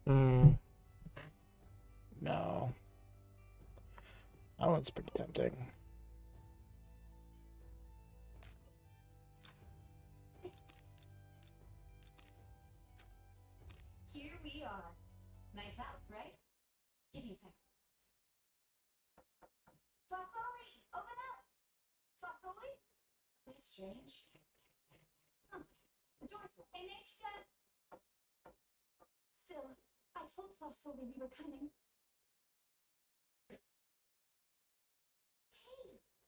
Mm, no. That one's pretty tempting. Here we are. Nice house, right? Give me a second. Swasoli, open up! Swasoli? That's strange. Huh. The door's locked. Hey, Nechka! Still, I told Swasoli we were coming. Hey,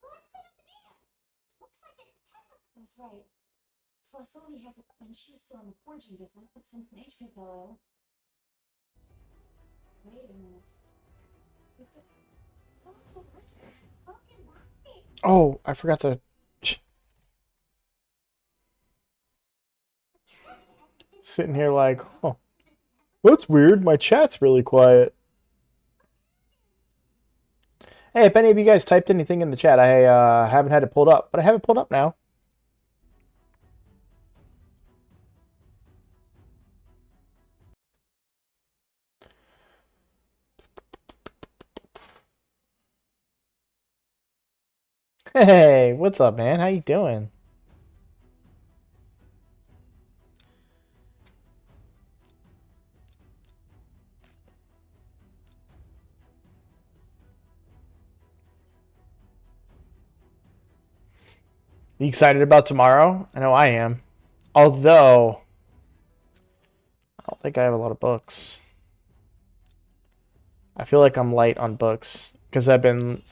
what's that over there? Looks like it's Temple's. That's right. Swasoli has it when she was still in the forging business, but since Nechka fell ill. Wait a minute. Oh, I forgot to... Sitting here like, oh, that's weird. My chat's really quiet. Hey, if any of you guys typed anything in the chat, I haven't had it pulled up, but I have it pulled up now. Hey, what's up, man? How you doing? You excited about tomorrow? I know I am. Although, I don't think I have a lot of books. I feel like I'm light on books because I've been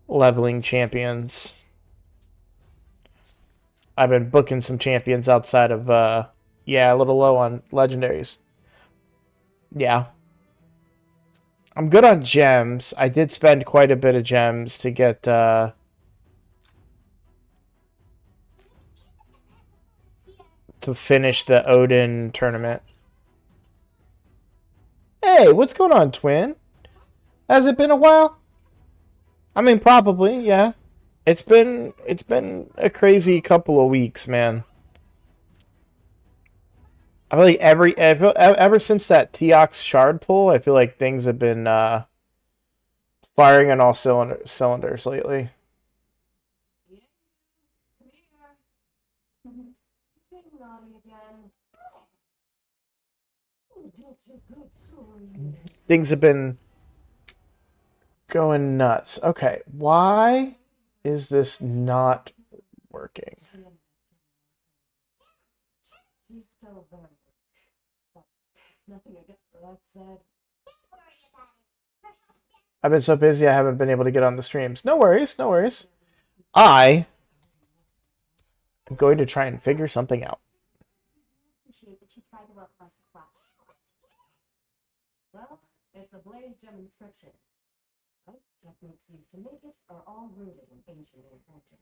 leveling champions. I've been booking some champions outside of, yeah, a little low on legendaries. Yeah. I'm good on gems. I did spend quite a bit of gems to get, to finish the Odin tournament. Hey, what's going on, twin? Has it been a while? I mean, probably, yeah. It's been a crazy couple of weeks, man. I feel like ever since that Teox shard pull, I feel like things have been firing on all cylinders lately. Things have been going nuts. Okay, why is this not working? She's still there. Nothing I get for that said. I've been so busy I haven't been able to get on the streams. No worries, no worries. I am going to try and figure something out. Appreciate that you tried to work us class. Well, it's a Blaze gem inscription. Right? Techniques used to make it are all rooted in ancient manufacturing.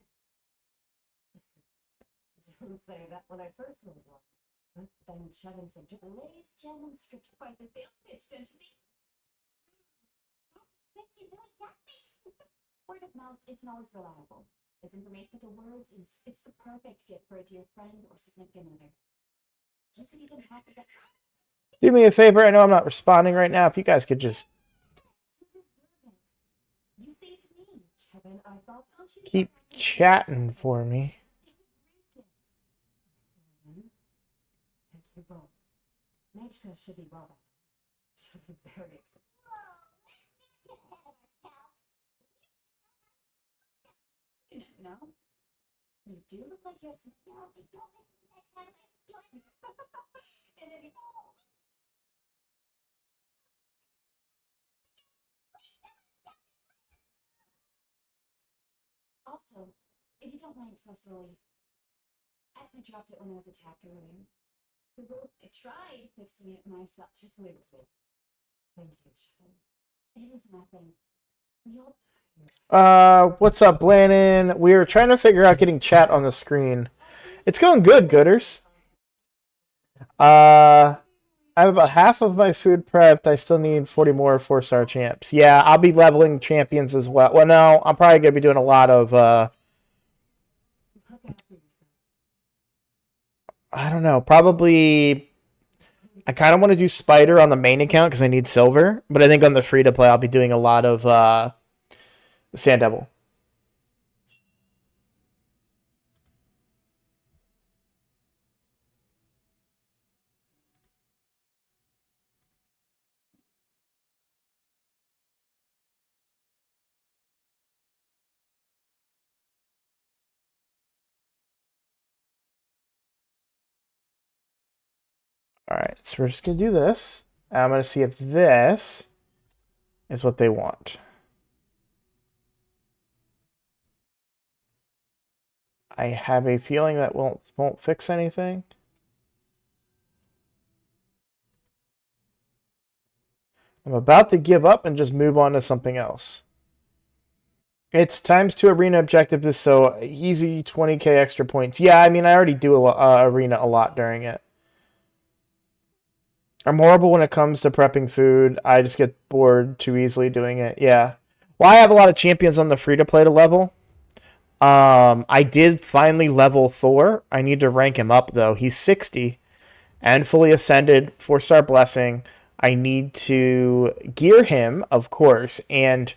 Didn't say that when I first saw one. But then Chevin said Blaze gem inscription. Quite the sales pitch, don't you think? Word of mouth isn't always reliable. As information with the words, it's the perfect gift for a dear friend or significant other. You could even have it. Do me a favor. I know I'm not responding right now. If you guys could just You saved me, Chevin. I thought keep chatting for me. Thank you both. Nechka should be well. She'll be very excited. No? You do look like you have some. No, they don't listen to that kind of and then Also, if you don't mind, Cecily, I dropped it when I was attacked earlier. I tried fixing it myself. Just leave it to me. Thank you, Sean. It was nothing. We all. What's up, Blannon? We are trying to figure out getting chat on the screen. It's going good, Gooders. I have about half of my food prepped. I still need 40 more 4-star champs. Yeah, I'll be leveling champions as well. Well, no, I'm probably going to be doing a lot of, I don't know, probably, I kind of want to do Spider on the main account because I need silver, but I think on the free to play I'll be doing a lot of Sand Devil. All right, so we're just gonna do this. I'm gonna see if this is what they want. I have a feeling that won't fix anything. I'm about to give up and just move on to something else. It's times 2 arena objectives, so easy 20k extra points. Yeah, I mean, I already do arena a lot during it. I'm horrible when it comes to prepping food. I just get bored too easily doing it. Yeah. Well, I have a lot of champions on the free-to-play to level. I did finally level Thor. I need to rank him up, though. He's 60 and fully ascended, 4-star blessing. I need to gear him, of course, and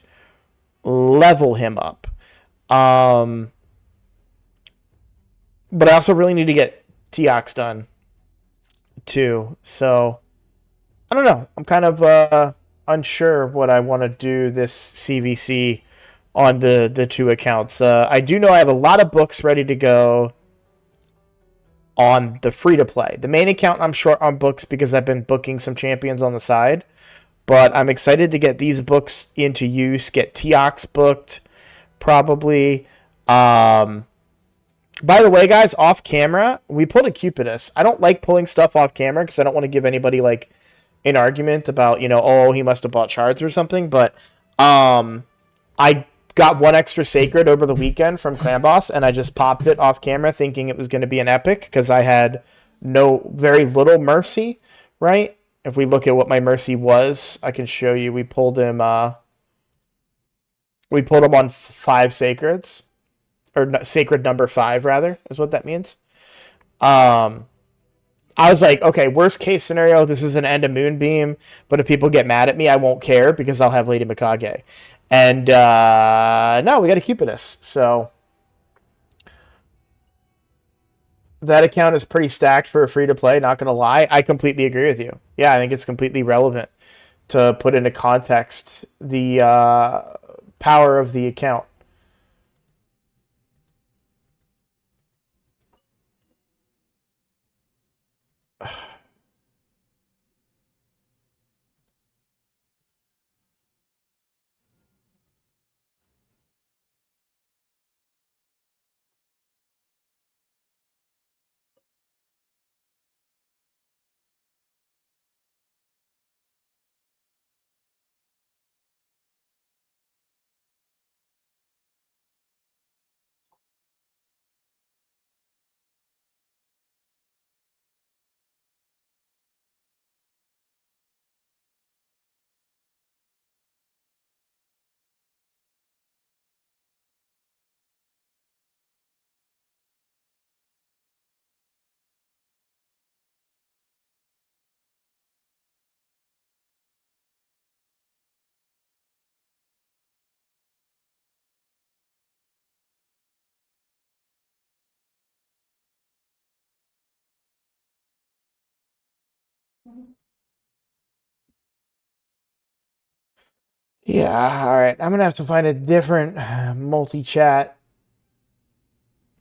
level him up. But I also really need to get Teox done, too. So, I don't know. I'm kind of unsure what I want to do this CVC on the 2 accounts. I do know I have a lot of books ready to go on the free-to-play. The main account I'm short on books because I've been booking some champions on the side. But I'm excited to get these books into use, get Teox booked, probably. By the way, guys, off camera, we pulled a Cupidus. I don't like pulling stuff off camera because I don't want to give anybody, like, an argument about, oh, he must have bought shards or something. But I got 1 extra sacred over the weekend from Clan Boss, and I just popped it off camera thinking it was going to be an epic because I had very little mercy, right? If we look at what my mercy was, I can show you. We pulled him on 5 sacreds, or sacred number 5 rather is what that means. I was like, okay, worst case scenario, this is an end of Moonbeam, but if people get mad at me, I won't care because I'll have Lady Mikage. And no, we got a Cupidus, so that account is pretty stacked for a free-to-play, not going to lie. I completely agree with you. Yeah, I think it's completely relevant to put into context the power of the account. Yeah, all right. I'm going to have to find a different multi-chat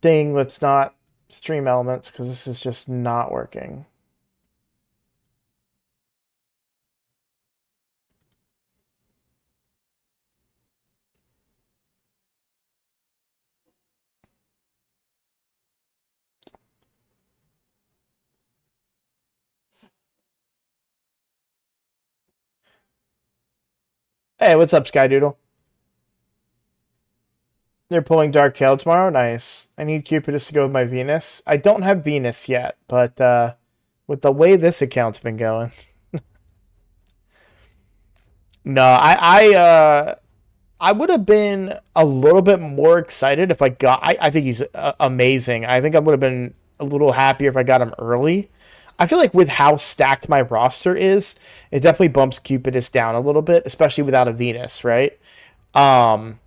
thing that's not Stream Elements because this is just not working. Hey, what's up, Skydoodle? They're pulling Dark Tail tomorrow? Nice. I need Cupidus to go with my Venus. I don't have Venus yet, but with the way this account's been going. No, I would have been a little bit more excited if I got... I think he's amazing. I think I would have been a little happier if I got him early. I feel like with how stacked my roster is, it definitely bumps Cupidus down a little bit, especially without a Venus, right? Um,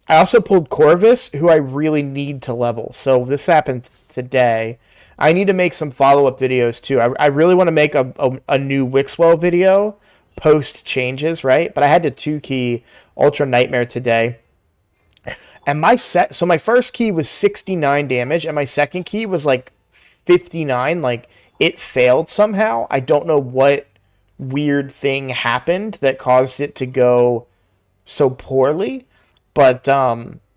I also pulled Corvus, who I really need to level. So this happened today. I need to make some follow-up videos too. I really want to make a new Wixwell video post changes, right? But I had to 2-key Ultra Nightmare today. And my first key was 69 damage, and my second key was like 59. Like, it failed somehow. I don't know what weird thing happened that caused it to go so poorly. But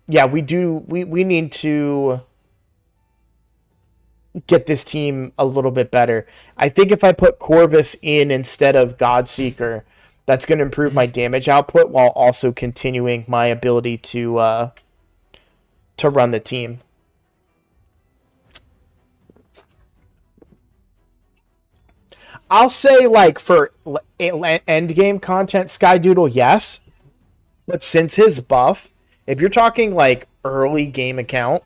yeah, we need to get this team a little bit better. I think if I put Corvus in instead of Godseeker, that's going to improve my damage output while also continuing my ability to run the team. I'll say, like, for end game content, Skydoodle, yes. But since his buff, if you're talking like early game account,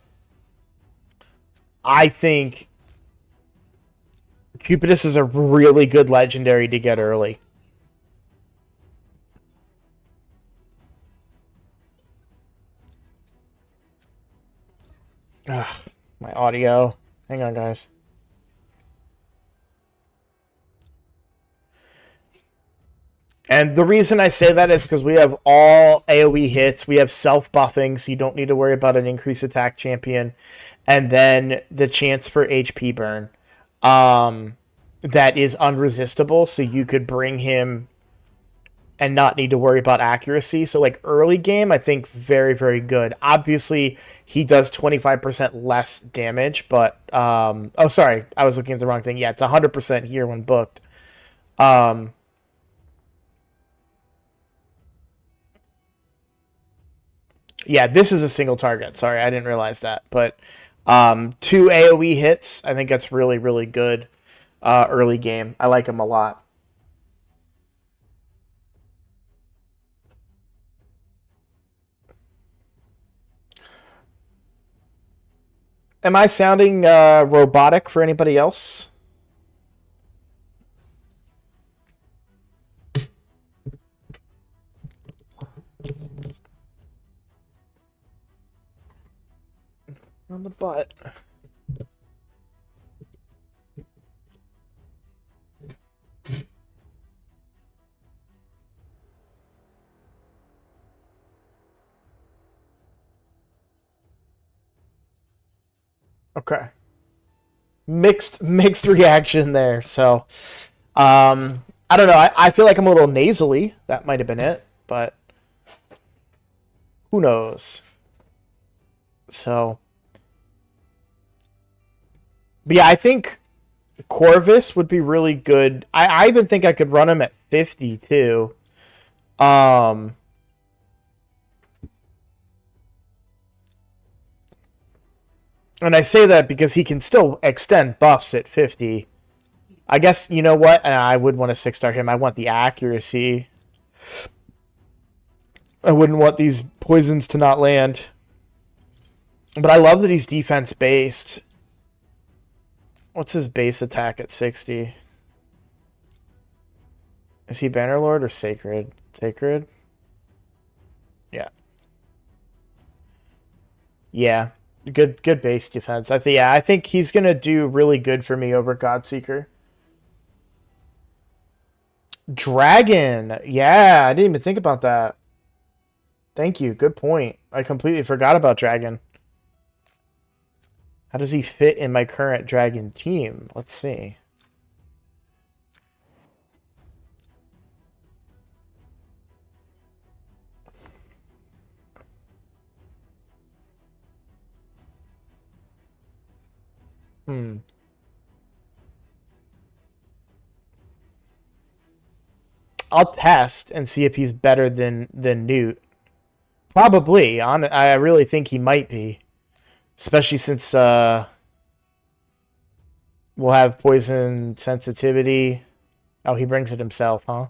I think Cupidus is a really good legendary to get early. Ugh, my audio. Hang on, guys. And the reason I say that is because we have all AoE hits. We have self-buffing, so you don't need to worry about an increased attack champion. And then the chance for HP burn. That is unresistible, so you could bring him and not need to worry about accuracy. So, like, early game, I think very, very good. Obviously, he does 25% less damage, but... oh, sorry. I was looking at the wrong thing. Yeah, it's 100% here when booked. Yeah, this is a single target. Sorry, I didn't realize that. But 2 AoE hits, I think that's really, really good early game. I like him a lot. Am I sounding robotic for anybody else? On the butt. Okay. Mixed reaction there. So, I don't know. I feel like I'm a little nasally. That might have been it, but who knows? So, but yeah, I think Corvus would be really good. I even think I could run him at 50 too. Um, and I say that because he can still extend buffs at 50. I guess, you know what? I would want to 6-star him. I want the accuracy. I wouldn't want these poisons to not land. But I love that he's defense based. What's his base attack at 60? Is he Bannerlord or Sacred? Sacred? Yeah. Yeah. Good base defense. I think he's gonna do really good for me over Godseeker. Dragon. Yeah, I didn't even think about that. Thank you. Good point. I completely forgot about Dragon. How does he fit in my current Dragon team? Let's see. I'll test and see if he's better than Newt. Probably. I really think he might be, especially since we'll have poison sensitivity. Oh, he brings it himself, huh?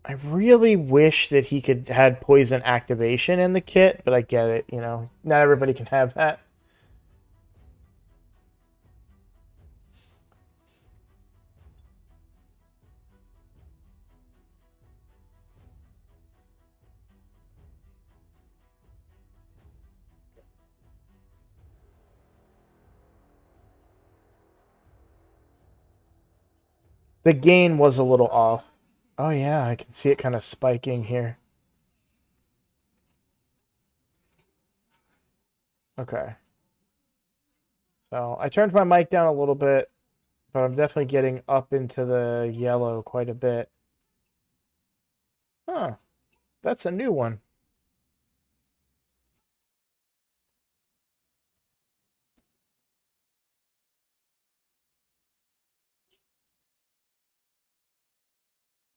I really wish that he could had poison activation in the kit, but I get it, you know. Not everybody can have that. The gain was a little off. Oh yeah, I can see it kind of spiking here. Okay. So I turned my mic down a little bit, but I'm definitely getting up into the yellow quite a bit. Huh. That's a new one.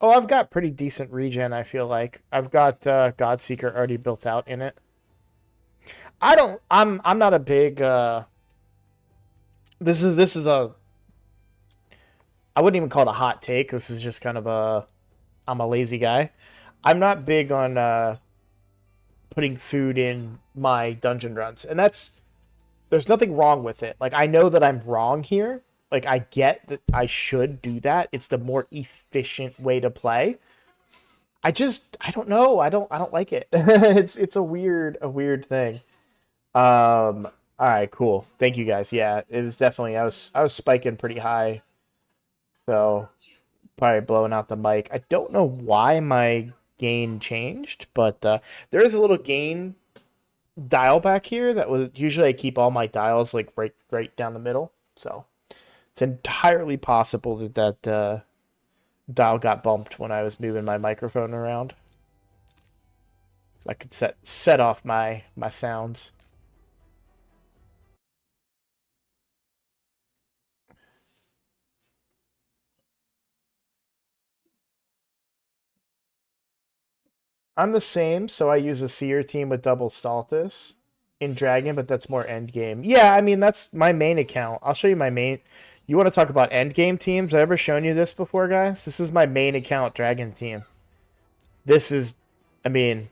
Oh, I've got pretty decent regen, I feel like. I've got Godseeker already built out in it. I'm not a big this is a I wouldn't even call it a hot take. This is just kind of a I'm a lazy guy. I'm not big on putting food in my dungeon runs. And there's nothing wrong with it. Like I know that I'm wrong here. Like I get that I should do that. It's the more efficient way to play. I don't know. I don't like it. It's a weird thing. All right, cool. Thank you guys. Yeah, it was definitely I was spiking pretty high. So probably blowing out the mic. I don't know why my gain changed, but there is a little gain dial back here that was usually I keep all my dials like right down the middle. So it's entirely possible that dial got bumped when I was moving my microphone around. I could set off my sounds. I'm the same, so I use a seer team with double Staltis in Dragon, but that's more end game. Yeah, I mean that's my main account. I'll show you my main. You want to talk about end game teams? Have I ever shown you this before, guys? This is my main account Dragon team. This is, I mean,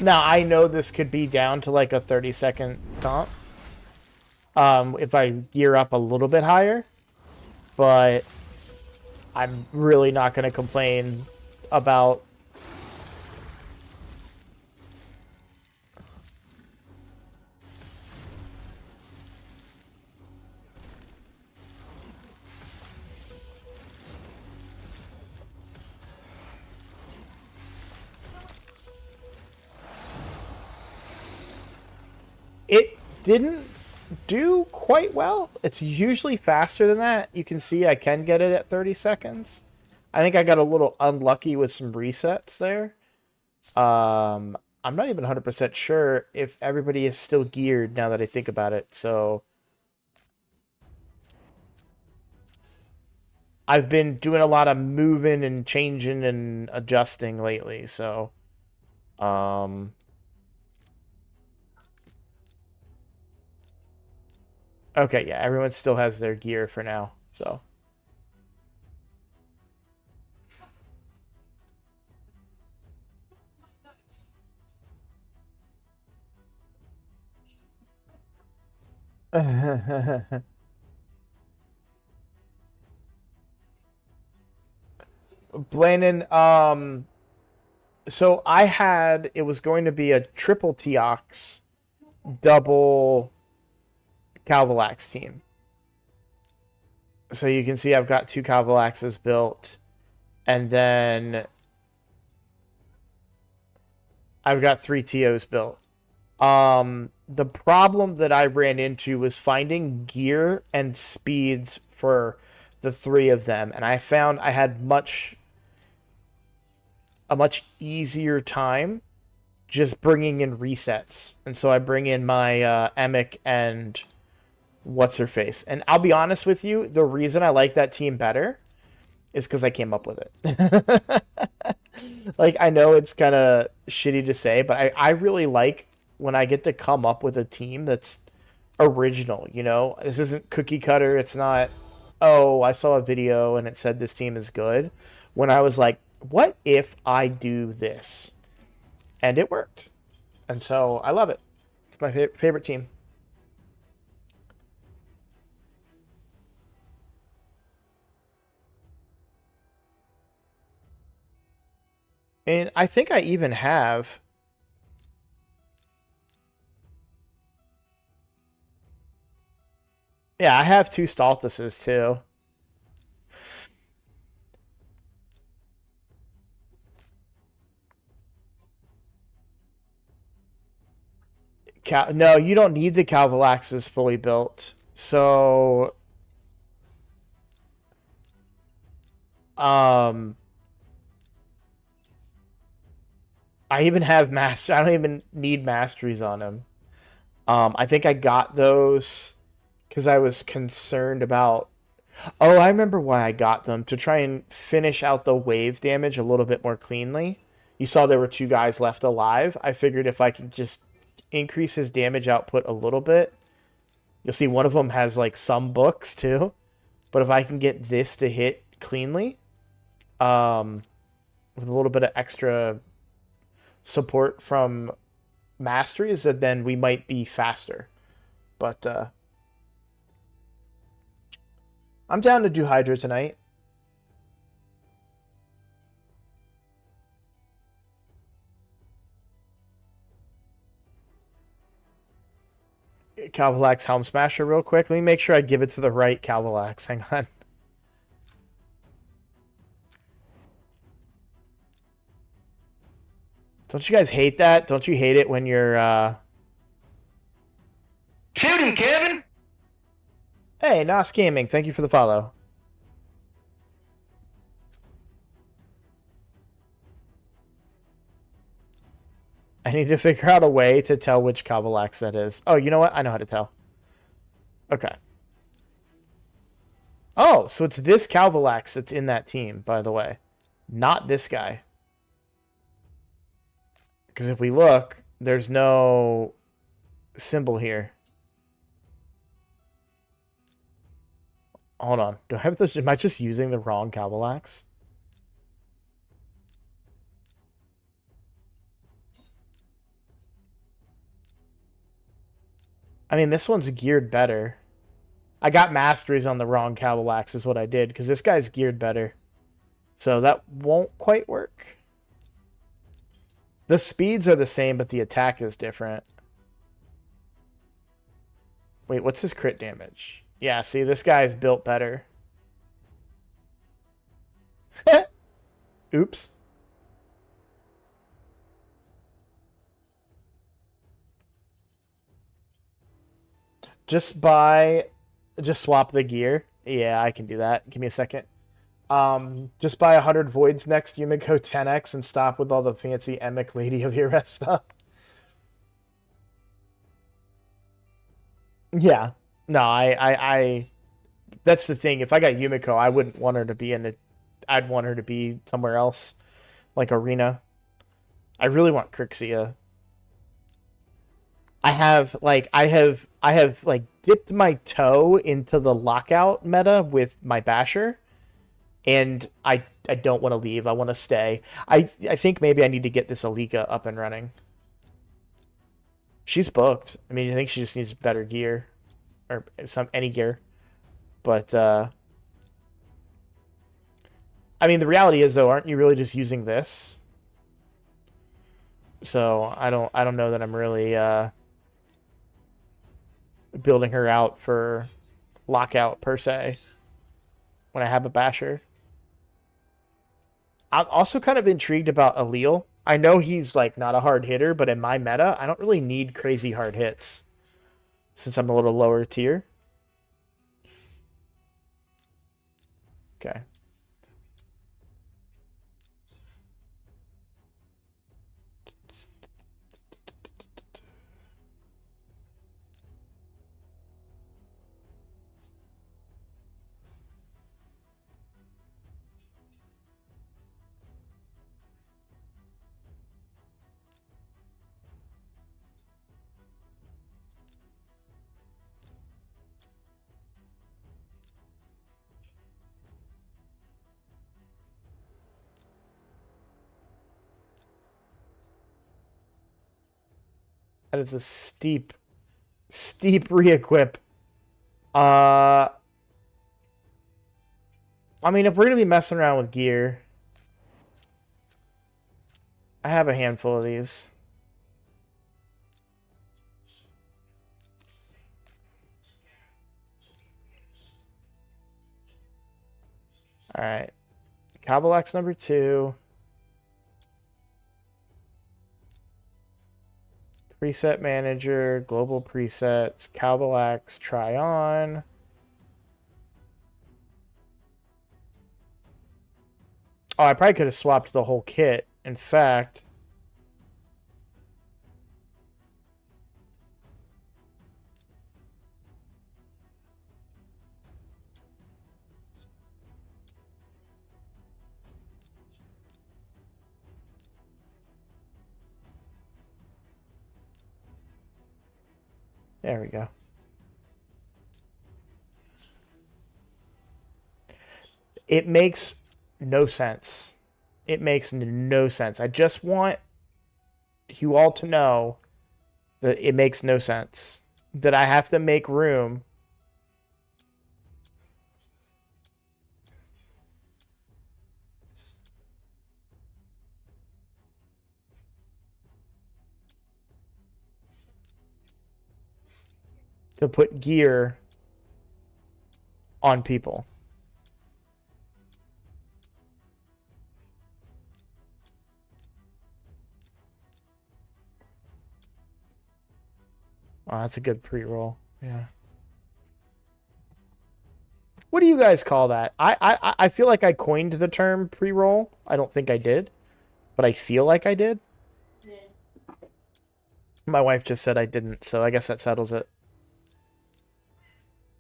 now I know this could be down to like a 30-second taunt. If I gear up a little bit higher, but I'm really not going to complain about. It didn't do quite well. It's usually faster than that. You can see I can get it at 30 seconds. I think I got a little unlucky with some resets there. I'm not even 100% sure if everybody is still geared now that I think about it. So I've been doing a lot of moving and changing and adjusting lately. So, um, okay, yeah, everyone still has their gear for now. So. Blanon, so I had it was going to be a triple Teox, double Calvalax team. So you can see I've got two Calvalaxes built, and then I've got three TOs built. The problem that I ran into was finding gear and speeds for the three of them, and I found I had a much easier time just bringing in resets. And so I bring in my Emic and what's her face. And I'll be honest with you, the reason I like that team better is because I came up with it. Like, I know it's kind of shitty to say, but I really like when I get to come up with a team that's original, you know? This isn't cookie cutter. It's not, oh, I saw a video and it said this team is good. When I was like, what if I do this? And it worked. And so I love it. It's my favorite team. And I think I even have. Yeah, I have two Stultuses too. No, you don't need the Calvalaxes fully built. So, um, I even have master. I don't even need masteries on him. I think I got those because I was concerned about. Oh, I remember why I got them, to try and finish out the wave damage a little bit more cleanly. You saw there were two guys left alive. I figured if I could just increase his damage output a little bit, you'll see one of them has like some books too. But if I can get this to hit cleanly, with a little bit of extra support from masteries, then we might be faster. But I'm down to do Hydra tonight. Calvalax Helm Smasher real quick. Let me make sure I give it to the right Calvalax. Hang on. Don't you guys hate that? Don't you hate it when you're Shoot him, Kevin! Hey, Nos Gaming, thank you for the follow. I need to figure out a way to tell which Calvalax that is. Oh, you know what? I know how to tell. Okay. Oh, so it's this Calvalax that's in that team, by the way. Not this guy. Because if we look, there's no symbol here. Hold on. Do I have those? Am I just using the wrong Calvalax? I mean, this one's geared better. I got masteries on the wrong Calvalax is what I did, because this guy's geared better. So that won't quite work. The speeds are the same, but the attack is different. Wait, what's his crit damage? Yeah, see, this guy's built better. Oops. Just swap the gear. Yeah, I can do that. Give me a second. Just buy 100 Voids next Yumiko 10x and stop with all the fancy Emic Lady of Your stuff. Yeah. No, I that's the thing. If I got Yumiko, I wouldn't want her to be in it. I'd want her to be somewhere else, like Arena. I really want Crixia. I have dipped my toe into the lockout meta with my Basher, and I don't want to leave. I want to stay. I think maybe I need to get this Alika up and running. She's booked. I mean, I think she just needs better gear, or any gear. But I mean, the reality is though, aren't you really just using this? So I don't know that I'm really building her out for lockout per se when I have a Basher. I'm also kind of intrigued about Allele, I know he's like not a hard hitter, but in my meta, I don't really need crazy hard hits since I'm a little lower tier. Okay. That is a steep re-equip. I mean, if we're gonna be messing around with gear, I have a handful of these. All right, Cabalax number 2. Preset manager, global presets, Cabalax, try on. Oh, I probably could have swapped the whole kit. In fact, there we go. It makes no sense. It makes no sense. I just want you all to know that it makes no sense. That I have to make room to put gear on people. Oh, that's a good pre-roll. Yeah. What do you guys call that? I feel like I coined the term pre-roll. I don't think I did, but I feel like I did. My wife just said I didn't, so I guess that settles it.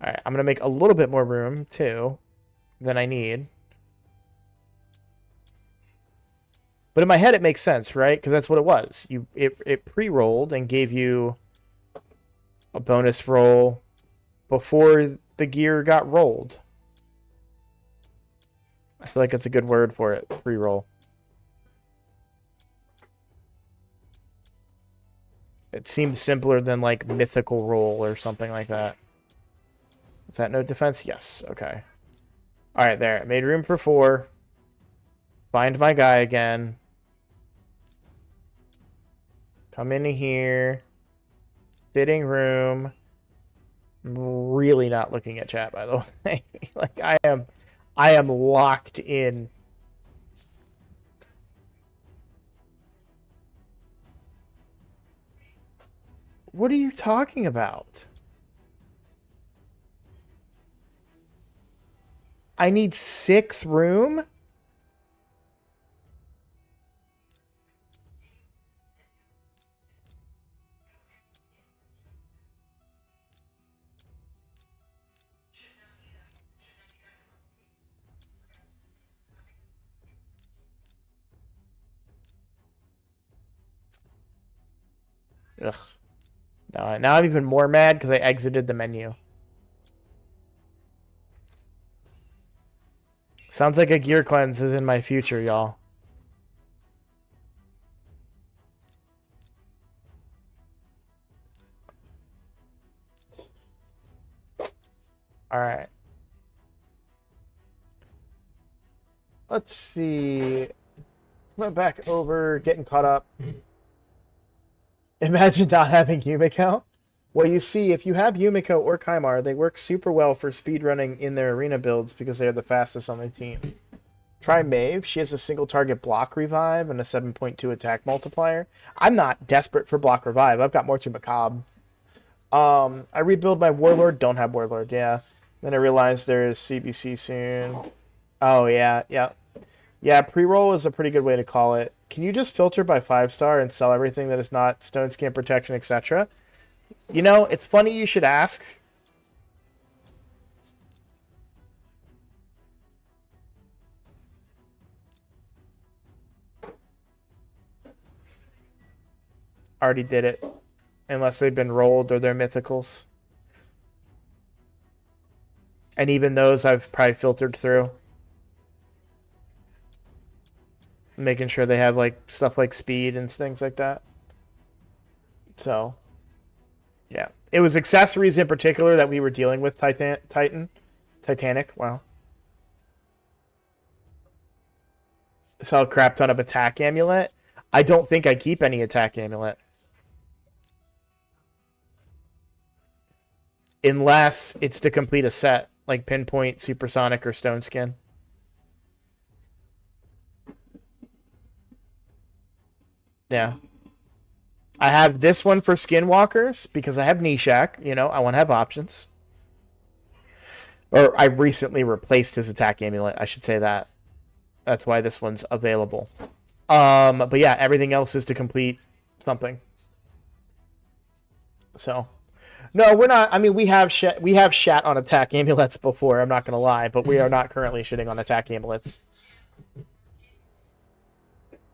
All right, I'm gonna make a little bit more room too than I need. But in my head, it makes sense, right? Because that's what it was. It pre-rolled and gave you a bonus roll before the gear got rolled. I feel like it's a good word for it, pre-roll. It seems simpler than like mythical roll or something like that. Is that no defense? Yes. Okay. All right, there. Made room for 4. Find my guy again. Come into here. Fitting room. I'm really not looking at chat, by the way. Like I am locked in. What are you talking about? I need 6 room? Ugh. Now I'm even more mad because I exited the menu. Sounds like a gear cleanse is in my future, y'all. Alright. Let's see. Went back over, getting caught up. Imagine not having Yumiko. Well, you see, if you have Yumiko or Kaimar, they work super well for speedrunning in their arena builds because they're the fastest on their team. Try Maeve. She has a single target block revive and a 7.2 attack multiplier. I'm not desperate for block revive. I've got more to Macabre. I rebuild my Warlord. Don't have Warlord, yeah. Then I realized there is CBC soon. Oh, yeah, yeah. Yeah, pre-roll is a pretty good way to call it. Can you just filter by 5-star and sell everything that is not stone skin protection, etc.? You know, it's funny you should ask. Already did it. Unless they've been rolled or they're mythicals. And even those I've probably filtered through. Making sure they have like stuff like speed and things like that. So, yeah. It was accessories in particular that we were dealing with Titanic, wow. Sell a crap ton of attack amulet. I don't think I keep any attack amulet. Unless it's to complete a set, like Pinpoint, Supersonic, or Stone Skin. Yeah. I have this one for Skinwalkers because I have Nishak. You know, I want to have options. Or I recently replaced his attack amulet. I should say that. That's why this one's available. But yeah, everything else is to complete something. So, no, we're not. I mean, we have shat on attack amulets before. I'm not gonna lie, but we are not currently shitting on attack amulets.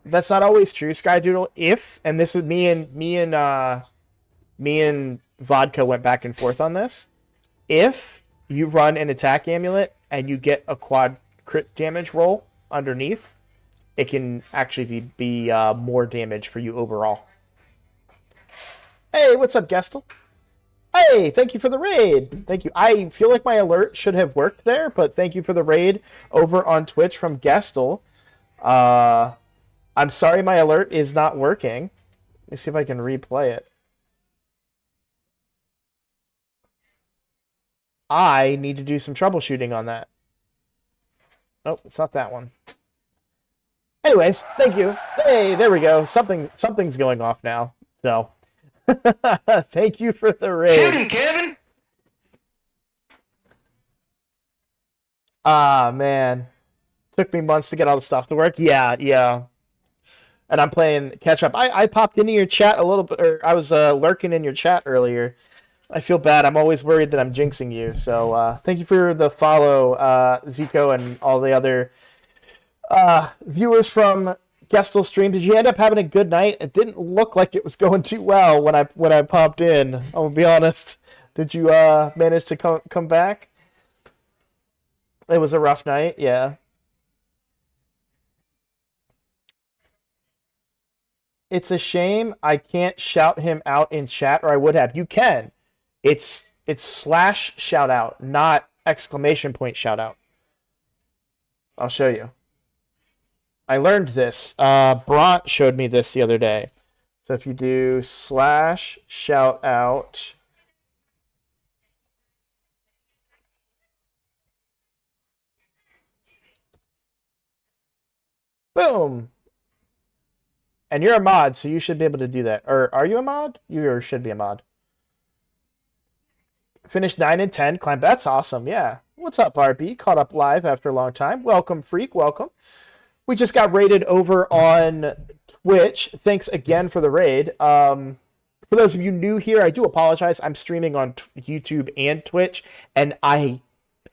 That's not always true, Skydoodle. If, and this is me and Vodka went back and forth on this. If you run an attack amulet and you get a quad crit damage roll underneath, it can actually be more damage for you overall. Hey, what's up, Gestel? Hey, thank you for the raid. Thank you. I feel like my alert should have worked there, but thank you for the raid over on Twitch from Gestel. I'm sorry my alert is not working. Let me see if I can replay it. I need to do some troubleshooting on that. Oh, it's not that one. Anyways, thank you. Hey, there we go. Something's going off now. So, thank you for the raid. Shoot him, Kevin! Ah, man. Took me months to get all the stuff to work. Yeah. And I'm playing catch up. I popped into your chat a little bit, or I was lurking in your chat earlier. I feel bad. I'm always worried that I'm jinxing you. So thank you for the follow, Zico, and all the other viewers from Gestel stream. Did you end up having a good night? It didn't look like it was going too well when I popped in. I'm gonna be honest. Did you manage to come back? It was a rough night. Yeah. It's a shame I can't shout him out in chat, or I would have. You can. It's slash shout out, not exclamation point shout out. I'll show you. I learned this. Bront showed me this the other day. So if you do slash shout out, boom. And you're a mod, so you should be able to do that. Or are you a mod? You should be a mod. Finished 9 and 10. Climb. That's awesome. Yeah. What's up, RB? Caught up live after a long time. Welcome, Freak. Welcome. We just got raided over on Twitch. Thanks again for the raid. For those of you new here, I do apologize. I'm streaming on YouTube and Twitch, and I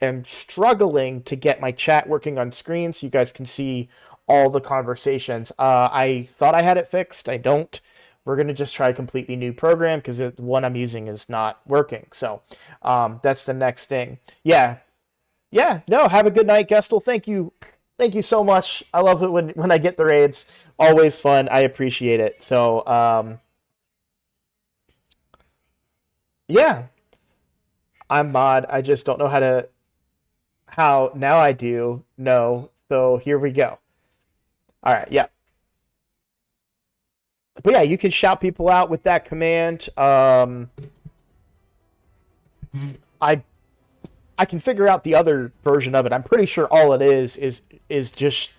am struggling to get my chat working on screen so you guys can see all the conversations. I thought I had it fixed. I don't. We're going to just try a completely new program because the one I'm using is not working. So that's the next thing. Yeah. No, have a good night, Gestel. Thank you. Thank you so much. I love it when I get the raids. Always fun. I appreciate it. So, yeah. I'm mod. I just don't know how now I do. No. So here we go. All right. Yeah. But yeah, you can shout people out with that command. I I can figure out the other version of it. I'm pretty sure all it is just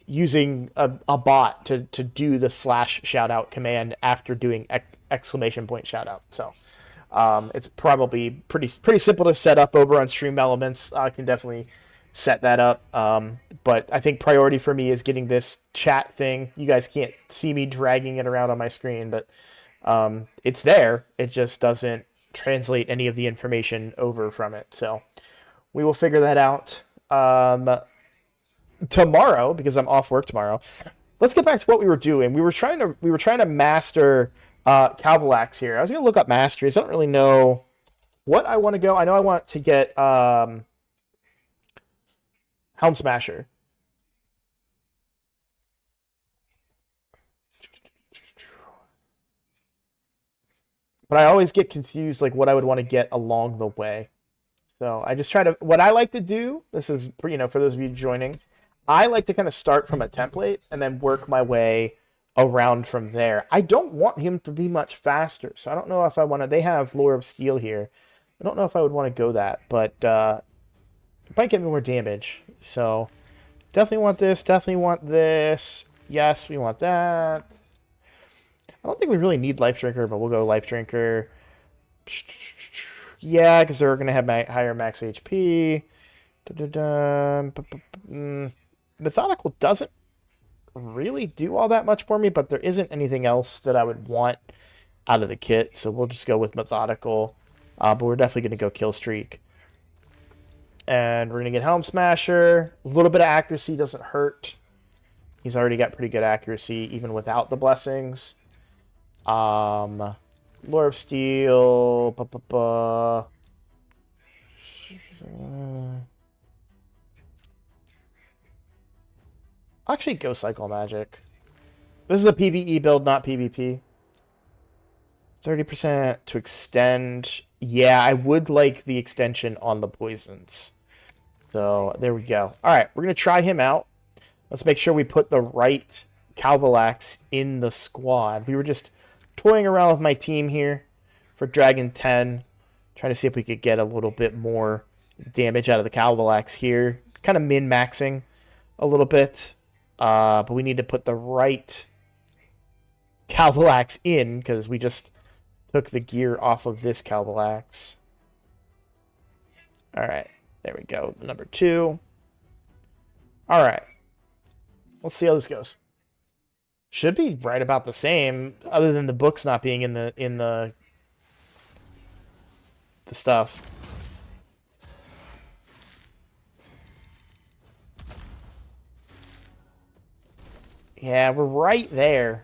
using a bot to do the slash shoutout command after doing exclamation point shoutout. So it's probably pretty simple to set up over on Stream Elements. I can definitely set that up. But I think priority for me is getting this chat thing. You guys can't see me dragging it around on my screen, but it's there. It just doesn't translate any of the information over from it. So we will figure that out tomorrow, because I'm off work tomorrow. Let's get back to what we were doing. We were trying to master Calvalax here. I was gonna look up masteries. I don't really know what I want to go. I know I want to get Helm Smasher. But I always get confused like what I would want to get along the way. So I just try to, what I like to do, this is, for those of you joining, I like to kind of start from a template and then work my way around from there. I don't want him to be much faster, so I don't know if I want to, they have Lore of Steel here. I don't know if I would want to go that, but it might get me more damage. So definitely want this, definitely want this. Yes, we want that. I don't think we really need Life Drinker, but we'll go Life Drinker. Yeah, because they're going to have higher max HP. Methodical doesn't really do all that much for me, but there isn't anything else that I would want out of the kit, so we'll just go with Methodical. But we're definitely going to go Kill Streak. And we're going to get Helm Smasher. A little bit of accuracy doesn't hurt. He's already got pretty good accuracy, even without the blessings. Lore of Steel. Actually, go Cycle Magic. This is a PvE build, not PvP. 30% to extend. Yeah, I would like the extension on the poisons. So, there we go. Alright, we're going to try him out. Let's make sure we put the right Calvalax in the squad. We were just toying around with my team here for Dragon 10. Trying to see if we could get a little bit more damage out of the Calvalax here. Kind of min-maxing a little bit. But we need to put the right Calvalax in, because we just took the gear off of this Calvalax. Alright, there we go. Number 2. Alright. Let's see how this goes. Should be right about the same, other than the books not being in the stuff. Yeah, we're right there.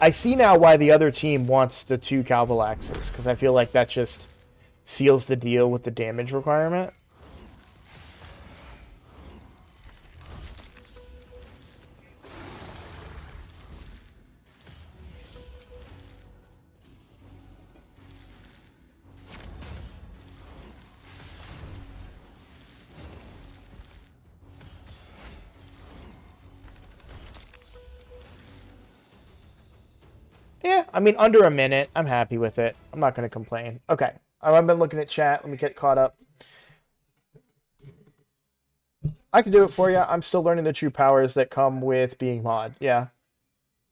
I see now why the other team wants the 2 Calvalaxes, because I feel like that just seals the deal with the damage requirement. Yeah, I mean, under a minute. I'm happy with it. I'm not going to complain. Okay. I've been looking at chat. Let me get caught up. I can do it for you. I'm still learning the true powers that come with being mod. Yeah.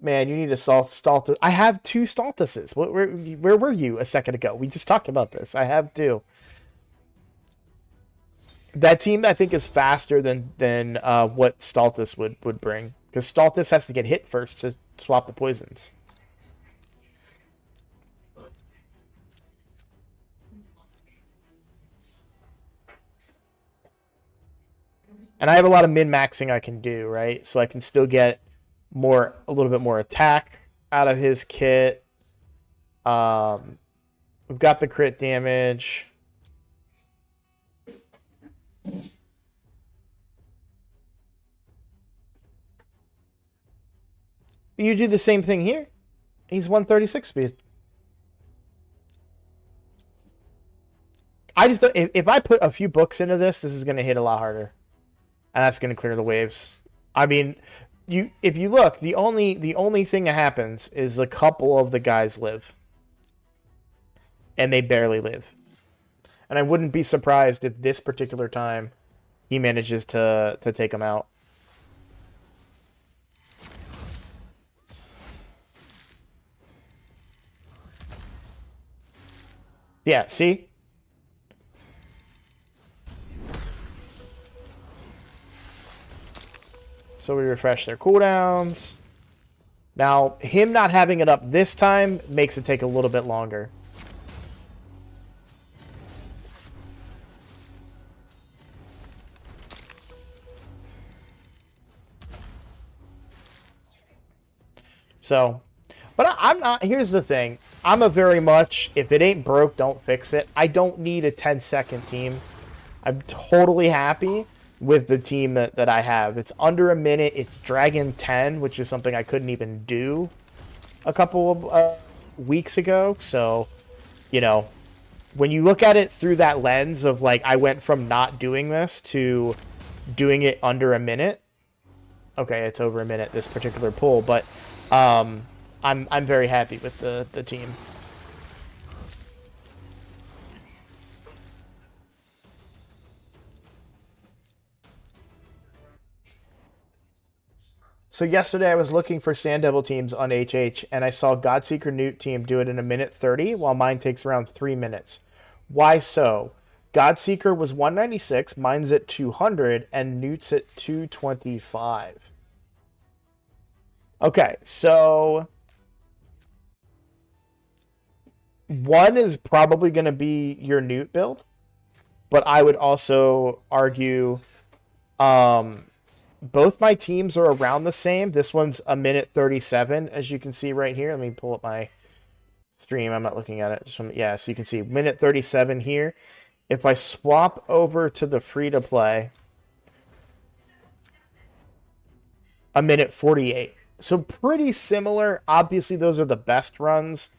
Man, you need a Staltus. I have 2 Staltuses. Where were you a second ago? We just talked about this. I have 2. That team, I think, is faster than what Staltus would bring. Because Staltus has to get hit first to swap the poisons. And I have a lot of min-maxing I can do, right? So I can still get a little bit more attack out of his kit. We've got the crit damage. You do the same thing here. He's 136 speed. I just don't, if I put a few books into this is going to hit a lot harder, and that's going to clear the waves. I mean, if you look, the only thing that happens is a couple of the guys live, and they barely live. And I wouldn't be surprised if this particular time he manages to take them out. Yeah, see? So we refresh their cooldowns. Now, him not having it up this time makes it take a little bit longer. So, but I'm not, here's the thing. I'm a very much, if it ain't broke, don't fix it. I don't need a 10-second team. I'm totally happy with the team that I have. It's under a minute. It's Dragon 10, which is something I couldn't even do a couple of weeks ago. So, you know, when you look at it through that lens of like, I went from not doing this to doing it under a minute. Okay, it's over a minute, this particular pull, but I'm very happy with the team. So yesterday I was looking for Sand Devil teams on HH, and I saw Godseeker Newt team do it in a minute 30, while mine takes around 3 minutes. Why so? Godseeker was 196, mine's at 200, and Newt's at 225. Okay, so one is probably going to be your Newt build, but I would also argue both my teams are around the same. This one's a minute 37, as you can see right here. Let me pull up my stream. I'm not looking at it. Yeah, so you can see minute 37 here. If I swap over to the free-to-play, a minute 48. So pretty similar. Obviously, those are the best runs.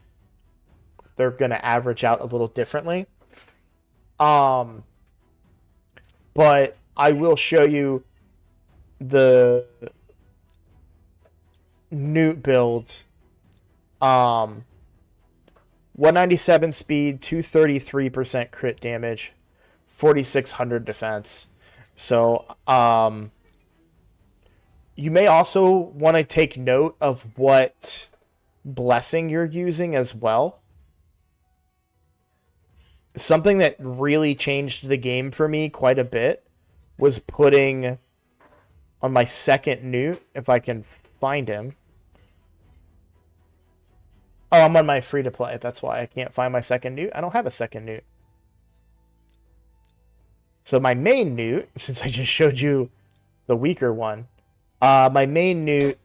They're going to average out a little differently. But I will show you the Newt build. 197 speed, 233% crit damage, 4,600 defense. So, you may also want to take note of what blessing you're using as well. Something that really changed the game for me quite a bit was putting on my second Newt, if I can find him. Oh, I'm on my free-to-play. That's why I can't find my second Newt. I don't have a second Newt. So my main Newt, since I just showed you the weaker one, my main Newt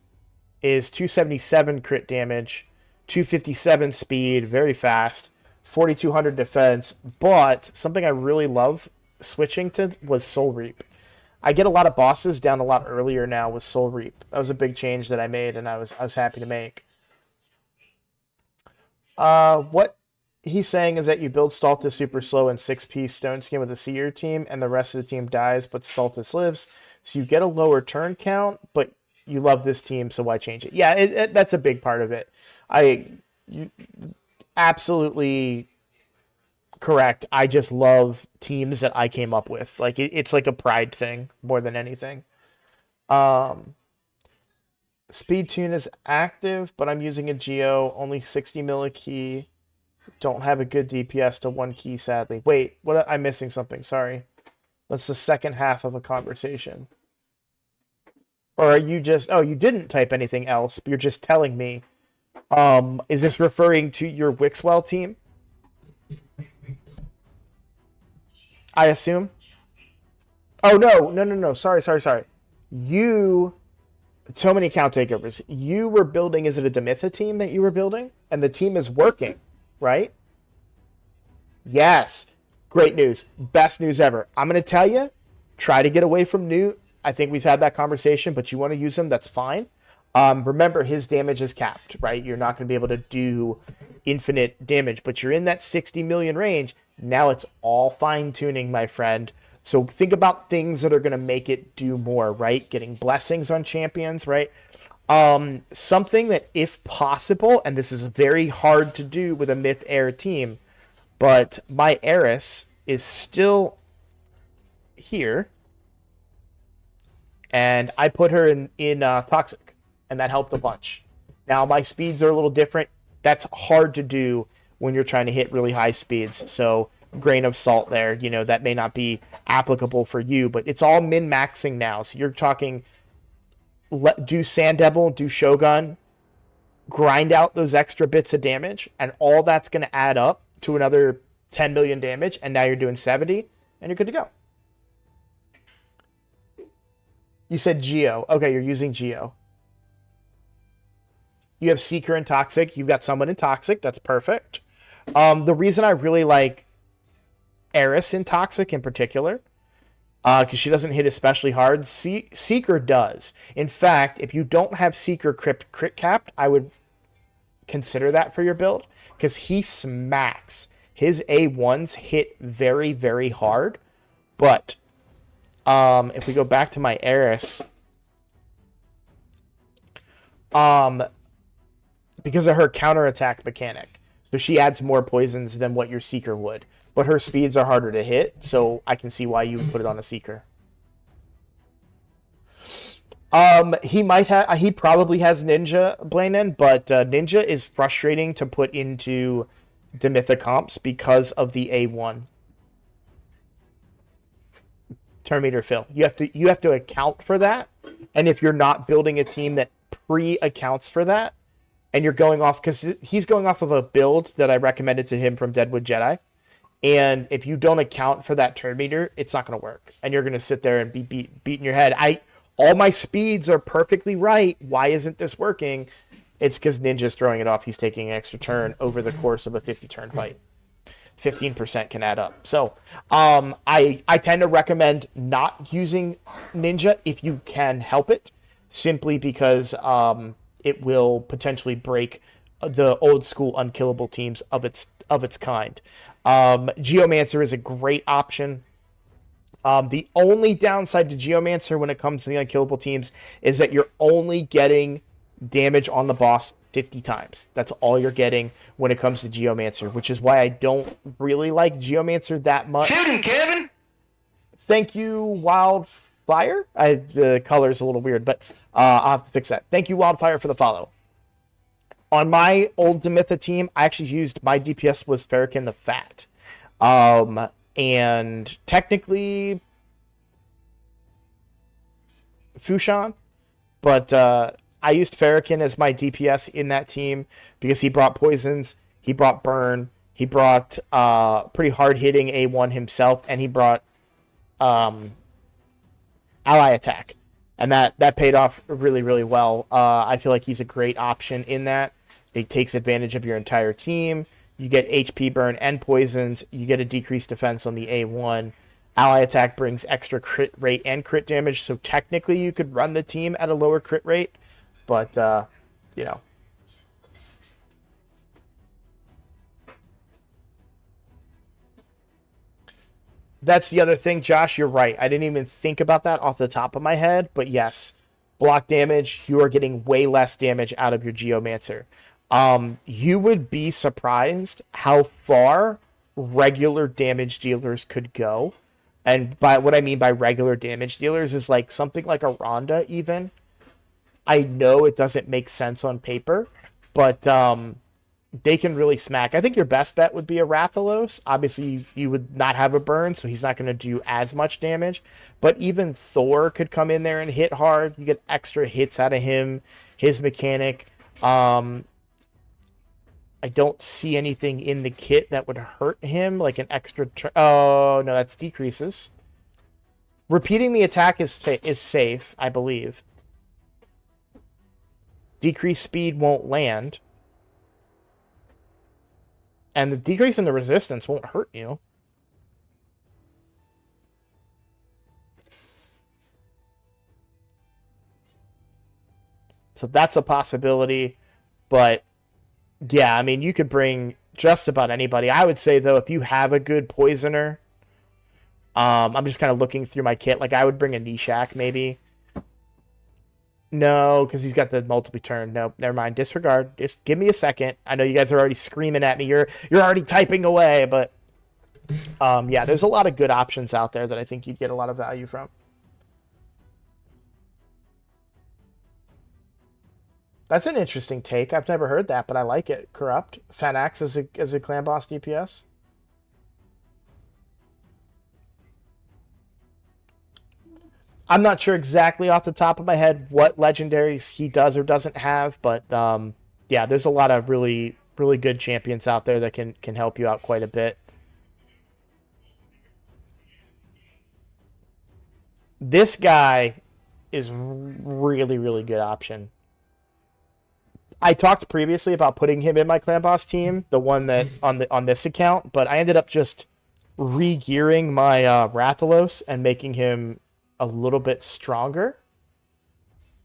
is 277 crit damage, 257 speed, very fast, 4,200 defense, but something I really love switching to was Soul Reap. I get a lot of bosses down a lot earlier now with Soul Reap. That was a big change that I made, and I was happy to make. What he's saying is that you build Stultus super slow in 6-piece stone skin with a seer team, and the rest of the team dies, but Stultus lives. So you get a lower turn count, but you love this team, so why change it? Yeah, that's a big part of it. You absolutely correct. I just love teams that I came up with. Like it's like a pride thing more than anything. Speed tune is active, but I'm using a Geo, only 60 millikey. Don't have a good DPS to 1 key, sadly. Wait, what? I'm missing something. Sorry. That's the second half of a conversation. Or are you just... Oh, you didn't type anything else. But you're just telling me. Is this referring to your Wixwell team? I assume? Oh, no. Sorry. You... So many account takeovers. You were building... Is it a Demitha team that you were building? And the team is working, right? Yes. Great news. Best news ever. I'm going to tell you, try to get away from Newt. I think we've had that conversation, but you want to use him, that's fine. Remember, his damage is capped, right? You're not going to be able to do infinite damage, but you're in that 60 million range. Now it's all fine-tuning, my friend. So think about things that are going to make it do more, right? Getting blessings on champions, right? Something that, if possible, and this is very hard to do with a Myth Air team, but my Eris is still here, and I put her in Toxic, and that helped a bunch. Now, my speeds are a little different. That's hard to do when you're trying to hit really high speeds, so grain of salt there. You know, that may not be applicable for you, but it's all min-maxing now. So you're talking do Sand Devil, do Shogun, grind out those extra bits of damage, and all that's going to add up to another 10 million damage, and now you're doing 70, and you're good to go. You said Geo. Okay, you're using Geo. You have Seeker and Toxic. You've got someone in Toxic. That's perfect. The reason I really like Eris in Toxic in particular, because she doesn't hit especially hard. Seeker does. In fact, if you don't have Seeker crit capped, I would consider that for your build, because he smacks. His A1s hit very, very hard. But if we go back to my Eris, because of her counterattack mechanic, so she adds more poisons than what your Seeker would. But her speeds are harder to hit, so I can see why you would put it on a Seeker. He probably has Ninja Blainen, but Ninja is frustrating to put into Demythic comps because of the A1. Turn meter fill. You have to account for that, and if you're not building a team that pre-accounts for that, and you're going off, because he's going off of a build that I recommended to him from Deadwood Jedi, and if you don't account for that turn meter, it's not going to work, and you're going to sit there and be beating your head. All my speeds are perfectly right. Why isn't this working? It's because Ninja's throwing it off. He's taking an extra turn over the course of a 50-turn fight. 15% can add up. So I tend to recommend not using Ninja if you can help it, simply because it will potentially break the old school unkillable teams of its kind. Geomancer is a great option. The only downside to Geomancer when it comes to the unkillable teams is that you're only getting damage on the boss 50 times. That's all you're getting when it comes to Geomancer, which is why I don't really like Geomancer that much. Shoot him, Kevin! Thank you, Wildfire. The color's a little weird, but I'll have to fix that. Thank you, Wildfire, for the follow. On my old Demytha team, I actually used, my DPS was Farrakhan the Fat. And technically Fushan, but I used Farrakhan as my DPS in that team because he brought poisons, he brought burn, he brought pretty hard-hitting A1 himself, and he brought ally attack. And that paid off really, really well. I feel like he's a great option in that. It takes advantage of your entire team. You get HP burn and poisons. You get a decreased defense on the A1. Ally attack brings extra crit rate and crit damage, so technically you could run the team at a lower crit rate. But, you know. That's the other thing, Josh. You're right. I didn't even think about that off the top of my head. But yes, block damage, you are getting way less damage out of your Geomancer. You would be surprised how far regular damage dealers could go. And by what I mean by regular damage dealers is like something like a Rhonda even. I know it doesn't make sense on paper, but they can really smack. I think your best bet would be a Rathalos. Obviously, you would not have a burn, so he's not going to do as much damage. But even Thor could come in there and hit hard. You get extra hits out of him, his mechanic. I don't see anything in the kit that would hurt him, like an extra... Oh, no, that's decreases. Repeating the attack is safe, I believe. Decreased speed won't land. And the decrease in the resistance won't hurt you. So that's a possibility. But, yeah, I mean, you could bring just about anybody. I would say, though, if you have a good poisoner, I'm just kind of looking through my kit. Like, I would bring a Nishak, maybe. No, because he's got the multiple turn. Nope, never mind. Disregard. Just give me a second. I know you guys are already screaming at me. You're already typing away, but yeah, there's a lot of good options out there that I think you'd get a lot of value from. That's an interesting take. I've never heard that, but I like it. Corrupt. Fanax as a clan boss DPS. I'm not sure exactly off the top of my head what legendaries he does or doesn't have, but yeah, there's a lot of really good champions out there that can help you out quite a bit. This guy is really good option. I talked previously about putting him in my clan boss team, the one that on this account, but I ended up just re-gearing my Rathalos and making him a little bit stronger.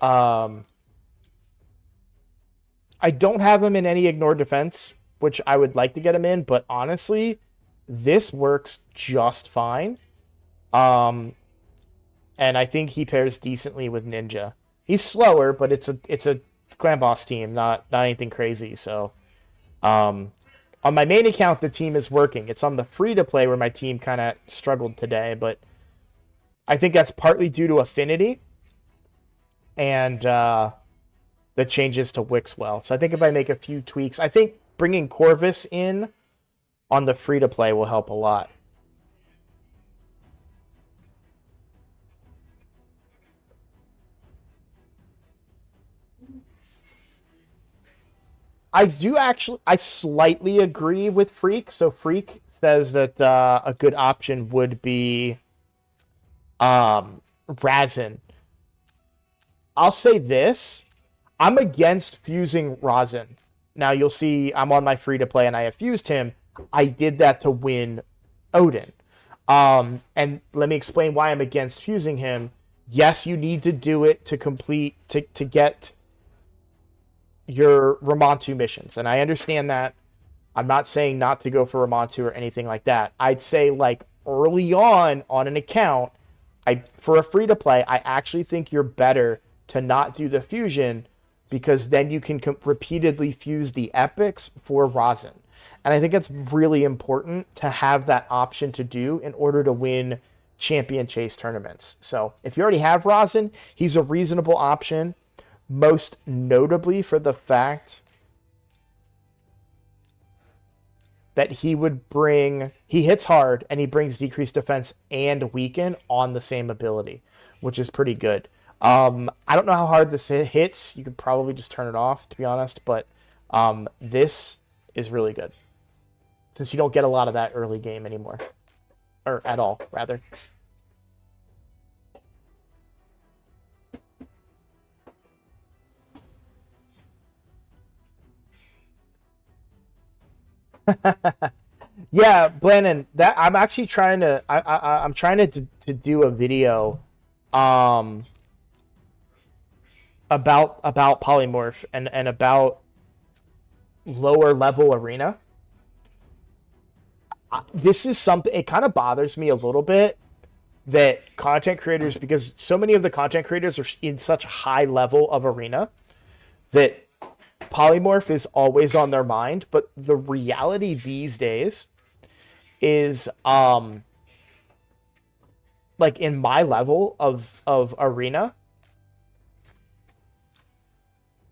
I don't have him in any ignore defense, which I would like to get him in, but honestly, this works just fine. And I think he pairs decently with Ninja. He's slower, but it's a clan boss team, not anything crazy. So, on my main account, the team is working. It's on the free to play where my team kind of struggled today, but I think that's partly due to affinity and the changes to Wixwell. So I think if I make a few tweaks, I think bringing Corvus in on the free to play will help a lot. I slightly agree with Freak. So Freak says that a good option would be Razin. I'll say this. I'm against fusing Razin. Now you'll see I'm on my free to play and I have fused him. I did that to win Odin. And let me explain why I'm against fusing him. Yes, you need to do it to complete to get your Ramontu missions, and I understand that. I'm not saying not to go for Ramontu or anything like that. I'd say like early on an account, for a free to play, I actually think you're better to not do the fusion because then you can repeatedly fuse the epics for Razin. And I think it's really important to have that option to do in order to win champion chase tournaments. So if you already have Razin, he's a reasonable option. Most notably for the fact that he hits hard and he brings decreased defense and weaken on the same ability, which is pretty good. I don't know how hard this hits. You could probably just turn it off, to be honest, but this is really good since you don't get a lot of that early game anymore, or at all, rather. Yeah, Blandon, that I'm actually trying to I'm trying to do a video um about polymorph and about lower level arena. This is something, it kind of bothers me a little bit that content creators, because so many of the content creators are in such high level of arena that polymorph is always on their mind, but the reality these days is like in my level of arena,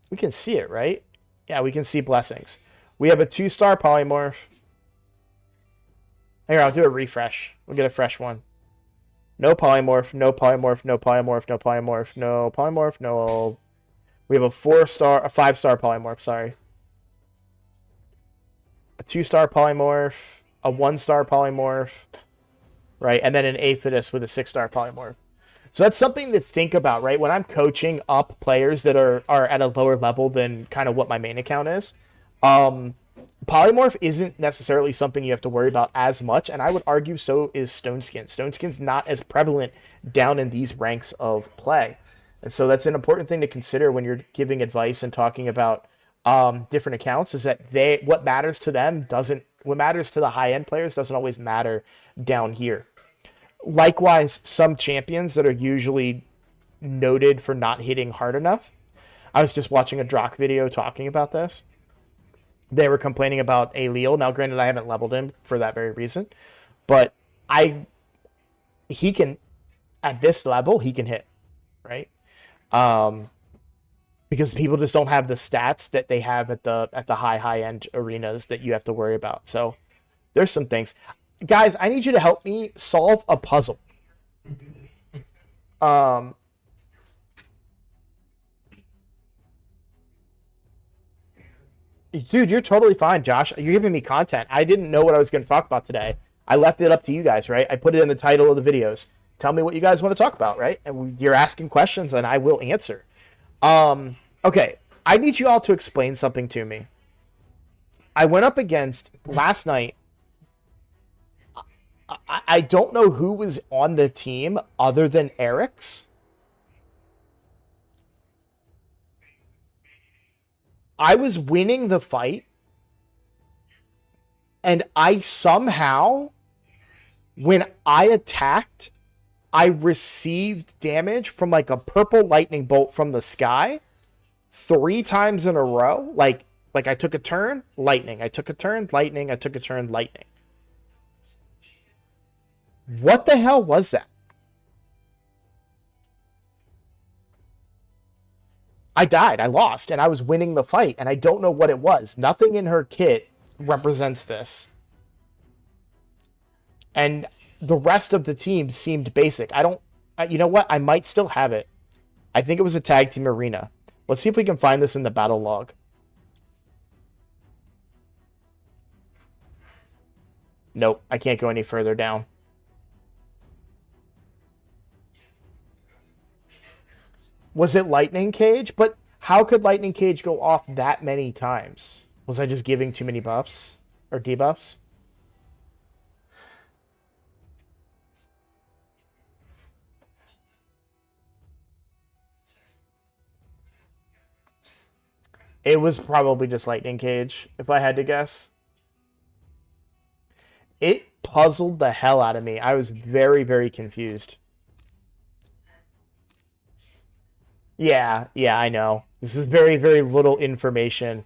we can see it, right? Yeah, we can see blessings. We have a 2-star polymorph. Here, I'll do a refresh. We'll get a fresh one. No polymorph, no polymorph, no polymorph, no polymorph, no polymorph, no. We have a 5-star polymorph, sorry. A 2-star polymorph, a 1-star polymorph, right? And then an Aphidus with a 6-star polymorph. So that's something to think about, right? When I'm coaching up players that are at a lower level than kind of what my main account is, polymorph isn't necessarily something you have to worry about as much, and I would argue so is Stoneskin. Stoneskin's not as prevalent down in these ranks of play. And so that's an important thing to consider when you're giving advice and talking about different accounts is that what matters to them doesn't, what matters to the high end players doesn't always matter down here. Likewise, some champions that are usually noted for not hitting hard enough. I was just watching a Drock video talking about this. They were complaining about Aleel. Now, granted, I haven't leveled him for that very reason, but he can, at this level, he can hit, right? Because people just don't have the stats that they have at the high end arenas that you have to worry about. So there's some things. Guys, I need you to help me solve a puzzle. Dude, you're totally fine, Josh. You're giving me content. I didn't know what I was going to talk about today. I left it up to you guys, right? I put it in the title of the videos. Tell me what you guys want to talk about, right? And you're asking questions, and I will answer. Okay, I need you all to explain something to me. I went up against, last night, I don't know who was on the team other than Eric's. I was winning the fight, and I somehow, when I attacked, I received damage from like a purple lightning bolt from the sky 3 times in a row. Like I took a turn, lightning. I took a turn, lightning. I took a turn, lightning. What the hell was that? I died. I lost, and I was winning the fight, and I don't know what it was. Nothing in her kit represents this. And the rest of the team seemed basic. I don't... You know what? I might still have it. I think it was a tag team arena. Let's see if we can find this in the battle log. Nope. I can't go any further down. Was it Lightning Cage? But how could Lightning Cage go off that many times? Was I just giving too many buffs? Or debuffs? It was probably just Lightning Cage, if I had to guess. It puzzled the hell out of me. I was very, very confused. Yeah, I know. This is very, very little information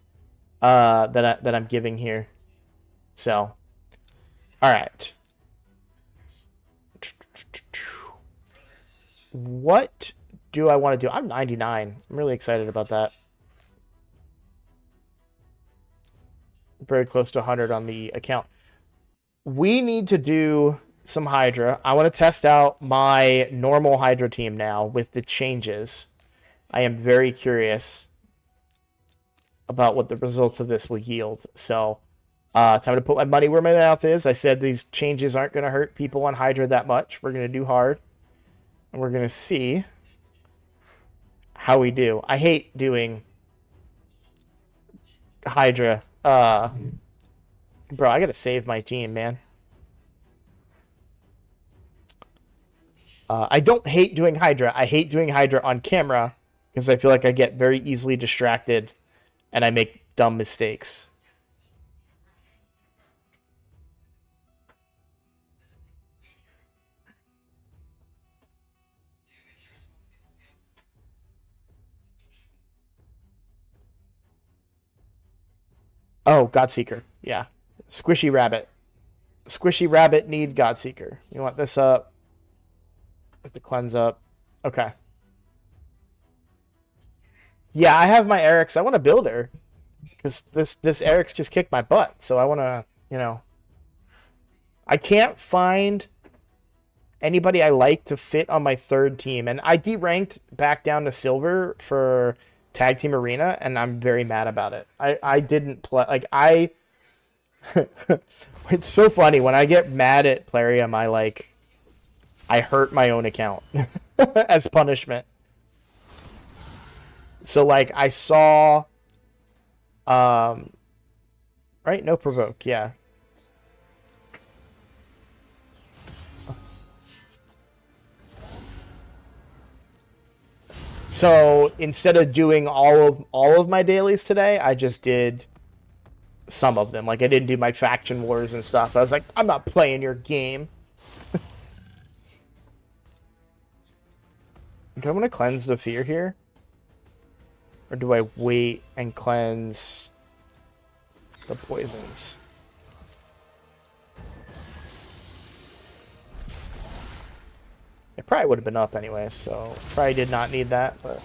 that I'm giving here. So, all right. What do I want to do? I'm 99. I'm really excited about that. Very close to 100 on the account. We need to do some Hydra. I want to test out my normal Hydra team now with the changes. I am very curious about what the results of this will yield. So, time to put my money where my mouth is. I said these changes aren't going to hurt people on Hydra that much. We're going to do hard. And we're going to see how we do. I hate doing Hydra. Bro, I got to save my team, man. I don't hate doing Hydra. I hate doing Hydra on camera because I feel like I get very easily distracted and I make dumb mistakes. Oh, Godseeker. Yeah. Squishy Rabbit. Squishy Rabbit need Godseeker. You want this up? Put the cleanse up. Okay. Yeah, I have my Eric's. I want to build her. Because this Eric's just kicked my butt. So I want to, you know. I can't find anybody I like to fit on my third team. And I deranked back down to silver for Tag Team Arena, and I'm very mad about it. I didn't play... Like, I... It's so funny. When I get mad at Plarium, I hurt my own account as punishment. So, like, I saw... right? No provoke, yeah. So instead of doing all of my dailies today, I just did some of them. Like I didn't do my faction wars and stuff. I was like, I'm not playing your game. Do I want to cleanse the fear here? Or do I wait and cleanse the poisons? It probably would have been up anyway, so probably did not need that, but...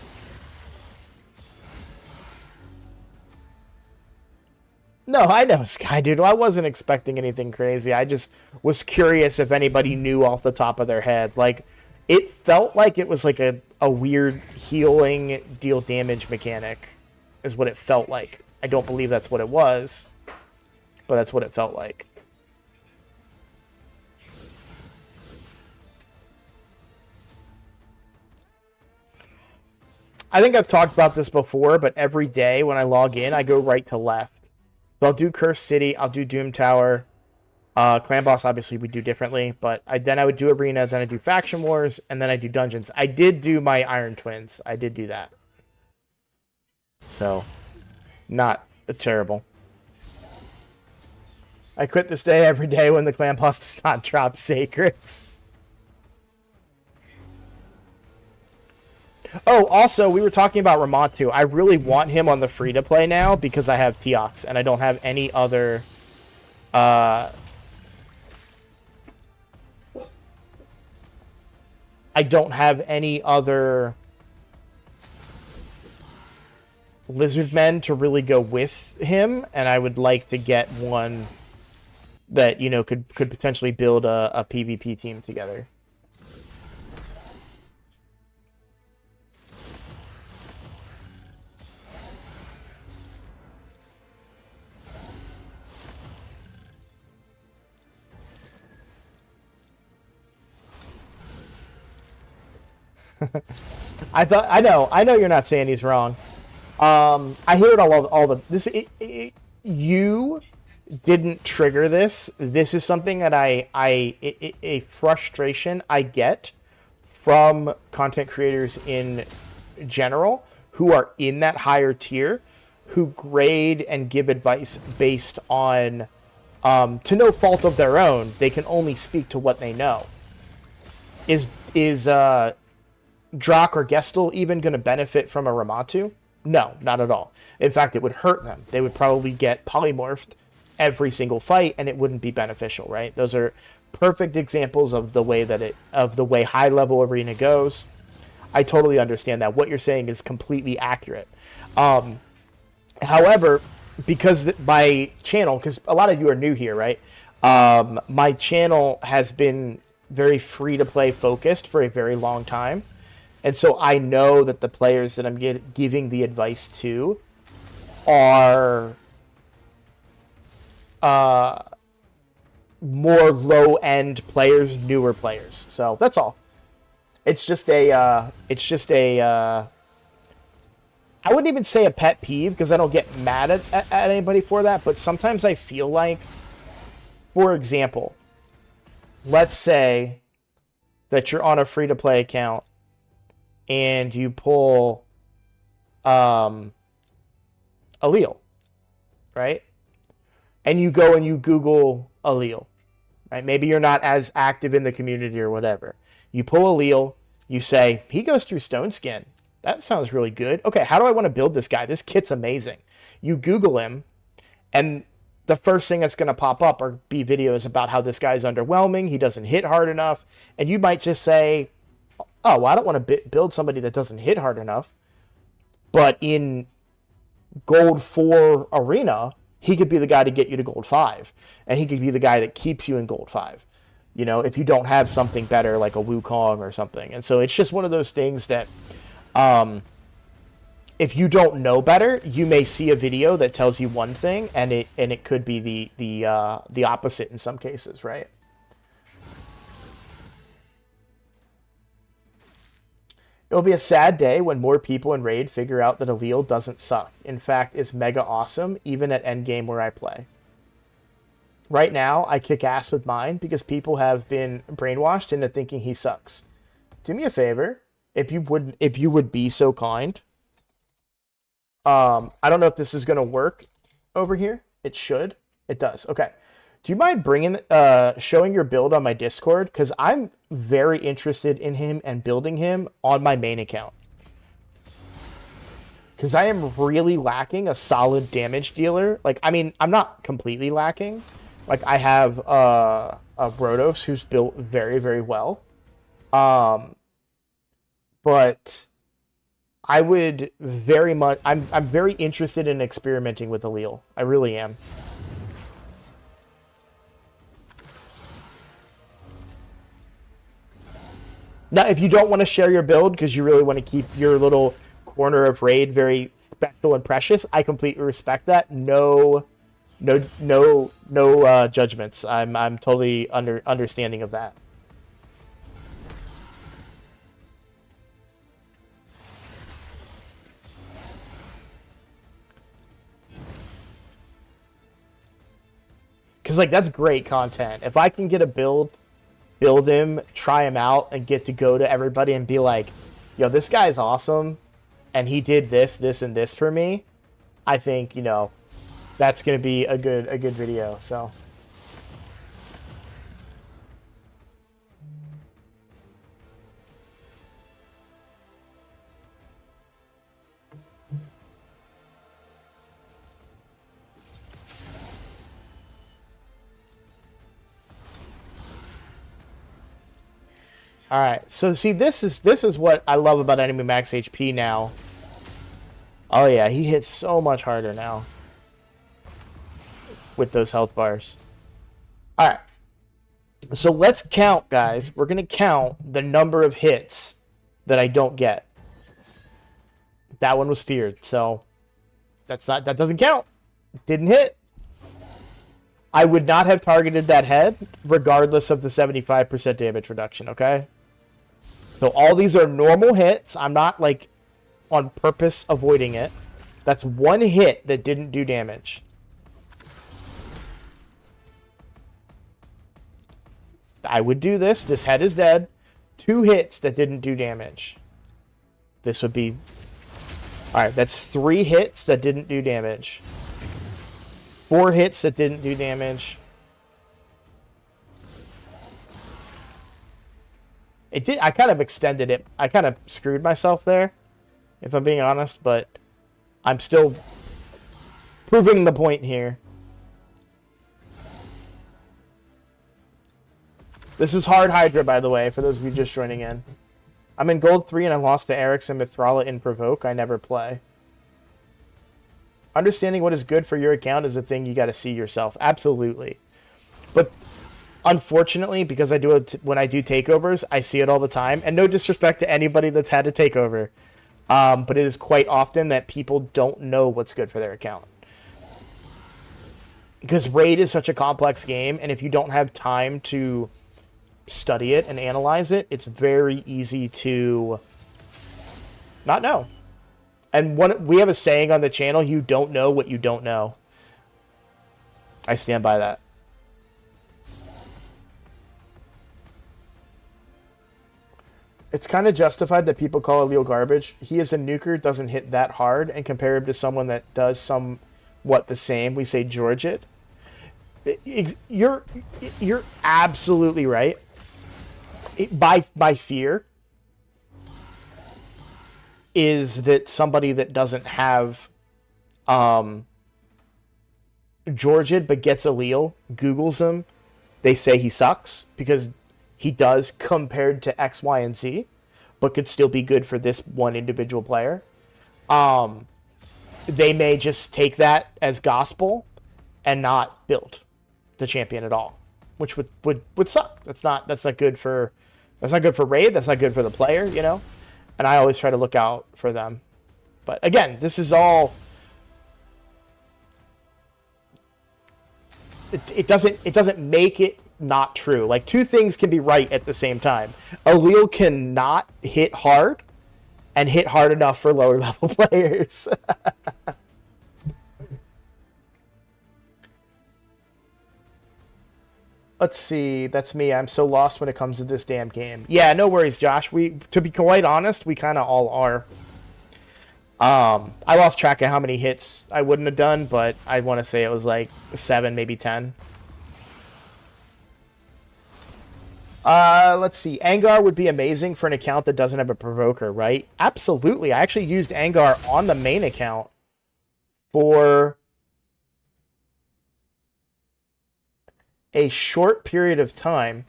No, I know, Sky Dude. I wasn't expecting anything crazy. I just was curious if anybody knew off the top of their head. Like, it felt like it was like a weird healing deal damage mechanic is what it felt like. I don't believe that's what it was, but that's what it felt like. I think I've talked about this before, but every day when I log in, I go right to left. So I'll do Cursed City, I'll do Doom Tower. Clan Boss, obviously, we do differently, but then I would do Arena, then I do Faction Wars, and then I do Dungeons. I did do my Iron Twins. I did do that. So, not terrible. I quit this day every day when the Clan Boss does not drop Sacreds. Oh, also, we were talking about Ramatu. I really want him on the free-to-play now because I have Teox, and I don't have any other... I don't have any other lizard men to really go with him, and I would like to get one that, you know, could potentially build a PvP team together. I know you're not saying he's wrong. I hear it all the this. You didn't trigger this. This is something that a frustration I get from content creators in general who are in that higher tier, who grade and give advice based on to no fault of their own. They can only speak to what they know. Is Drak or Gestel even going to benefit from a Ramatu? No, not at all. In fact, it would hurt them. They would probably get polymorphed every single fight, and it wouldn't be beneficial, right? Those are perfect examples of the way high level arena goes. I totally understand that. What you're saying is completely accurate. However, because my channel, because a lot of you are new here, right? My channel has been very free to play focused for a very long time. And so I know that the players that I'm giving the advice to are more low-end players, newer players. So that's all. It's just a I wouldn't even say a pet peeve because I don't get mad at anybody for that. But sometimes I feel like, for example, let's say that you're on a free-to-play account and you pull Allele, right? And you go and you Google Allele, right? Maybe you're not as active in the community or whatever. You pull Allele, you say, he goes through Stone Skin. That sounds really good. Okay, how do I want to build this guy? This kit's amazing. You Google him, and the first thing that's going to pop up are be videos about how this guy's underwhelming, he doesn't hit hard enough, and you might just say, oh, well, I don't want to build somebody that doesn't hit hard enough. But in Gold 4 Arena, he could be the guy to get you to Gold 5. And he could be the guy that keeps you in Gold 5. You know, if you don't have something better like a Wukong or something. And so it's just one of those things that if you don't know better, you may see a video that tells you one thing, and it could be the opposite in some cases, right? It'll be a sad day when more people in Raid figure out that Allele doesn't suck. In fact, is mega awesome, even at endgame where I play. Right now, I kick ass with mine because people have been brainwashed into thinking he sucks. Do me a favor. if you would be so kind. I don't know if this is gonna work over here. It should. It does. Okay. Do you mind bringing showing your build on my Discord? Because I'm very interested in him and building him on my main account. Because I am really lacking a solid damage dealer. Like, I mean, I'm not completely lacking. Like, I have a Rotos who's built very, very well. But I would very much... I'm very interested in experimenting with Allele. I really am. Now, if you don't want to share your build because you really want to keep your little corner of raid very special and precious, I completely respect that. No judgments. I'm totally understanding of that. Because, like, that's great content. If I can get a build him, try him out, and get to go to everybody and be like, yo, this guy's awesome, and he did this, this, and this for me, I think, you know, that's going to be a good video, so... All right, so see, this is what I love about enemy max HP now. Oh yeah, he hits so much harder now with those health bars. All right, so let's count, guys. We're gonna count the number of hits that I don't get. That one was feared, so that doesn't count. Didn't hit. I would not have targeted that head, regardless of the 75% damage reduction. Okay. So all these are normal hits. I'm not, like, on purpose avoiding it. That's one hit that didn't do damage. I would do this. This head is dead. 2 hits that didn't do damage. This would be... Alright, that's 3 hits that didn't do damage. 4 hits that didn't do damage. It did. I kind of extended it. I kind of screwed myself there, if I'm being honest, but I'm still proving the point here. This is hard Hydra, by the way, for those of you just joining in. I'm in gold 3 and I lost to Eric's and Mithrala in Provoke. I never play. Understanding what is good for your account is a thing you got to see yourself. Absolutely. But unfortunately, because I do it when I do takeovers, I see it all the time. And no disrespect to anybody that's had a takeover. But it is quite often that people don't know what's good for their account. Because Raid is such a complex game, and if you don't have time to study it and analyze it, it's very easy to not know. And we have a saying on the channel, you don't know what you don't know. I stand by that. It's kind of justified that people call Allele garbage. He is a nuker, doesn't hit that hard, and compare him to someone that does somewhat the same. We say George it. You're absolutely right. By fear is that somebody that doesn't have George it but gets Allele, Googles him, they say he sucks because he does compared to X, Y, and Z, but could still be good for this one individual player. They may just take that as gospel and not build the champion at all, which would suck. That's not good for Raid. That's not good for the player, you know. And I always try to look out for them. But again, this is all. It doesn't make it not true. Like, 2 things can be right at the same time. Allele cannot hit hard and hit hard enough for lower level players. Let's see. That's me. I'm so lost when it comes to this damn game. Yeah, no worries, Josh. To be quite honest, we kind of all are. I lost track of how many hits I wouldn't have done, but I want to say it was like 7, maybe 10. Let's see. Angar would be amazing for an account that doesn't have a provoker, right? Absolutely. I actually used Angar on the main account for a short period of time.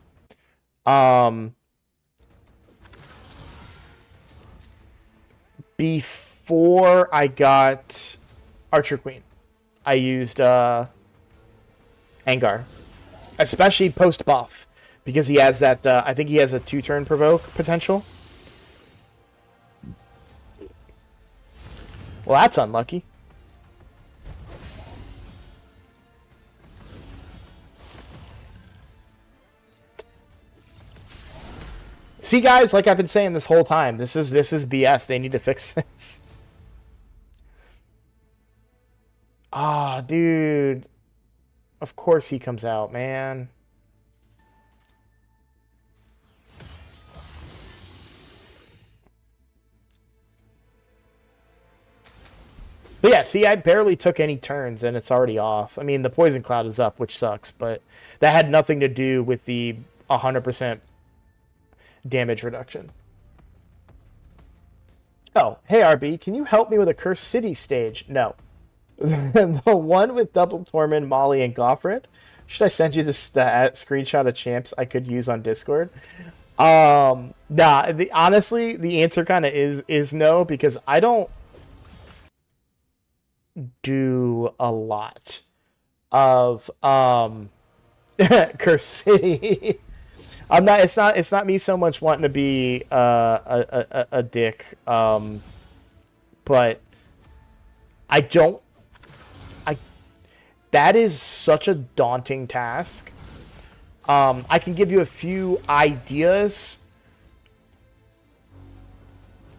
Before I got Archer Queen, I used Angar, especially post buff, because he has that. I think he has a 2-turn provoke potential. Well, that's unlucky. See, guys, like I've been saying this whole time, this is BS. They need to fix this. Ah, dude. Of course he comes out, man. But yeah, see, I barely took any turns, and it's already off. I mean, the Poison Cloud is up, which sucks, but that had nothing to do with the 100% damage reduction. Oh, hey RB, can you help me with a Cursed City stage? No. The one with Double Torment, Molly, and Goffred? Should I send you this screenshot of champs I could use on Discord? Nah, honestly, the answer kind of is no, because I don't do a lot of Cursed City. I'm not. It's not me so much wanting to be a dick. But I don't. That is such a daunting task. I can give you a few ideas.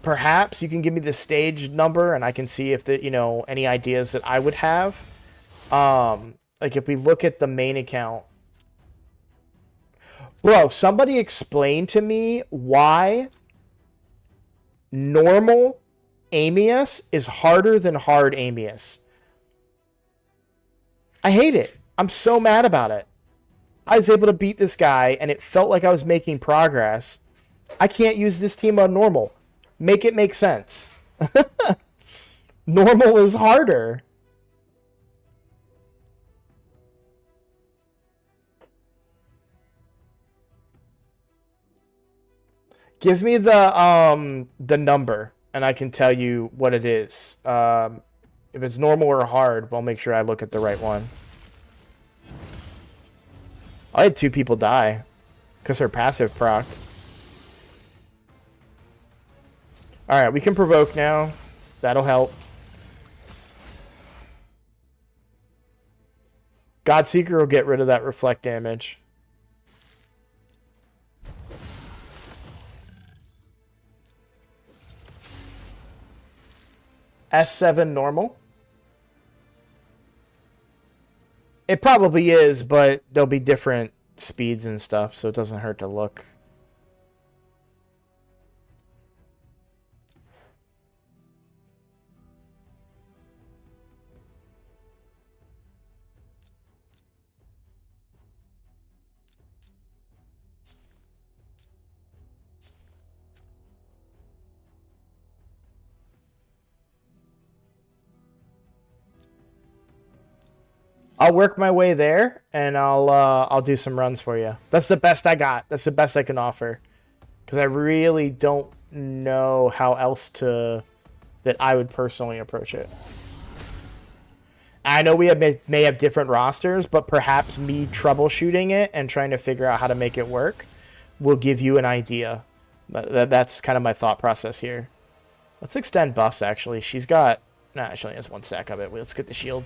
Perhaps you can give me the stage number, and I can see if any ideas that I would have. Like if we look at the main account. Bro, somebody explain to me why normal Amius is harder than hard Amius. I hate it. I'm so mad about it. I was able to beat this guy, and it felt like I was making progress. I can't use this team on normal. Make it make sense. Normal is harder. Give me the number, and I can tell you what it is. If it's normal or hard, I'll make sure I look at the right one. I had 2 people die because her passive procced. Alright, we can provoke now. That'll help. Godseeker will get rid of that reflect damage. S7 normal. It probably is, but there'll be different speeds and stuff, so it doesn't hurt to look. I'll work my way there, and I'll do some runs for you. That's the best I got. That's the best I can offer, because I really don't know how else that I would personally approach it. I know we may have different rosters, but perhaps me troubleshooting it and trying to figure out how to make it work will give you an idea. That's kind of my thought process here. Let's extend buffs, actually. She's got... Nah, she only has 1 stack of it. Let's get the shield.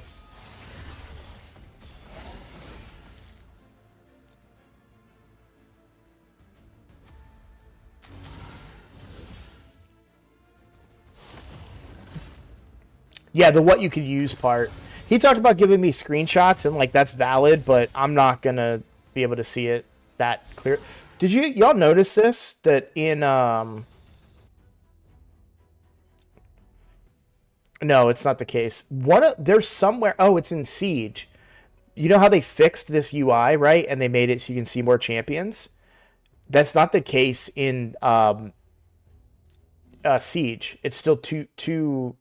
Yeah, the what you could use part. He talked about giving me screenshots, and like that's valid, but I'm not gonna be able to see it that clear. Did y'all notice this? That in no, it's not the case. There's somewhere. Oh, it's in Siege. You know how they fixed this UI, right? And they made it so you can see more champions. That's not the case in Siege. It's still two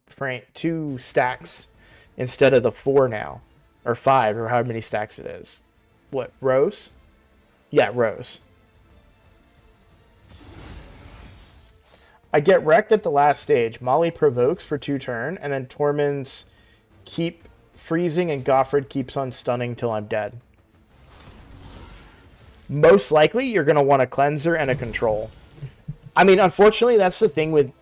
stacks instead of the 4 now, or 5, or however many stacks it is. What, rows? Yeah, rows. I get wrecked at the last stage. Molly provokes for 2 turn, and then Tormund's keep freezing, and Goffred keeps on stunning till I'm dead. Most likely, you're going to want a cleanser and a control. I mean, unfortunately, that's the thing with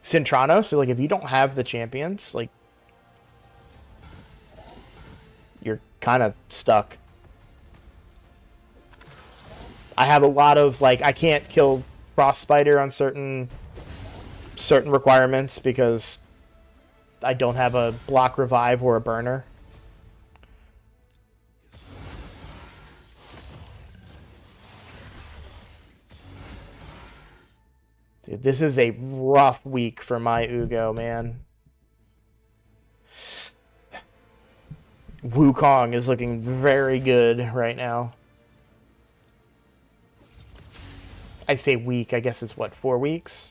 Cintrano. So, like, if you don't have the champions, like, you're kind of stuck. I have a lot of, like, I can't kill Frost Spider on certain requirements because I don't have a block revive or a burner. Dude, this is a rough week for my Ugo, man. Wukong is looking very good right now. I say week, I guess it's what, 4 weeks?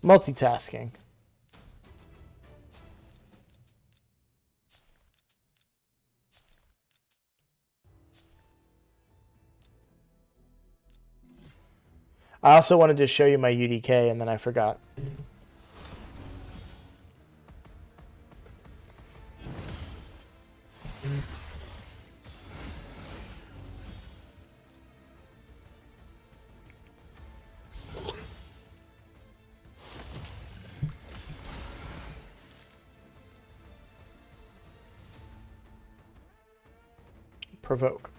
Multitasking. I also wanted to show you my UDK and then I forgot. Provoke.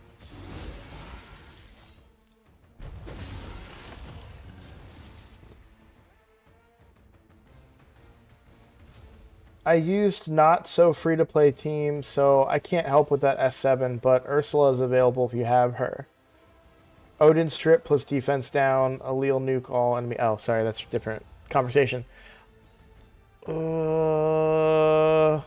I used not so free to play team, so I can't help with that S7, but Ursula is available if you have her. Odin's trip plus defense down, Allele nuke all enemy. Oh, sorry, that's a different conversation. Oh.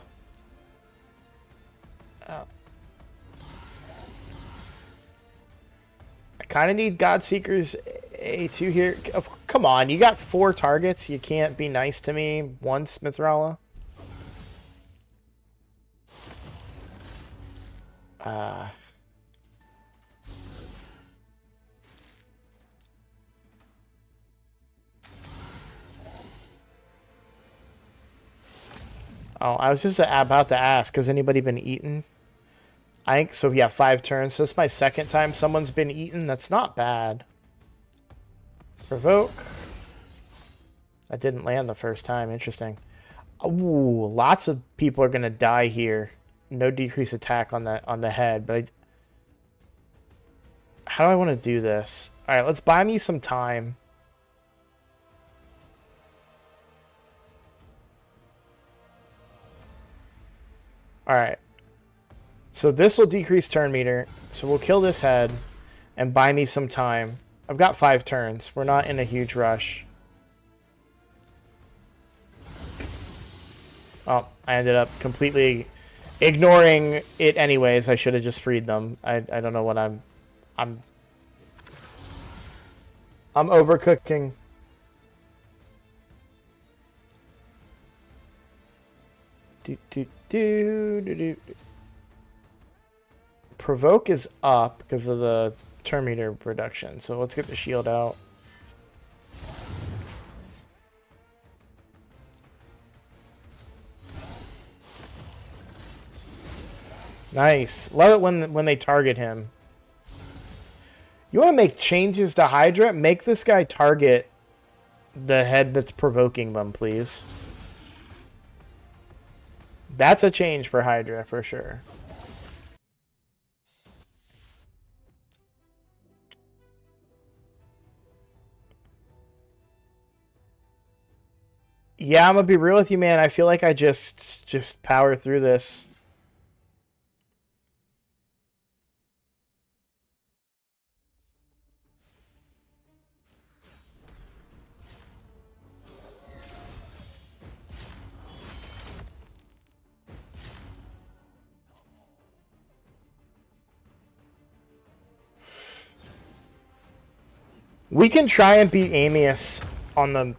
I kind of need Godseeker's A2 here. Come on, you got 4 targets. You can't be nice to me once, Mithrala. Oh, I was just about to ask, has anybody been eaten? I think so. Yeah, 5 turns. So it's my second time someone's been eaten. That's not bad. Provoke. That didn't land the first time. Interesting. Ooh, lots of people are gonna die here. No decrease attack on the head, but how do I want to do this? All right, let's buy me some time. All right. So this will decrease turn meter. So we'll kill this head and buy me some time. I've got 5 turns. We're not in a huge rush. Oh, I ended up completely ignoring it anyways. I should have just freed them. I don't know what I'm overcooking. Provoke is up because of the turn meter reduction. So let's get the shield out. Nice. Love it when they target him. You want to make changes to Hydra? Make this guy target the head that's provoking them, please. That's a change for Hydra, for sure. Yeah, I'm gonna be real with you, man. I feel like I just power through this. We can try and beat Amius on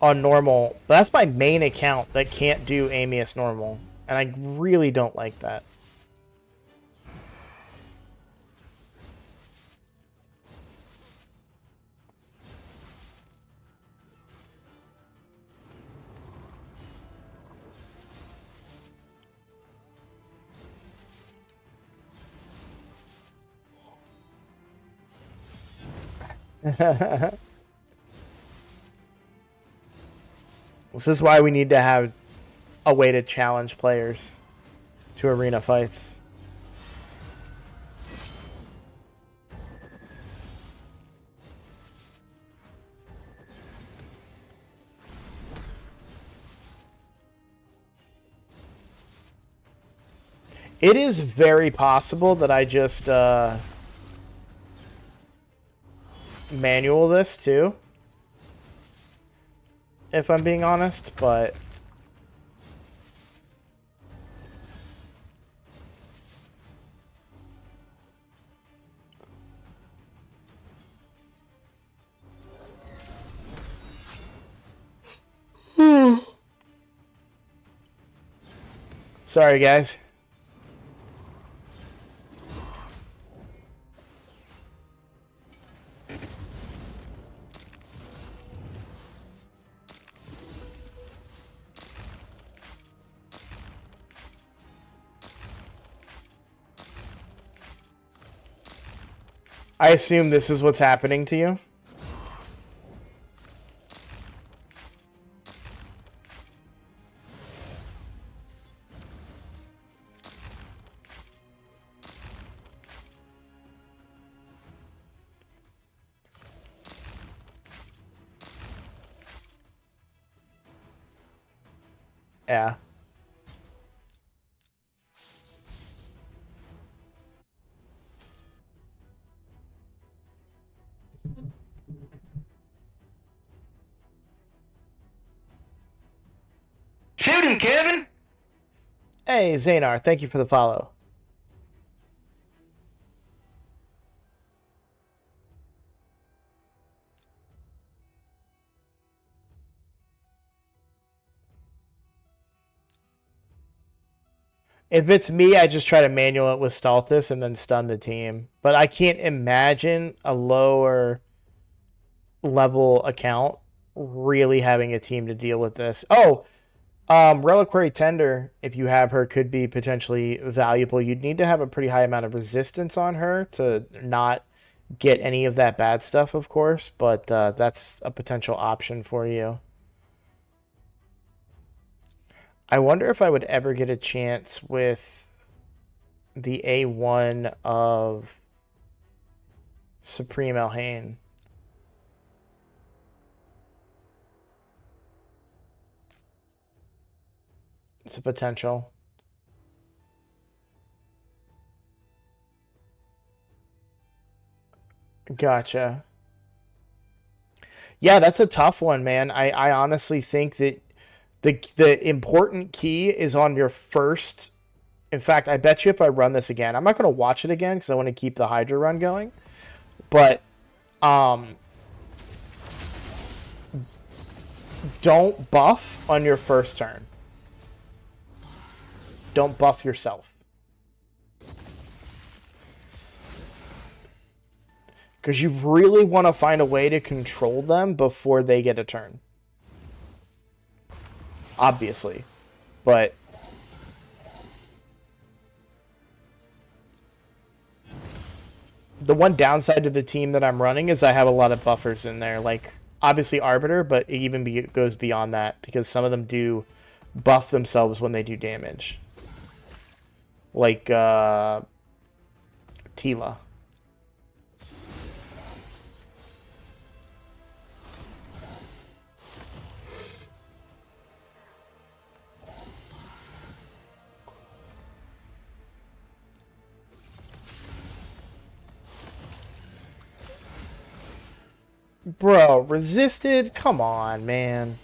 on normal, but that's my main account that can't do Amius normal, and I really don't like that. This is why we need to have a way to challenge players to arena fights. It is very possible that I just manual this too, if I'm being honest, but sorry guys. I assume this is what's happening to you. Yeah. Shoot him, Kevin! Hey, Zaynar, thank you for the follow. If it's me, I just try to manual it with Staltus and then stun the team. But I can't imagine a lower level account really having a team to deal with this. Oh, Reliquary Tender, if you have her, could be potentially valuable. You'd need to have a pretty high amount of resistance on her to not get any of that bad stuff, of course, but that's a potential option for you. I wonder if I would ever get a chance with the A1 of Supreme Elhain. It's a potential. Gotcha. Yeah, that's a tough one, man. I honestly think that the important key is on your first. In fact, I bet you if I run this again, I'm not going to watch it again because I want to keep the Hydra run going. But don't buff on your first turn. Don't buff yourself. Because you really want to find a way to control them before they get a turn. Obviously. But The one downside to the team that I'm running is I have a lot of buffers in there. Like, obviously Arbiter, but it even goes beyond that because some of them do buff themselves when they do damage. Like, Tila. Bro, resisted? Come on, man.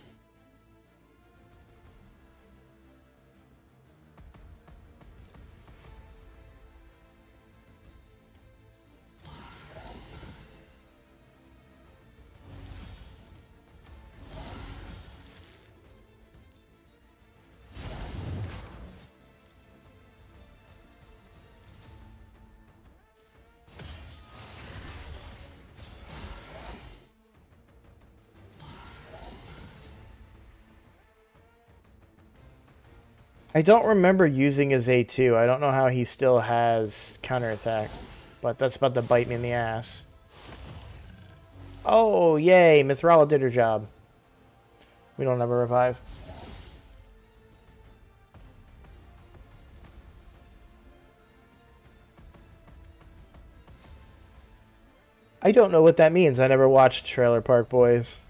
I don't remember using his A2. I don't know how he still has counterattack, but that's about to bite me in the ass. Oh, yay. Mithrala did her job. We don't have a revive. I don't know what that means. I never watched Trailer Park Boys.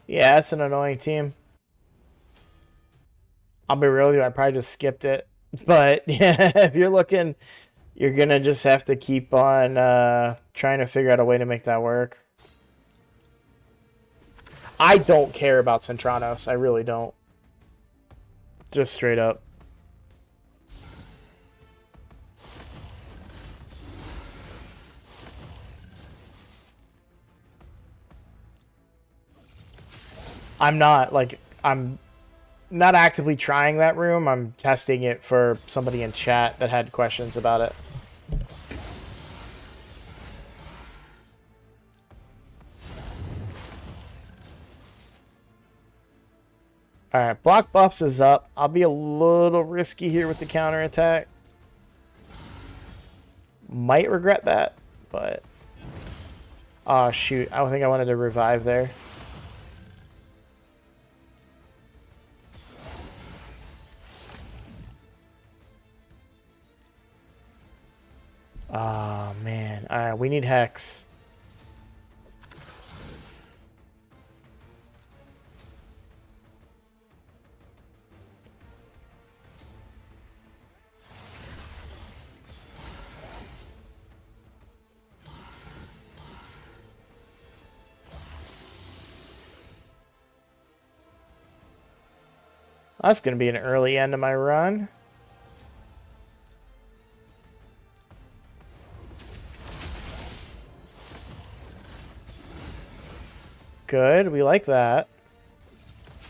Yeah, it's an annoying team. I'll be real with you, I probably just skipped it. But yeah, if you're looking, you're gonna just have to keep on trying to figure out a way to make that work. I don't care about Centranos. I really don't. Just straight up. I'm not actively trying that room. I'm testing it for somebody in chat that had questions about it. Alright, block buffs is up. I'll be a little risky here with the counterattack. Might regret that, but... Oh, shoot. I don't think I wanted to revive there. Oh, man. Alright, we need Hex. That's going to be an early end of my run. Good, we like that.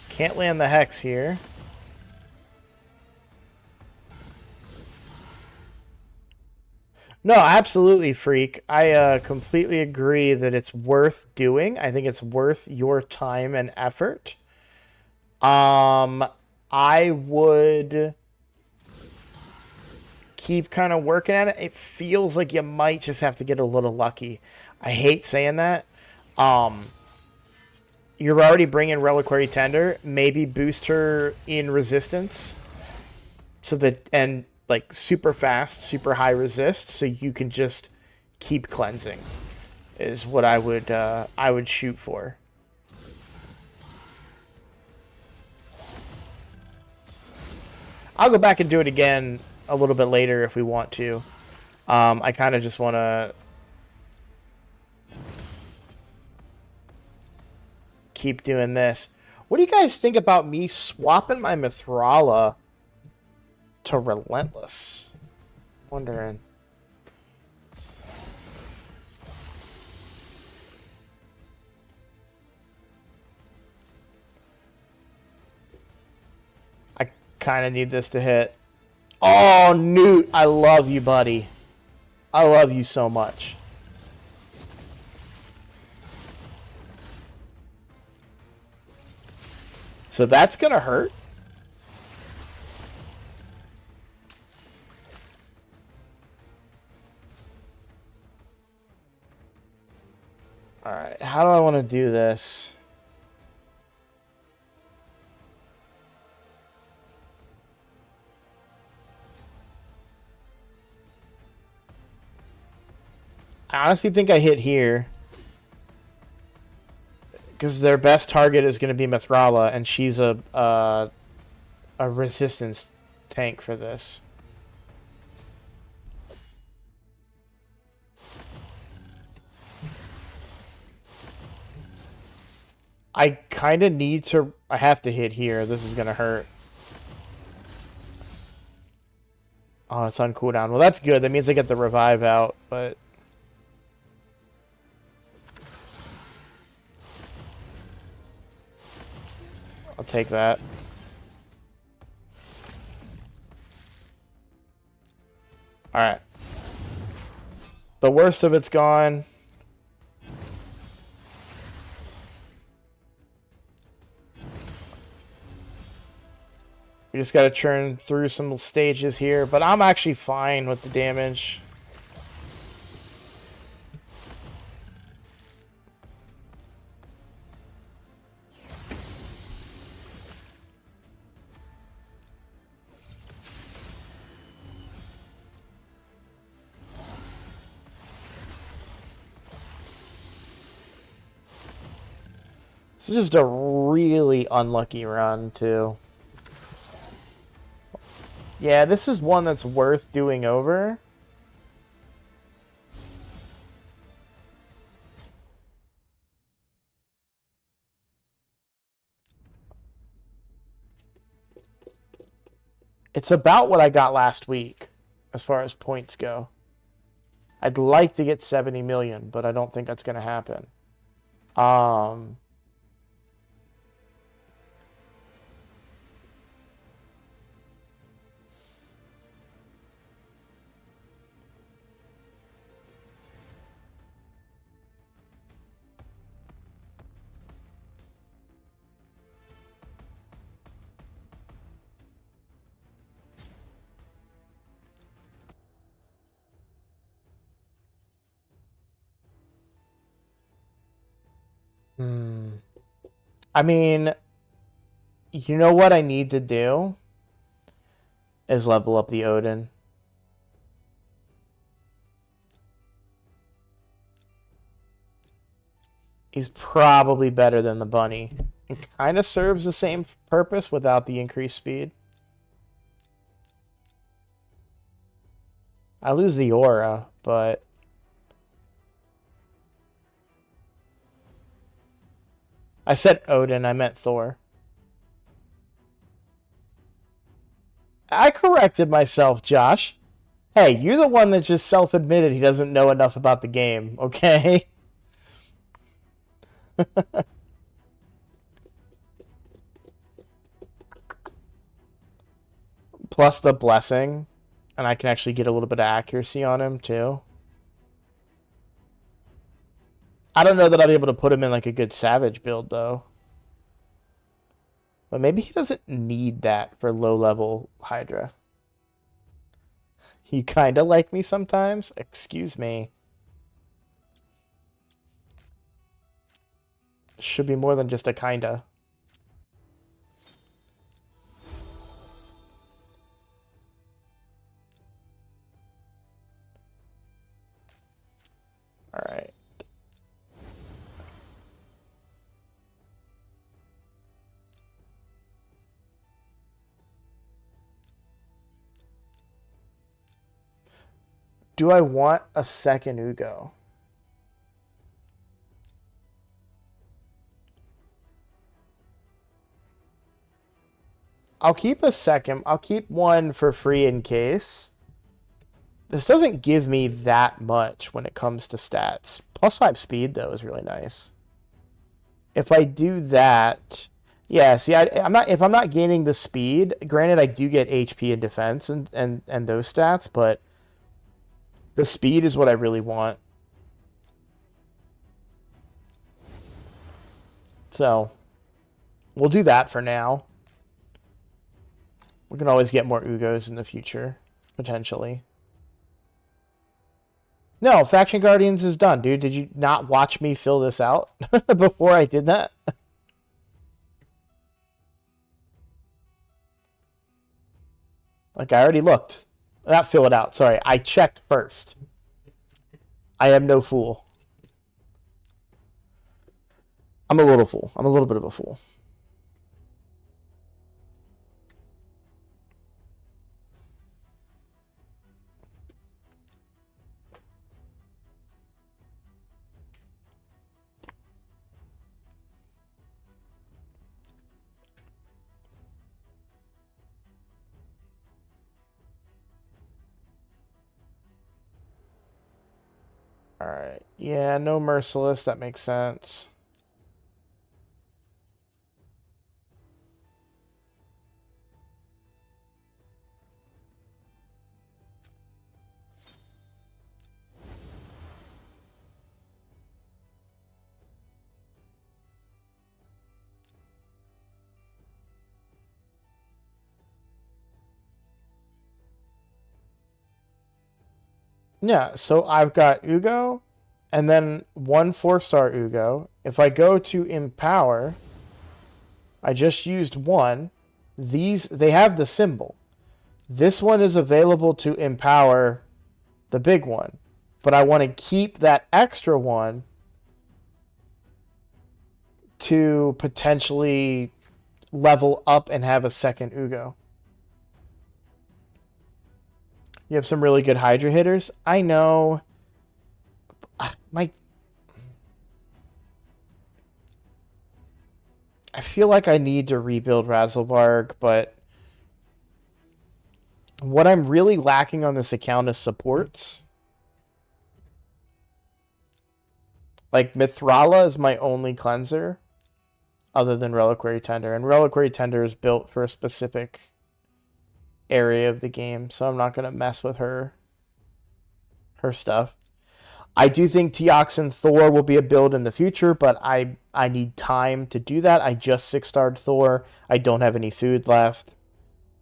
Can't land the Hex here. No, absolutely, Freak. I completely agree that it's worth doing. I think it's worth your time and effort. I would keep kind of working at it. It feels like you might just have to get a little lucky. I hate saying that. You're already bringing Reliquary Tender. Maybe boost her in resistance. So that, and like super fast, super high resist, so you can just keep cleansing is what I would shoot for. I'll go back and do it again a little bit later if we want to. I kind of just want to keep doing this. What do you guys think about me swapping my Mithrala to Relentless? Wondering. I kind of need this to hit. Oh, Newt, I love you, buddy. I love you so much. So that's going to hurt. All right, how do I want to do this? I honestly think I hit here. Because their best target is going to be Mithrala, and she's a resistance tank for this. I kind of need to... I have to hit here. This is going to hurt. Oh, it's on cooldown. Well, that's good. That means I get the revive out, but... I'll take that. Alright. The worst of it's gone. We just gotta churn through some stages here, but I'm actually fine with the damage. This is just a really unlucky run, too. Yeah, this is one that's worth doing over. It's about what I got last week, as far as points go. I'd like to get 70 million, but I don't think that's going to happen. I mean, you know what I need to do? Is level up the Odin. He's probably better than the bunny. It kind of serves the same purpose without the increased speed. I lose the aura, but... I said Odin, I meant Thor. I corrected myself, Josh. Hey, you're the one that just self-admitted he doesn't know enough about the game, okay? Plus the blessing, and I can actually get a little bit of accuracy on him, too. I don't know that I'll be able to put him in like a good Savage build, though. But maybe he doesn't need that for low-level Hydra. You kind of like me sometimes? Excuse me. Should be more than just a kinda. Alright. do I want a second Ugo? I'll keep a second. I'll keep one for free in case. This doesn't give me that much when it comes to stats. +5 speed, though, is really nice. If I do that... Yeah, see, I'm not. If I'm not gaining the speed, granted, I do get HP and defense and those stats, but the speed is what I really want. So, we'll do that for now. We can always get more Ugos in the future, potentially. No, Faction Guardians is done, dude. Did you not watch me fill this out before I did that? Like, I already looked. Not fill it out, sorry. I checked first. I am no fool. I'm a little fool. I'm a little bit of a fool. Alright. Yeah, no Merciless. That makes sense. Yeah, so I've got Ugo, and then one 4-star Ugo. If I go to Empower, I just used one. These, they have the symbol. This one is available to empower the big one, but I want to keep that extra one to potentially level up and have a second Ugo. You have some really good Hydra hitters. I know. I feel like I need to rebuild Razzlebarg, but what I'm really lacking on this account is supports. Like, Mithrala is my only cleanser, other than Reliquary Tender. And Reliquary Tender is built for a specific area of the game, so I'm not going to mess with her stuff. I do think Teoxan Thor will be a build in the future, but I need time to do that. I just 6-starred Thor. I don't have any food left.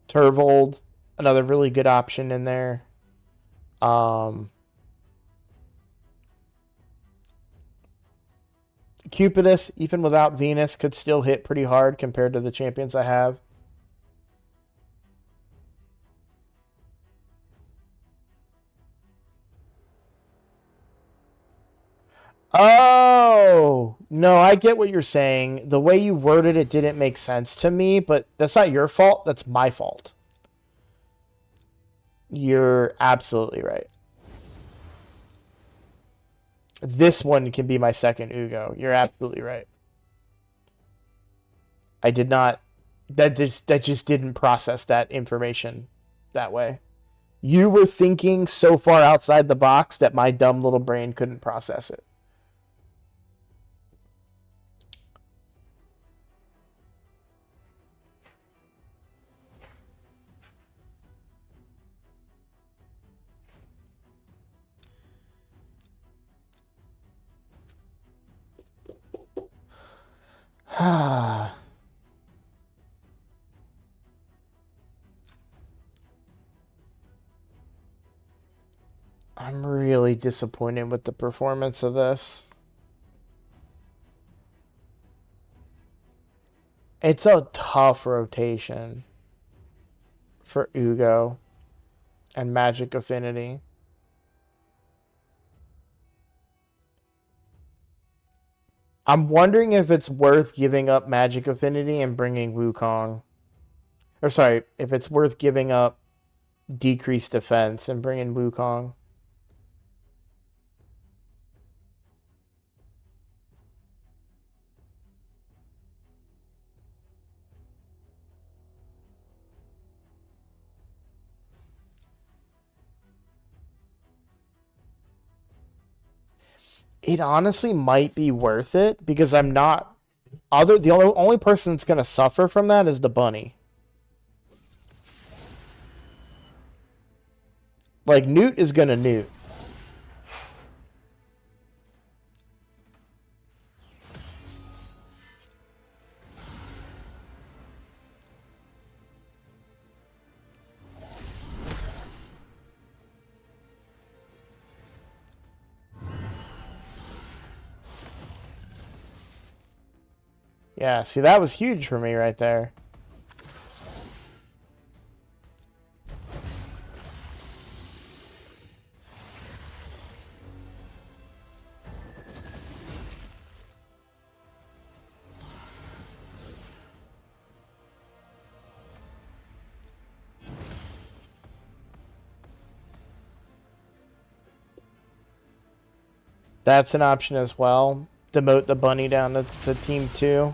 Turvold, another really good option in there. Cupidus, even without Venus, could still hit pretty hard compared to the champions I have. Oh, no, I get what you're saying. The way you worded it didn't make sense to me, but that's not your fault. That's my fault. You're absolutely right. This one can be my second Ugo. You're absolutely right. I did not... That just didn't process that information that way. You were thinking so far outside the box that my dumb little brain couldn't process it. I'm really disappointed with the performance of this. It's a tough rotation for Ugo and Magic Affinity. I'm wondering if it's worth giving up Magic Affinity and bringing Wukong. Or sorry, if it's worth giving up decreased defense and bringing Wukong. It honestly might be worth it because I'm not the only person that's gonna suffer from that is the bunny. Like Newt is gonna Newt. Yeah, see, that was huge for me right there. That's an option as well. Demote the bunny down to team 2.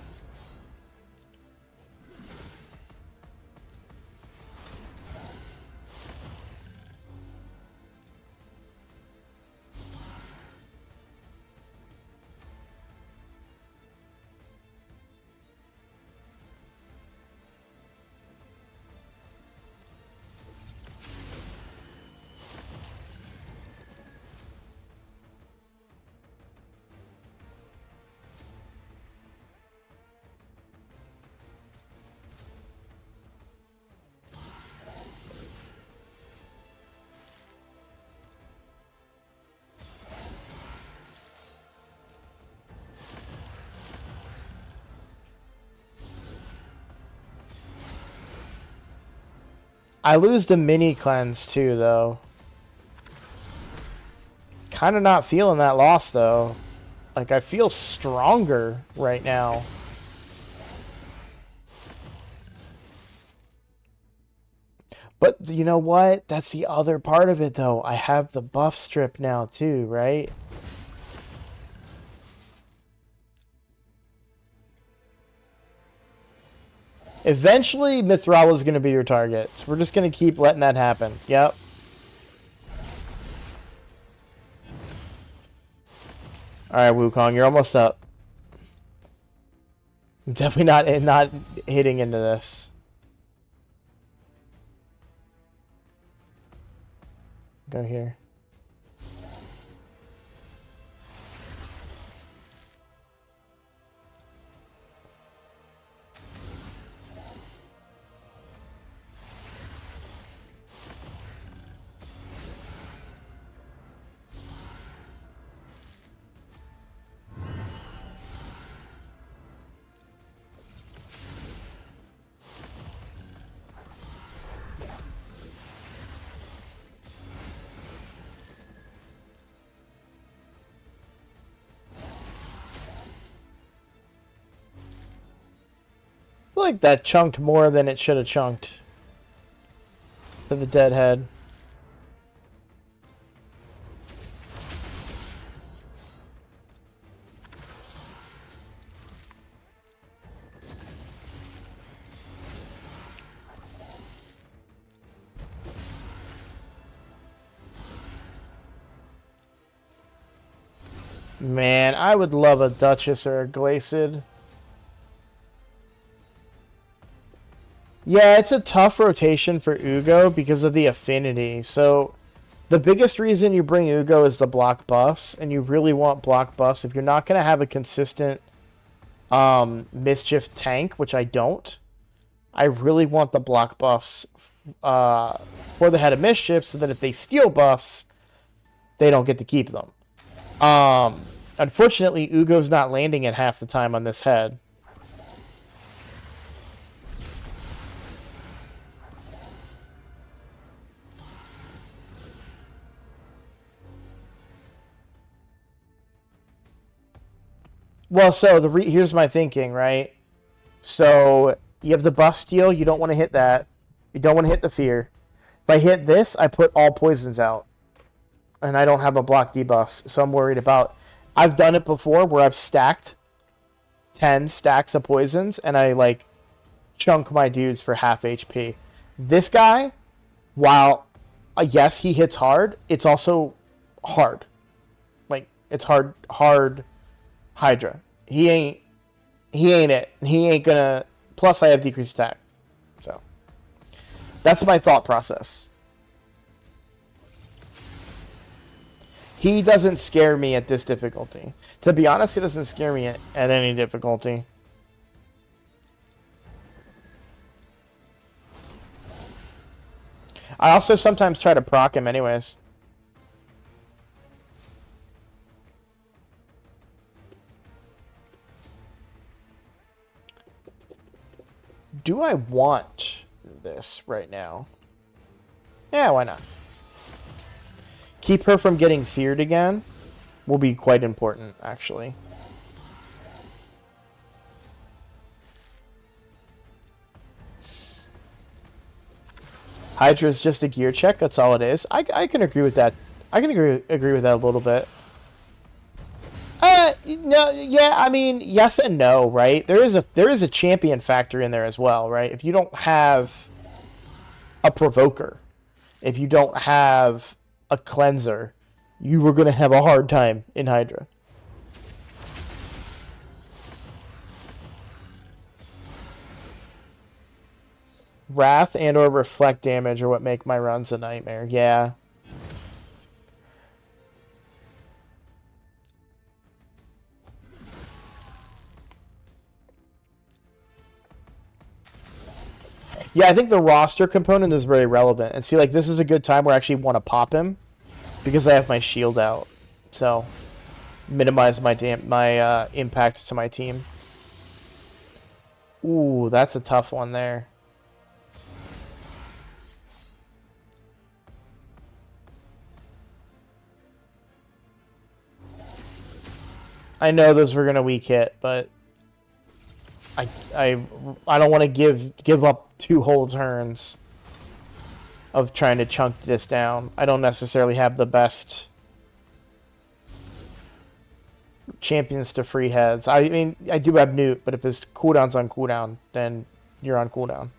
I lose the mini cleanse too, though. Kind of not feeling that loss, though. Like, I feel stronger right now. But you know what? That's the other part of it, though. I have the buff strip now, too, right? Eventually, Mithril is going to be your target. So we're just going to keep letting that happen. Yep. Alright, Wukong, you're almost up. I'm definitely not hitting into this. Go here. I feel like that chunked more than it should have chunked. To the dead head. Man, I would love a Duchess or a Glacid. Yeah, it's a tough rotation for Ugo because of the affinity. So, the biggest reason you bring Ugo is the block buffs, and you really want block buffs. If you're not going to have a consistent Mischief tank, which I don't, I really want the block buffs for the Head of Mischief so that if they steal buffs, they don't get to keep them. Unfortunately, Ugo's not landing at half the time on this head. Well, so here's my thinking, right? So you have the buff steal. You don't want to hit that. You don't want to hit the fear. If I hit this, I put all poisons out. And I don't have a block debuffs. So I'm worried about... I've done it before where I've stacked 10 stacks of poisons. And I, like, chunk my dudes for half HP. This guy, while, yes, he hits hard, it's also hard. Like, It's hard Hydra. He ain't it. He ain't gonna. Plus, I have decreased attack. So that's my thought process. He doesn't scare me at this difficulty. To be honest, he doesn't scare me at any difficulty. I also sometimes try to proc him anyways. Do I want this right now? Yeah, why not? Keep her from getting feared again will be quite important, actually. Hydra is just a gear check. That's all it is. I can agree with that. I can agree with that a little bit. No, yeah. I mean, yes and no, right? There is a champion factor in there as well, right? If you don't have a provoker, if you don't have a cleanser, you are going to have a hard time in Hydra. Wrath and or reflect damage are what make my runs a nightmare. Yeah. Yeah, I think the roster component is very relevant. And see, like, this is a good time where I actually want to pop him because I have my shield out. So, minimize my impact to my team. Ooh, that's a tough one there. I know those were gonna weak hit, but I don't want to give up 2 whole turns of trying to chunk this down. I don't necessarily have the best champions to free heads. I mean, I do have Newt, but if his cooldown's on cooldown, then you're on cooldown.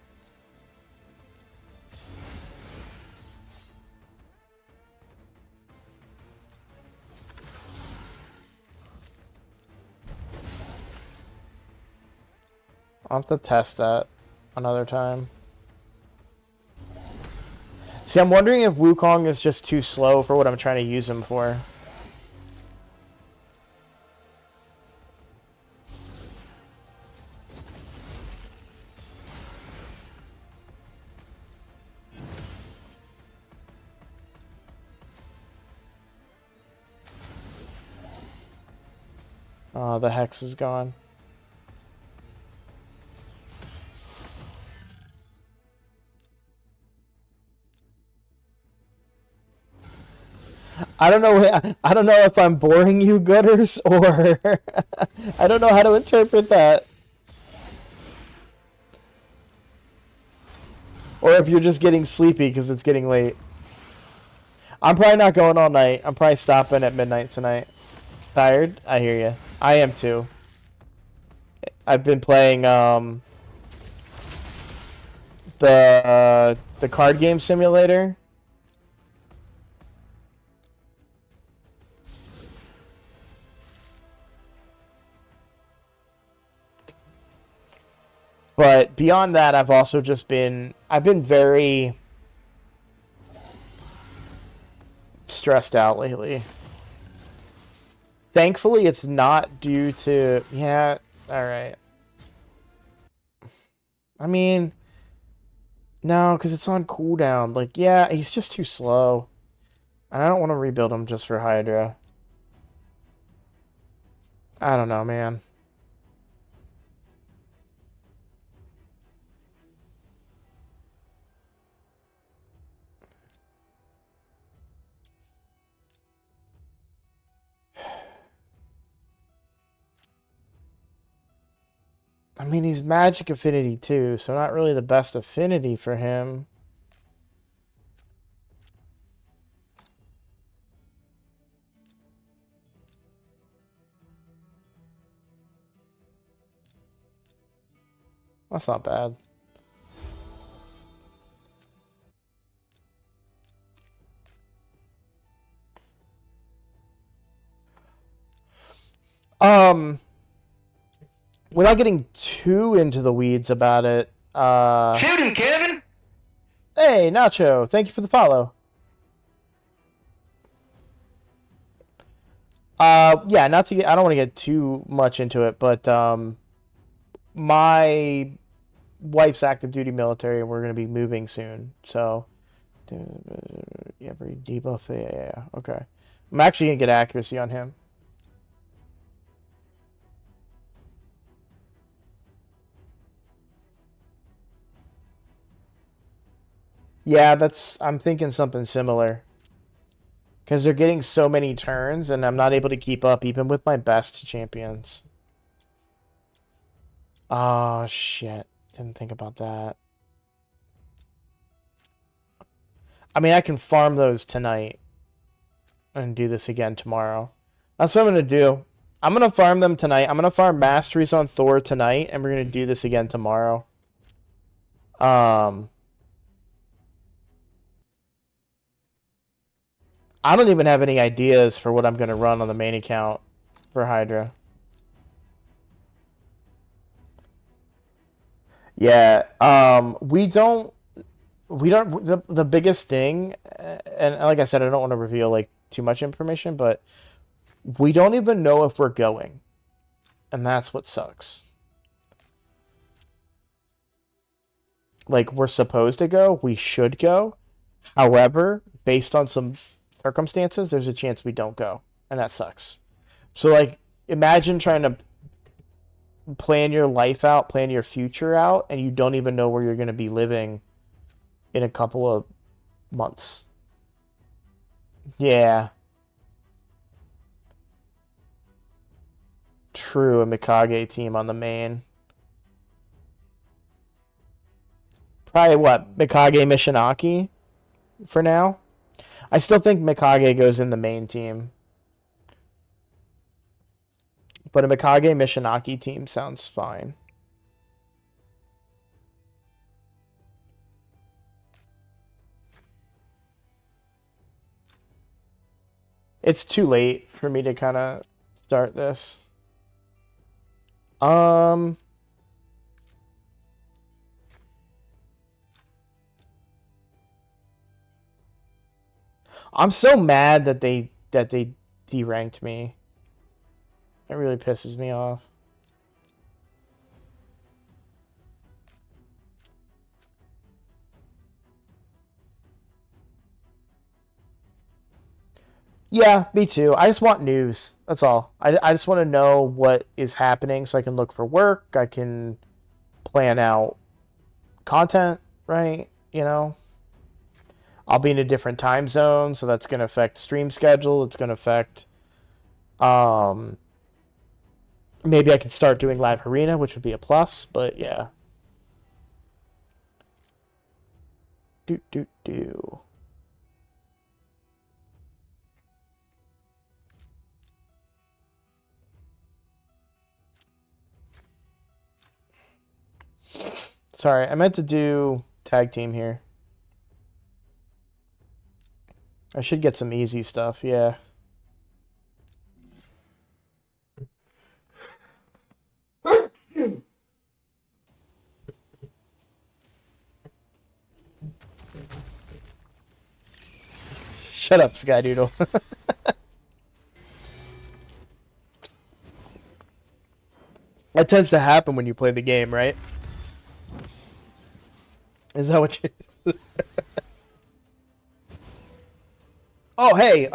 I'll have to test that another time. See, I'm wondering if Wukong is just too slow for what I'm trying to use him for. Oh, the Hex is gone. I don't know. I don't know if I'm boring you, Gutters, or I don't know how to interpret that. Or if you're just getting sleepy because it's getting late. I'm probably not going all night. I'm probably stopping at midnight tonight. Tired? I hear you. I am too. I've been playing the card game simulator. But beyond that, I've also just been very stressed out lately. Thankfully, it's not due to... Yeah, alright. I mean... No, because it's on cooldown. Like, yeah, he's just too slow. And I don't want to rebuild him just for Hydra. I don't know, man. I mean, he's magic affinity too, so not really the best affinity for him. That's not bad. Um, without getting too into the weeds about it, Shoot him, Kevin! hey, Nacho, thank you for the follow. Yeah, not to get, I don't want to get too much into it, but, my wife's active duty military, and we're going to be moving soon, so, every debuff, yeah, okay. I'm actually going to get accuracy on him. Yeah, I'm thinking something similar. Because they're getting so many turns, and I'm not able to keep up even with my best champions. Oh, shit. Didn't think about that. I mean, I can farm those tonight and do this again tomorrow. That's what I'm going to do. I'm going to farm them tonight. I'm going to farm Masteries on Thor tonight, and we're going to do this again tomorrow. I don't even have any ideas for what I'm going to run on the main account for Hydra. Yeah, the biggest thing, and like I said, I don't want to reveal like too much information, but we don't even know if we're going, and that's what sucks. Like, we're supposed to go, we should go. However, based on some circumstances, there's a chance we don't go, and that sucks. So, like, imagine trying to plan your life out, plan your future out, and you don't even know where you're going to be living in a couple of months. Yeah. True, a Mikage team on the main. Probably what? Mikage Mishinaki for now? I still think Mikage goes in the main team. But a Mikage Mishinaki team sounds fine. It's too late for me to kind of start this. I'm so mad that they deranked me. It really pisses me off. Yeah, me too. I just want news. That's all. I just want to know what is happening so I can look for work. I can plan out content, right? You know? I'll be in a different time zone, so that's going to affect stream schedule. It's going to affect maybe I can start doing live arena, which would be a plus, but yeah. Do. Sorry, I meant to do tag team here. I should get some easy stuff, yeah. Shut up, Skydoodle. That tends to happen when you play the game, right? Is that what you... Oh, hey,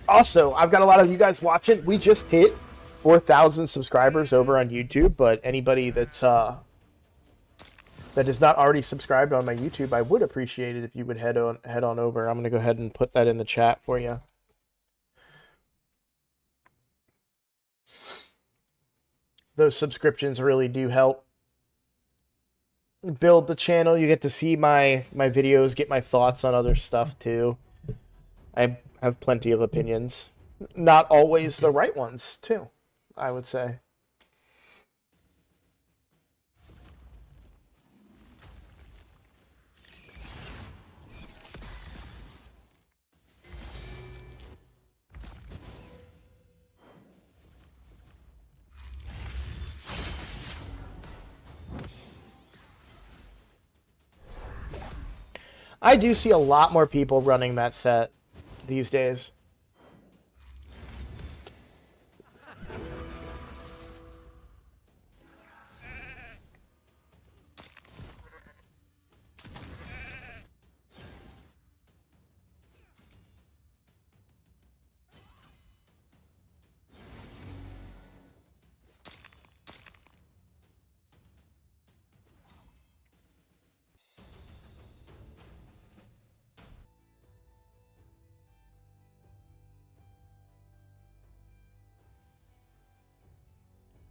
also, I've got a lot of you guys watching. We just hit 4,000 subscribers over on YouTube, but anybody that's, that is not already subscribed on my YouTube, I would appreciate it if you would head on over. I'm going to go ahead and put that in the chat for you. Those subscriptions really do help build the channel. You get to see my videos, get my thoughts on other stuff too. I have plenty of opinions. Not always the right ones, too, I would say. I do see a lot more people running that set these days.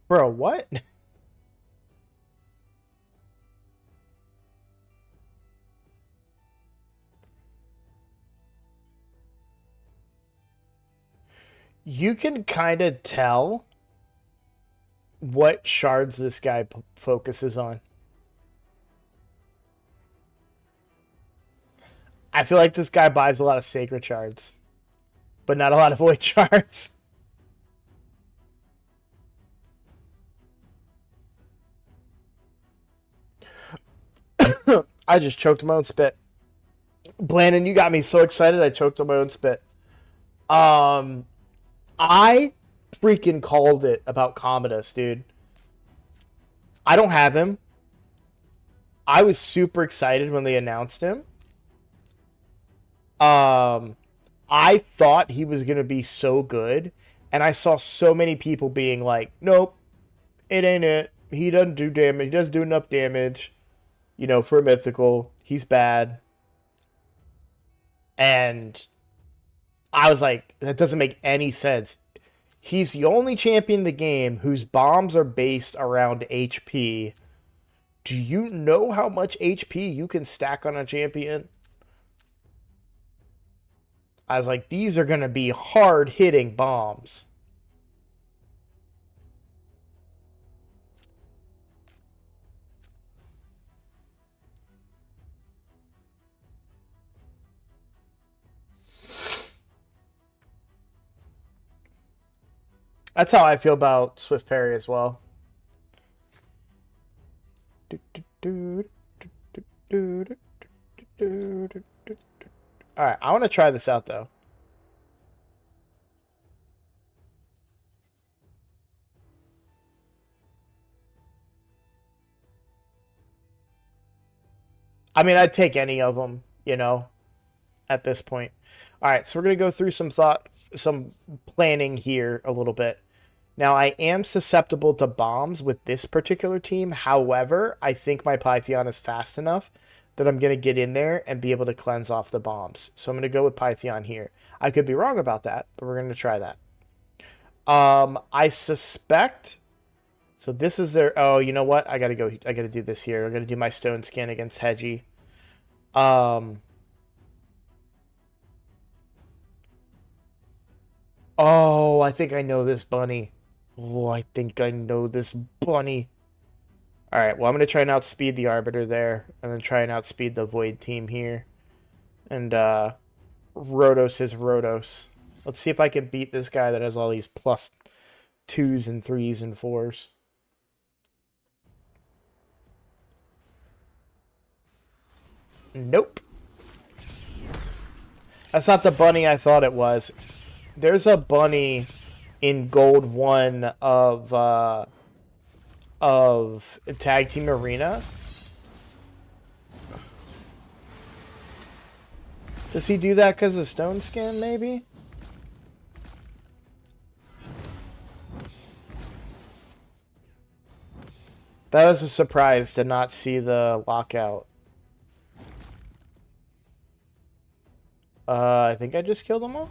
Bro, what? You can kind of tell what shards this guy focuses on. I feel like this guy buys a lot of sacred shards, but not a lot of void shards. I just choked my own spit. Blandon, you got me so excited I choked on my own spit. I freaking called it about Commodus, dude. I don't have him. I was super excited when they announced him. I thought he was gonna be so good, and I saw so many people being like, "Nope, it ain't it. He doesn't do damage. He doesn't do enough damage, for a mythical. He's bad." And I was like, that doesn't make any sense. He's the only champion in the game whose bombs are based around HP. Do you know how much HP you can stack on a champion? I was like, these are going to be hard-hitting bombs. That's how I feel about Swift Parry as well. Alright, I want to try this out, though. I mean, I'd take any of them, at this point. Alright, so we're going to go through some planning here a little bit. Now, I am susceptible to bombs with this particular team. However, I think my Pythion is fast enough that I'm going to get in there and be able to cleanse off the bombs. So I'm going to go with Pythion here. I could be wrong about that, but we're going to try that. I suspect... So this is their... Oh, you know what? I got to do this here. I got to do my stone skin against Hedgie. Oh, I think I know this bunny. Oh, I think I know this bunny. Alright, well, I'm going to try and outspeed the Arbiter there, and then try and outspeed the Void team here. And, Rotos his Rotos. Let's see if I can beat this guy that has all these plus 2s and 3s and 4s. Nope. That's not the bunny I thought it was. There's a bunny in Gold 1 of Tag Team Arena. Does he do that because of Stone Skin, maybe? That was a surprise to not see the lockout. I think I just killed them all.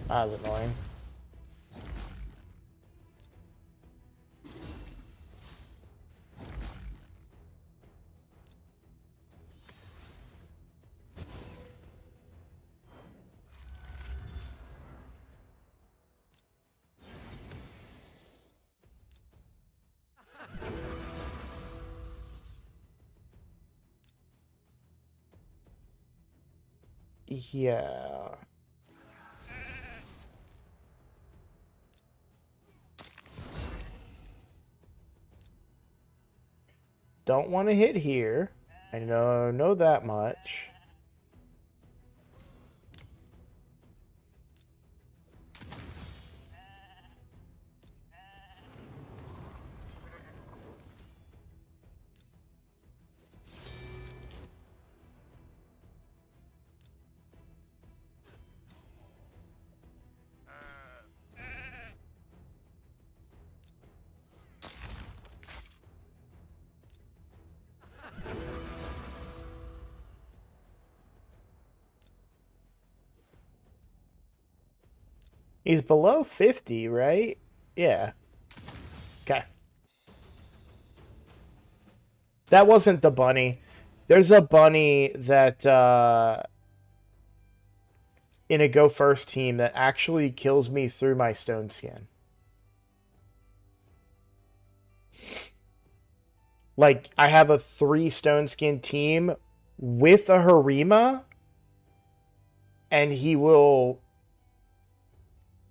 That was annoying. Yeah. don't want to hit here. I know that much. He's below 50, right? Yeah. Okay. That wasn't the bunny. There's a bunny that in a go first team that actually kills me through my stone skin. Like, I have a 3 stone skin team with a Harima, and he will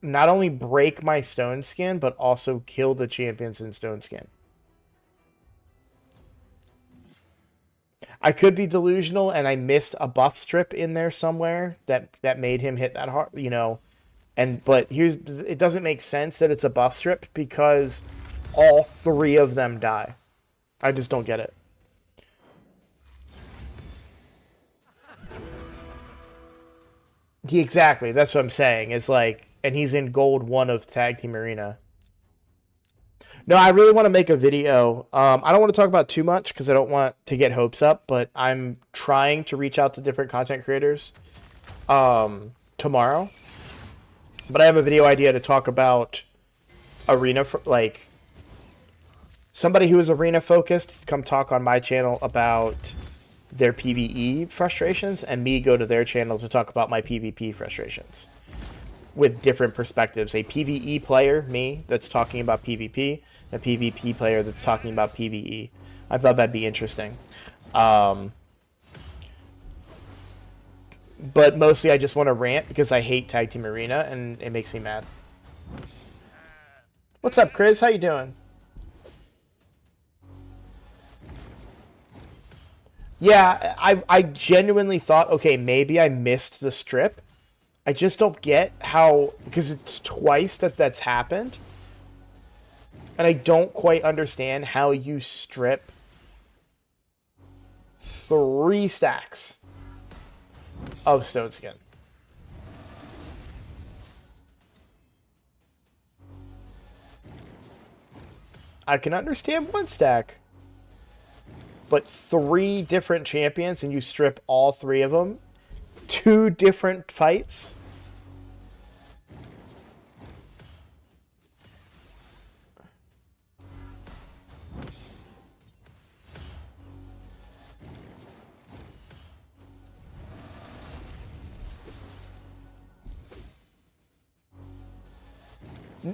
not only break my stone skin, but also kill the champions in stone skin. I could be delusional, and I missed a buff strip in there somewhere that made him hit that hard, you know. But it doesn't make sense that it's a buff strip because all 3 of them die. I just don't get it. Exactly, that's what I'm saying. It's like, and he's in gold 1 of Tag Team Arena. No, I really want to make a video. I don't want to talk about too much because I don't want to get hopes up, but I'm trying to reach out to different content creators tomorrow. But I have a video idea to talk about arena, like somebody who is arena focused, come talk on my channel about their PvE frustrations, and me go to their channel to talk about my PvP frustrations with different perspectives. A PvE player, me, that's talking about PvP, a PvP player that's talking about PvE. I thought that'd be interesting. But mostly I just want to rant because I hate Tag Team Arena and it makes me mad. What's up, Chris? How you doing? Yeah, I genuinely thought, okay, maybe I missed the strip. I just don't get how, because it's twice that's happened. And I don't quite understand how you strip 3 stacks of stone skin. I can understand 1 stack. But 3 different champions and you strip all 3 of them? 2 different fights?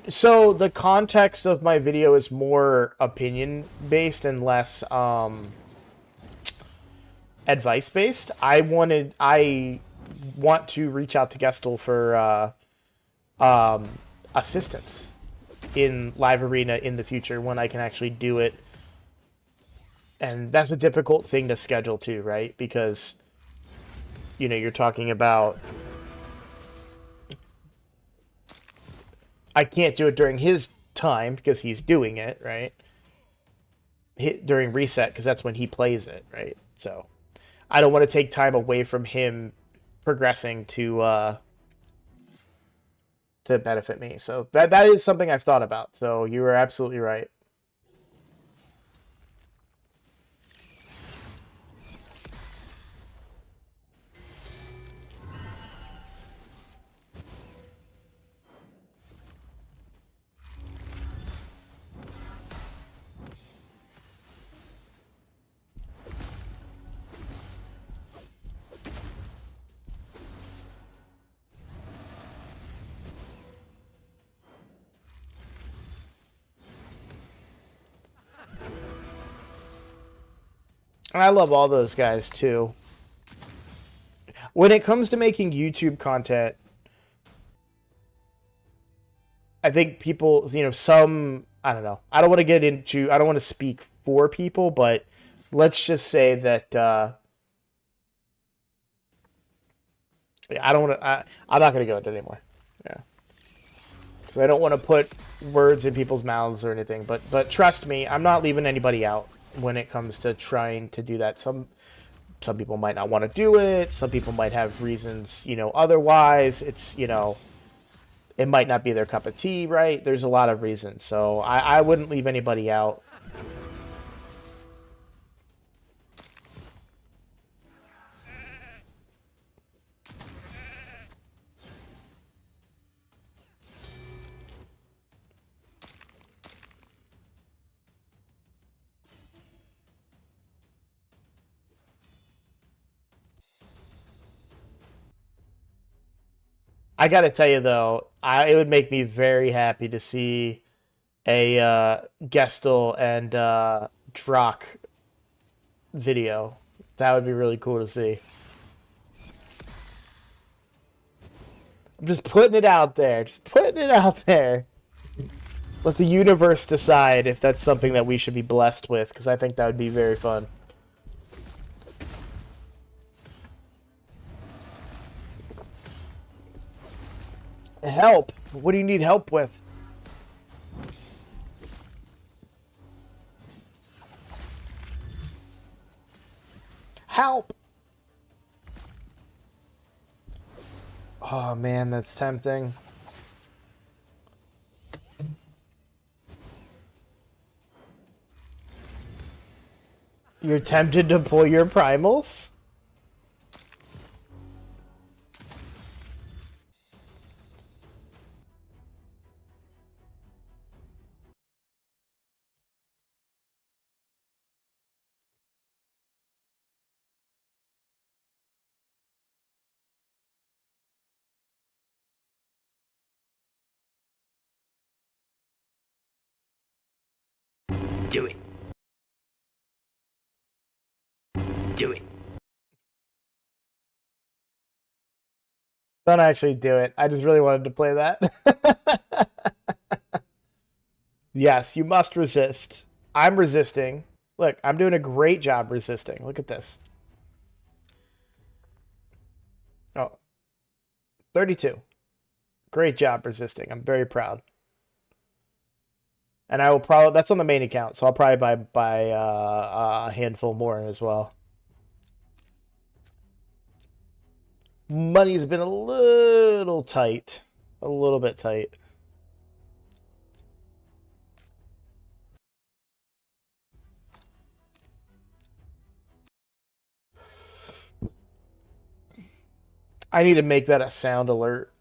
So the context of my video is more opinion based and less advice based. I want to reach out to Gestel for assistance in live arena in the future when I can actually do it. And that's a difficult thing to schedule too, right? Because you know, you're talking about I can't do it during his time because he's doing it, right? During reset because that's when he plays it, right? So I don't want to take time away from him progressing to benefit me. So that is something I've thought about. So you were absolutely right. And I love all those guys too. When it comes to making YouTube content, I think people, you know, I don't know. I don't want to speak for people, but let's just say that I don't want to. I'm not going to go into it anymore. Yeah, because I don't want to put words in people's mouths or anything. But trust me, I'm not leaving anybody out when it comes to trying to do that. Some people might not want to do it. Some people might have reasons, otherwise. It's, it might not be their cup of tea, right? There's a lot of reasons. So I wouldn't leave anybody out. I gotta tell you though, it would make me very happy to see a Gestel and Drock video. That would be really cool to see. I'm just putting it out there. Just putting it out there. Let the universe decide if that's something that we should be blessed with, because I think that would be very fun. Help! What do you need help with? Help! Oh man, that's tempting. You're tempted to pull your primals? Do it. Do it. Don't actually do it. I just really wanted to play that. Yes, you must resist. I'm resisting. Look, I'm doing a great job resisting. Look at this. Oh, 32. Great job resisting. I'm very proud. And I will probably, that's on the main account, so I'll probably buy a handful more as well. Money's been a little tight. A little bit tight. I need to make that a sound alert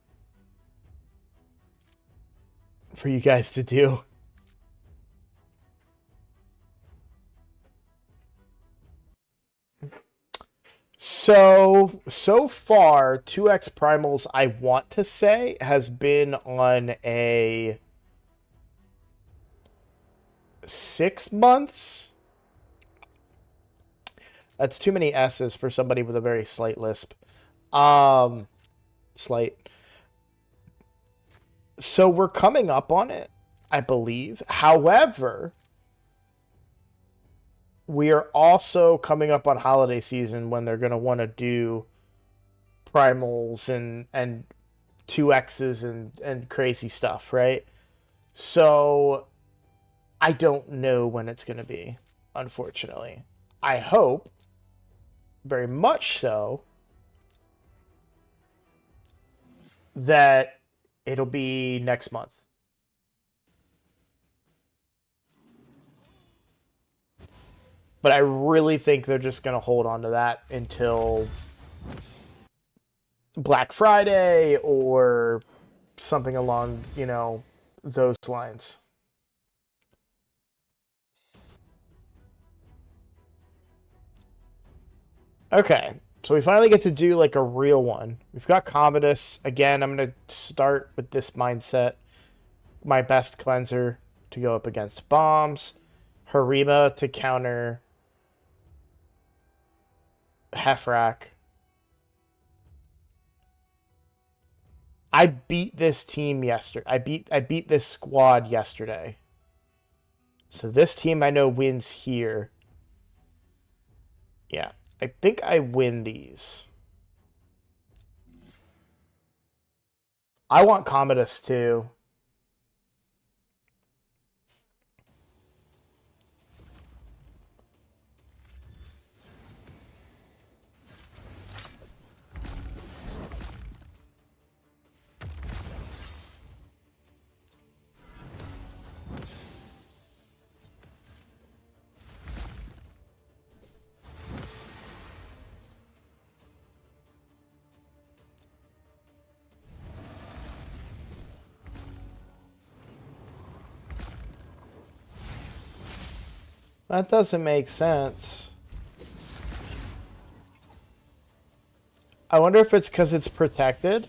for you guys to do. So far, 2x primals, I want to say, has been on a 6 months. That's too many S's for somebody with a very slight lisp. Slight. So we're coming up on it, I believe. However, we are also coming up on holiday season when they're going to want to do primals and 2x's and crazy stuff, right? So I don't know when it's going to be, unfortunately. I hope, very much so, that it'll be next month. But I really think they're just going to hold on to that until Black Friday or something along, those lines. Okay, so we finally get to do like a real one. We've got Commodus. Again, I'm going to start with this mindset. My best cleanser to go up against bombs. Harima to counter Hefrak. I beat this team yesterday. I beat this squad yesterday. So this team I know wins here. Yeah, I think I win these. I want Commodus too. That doesn't make sense. I wonder if it's because it's protected.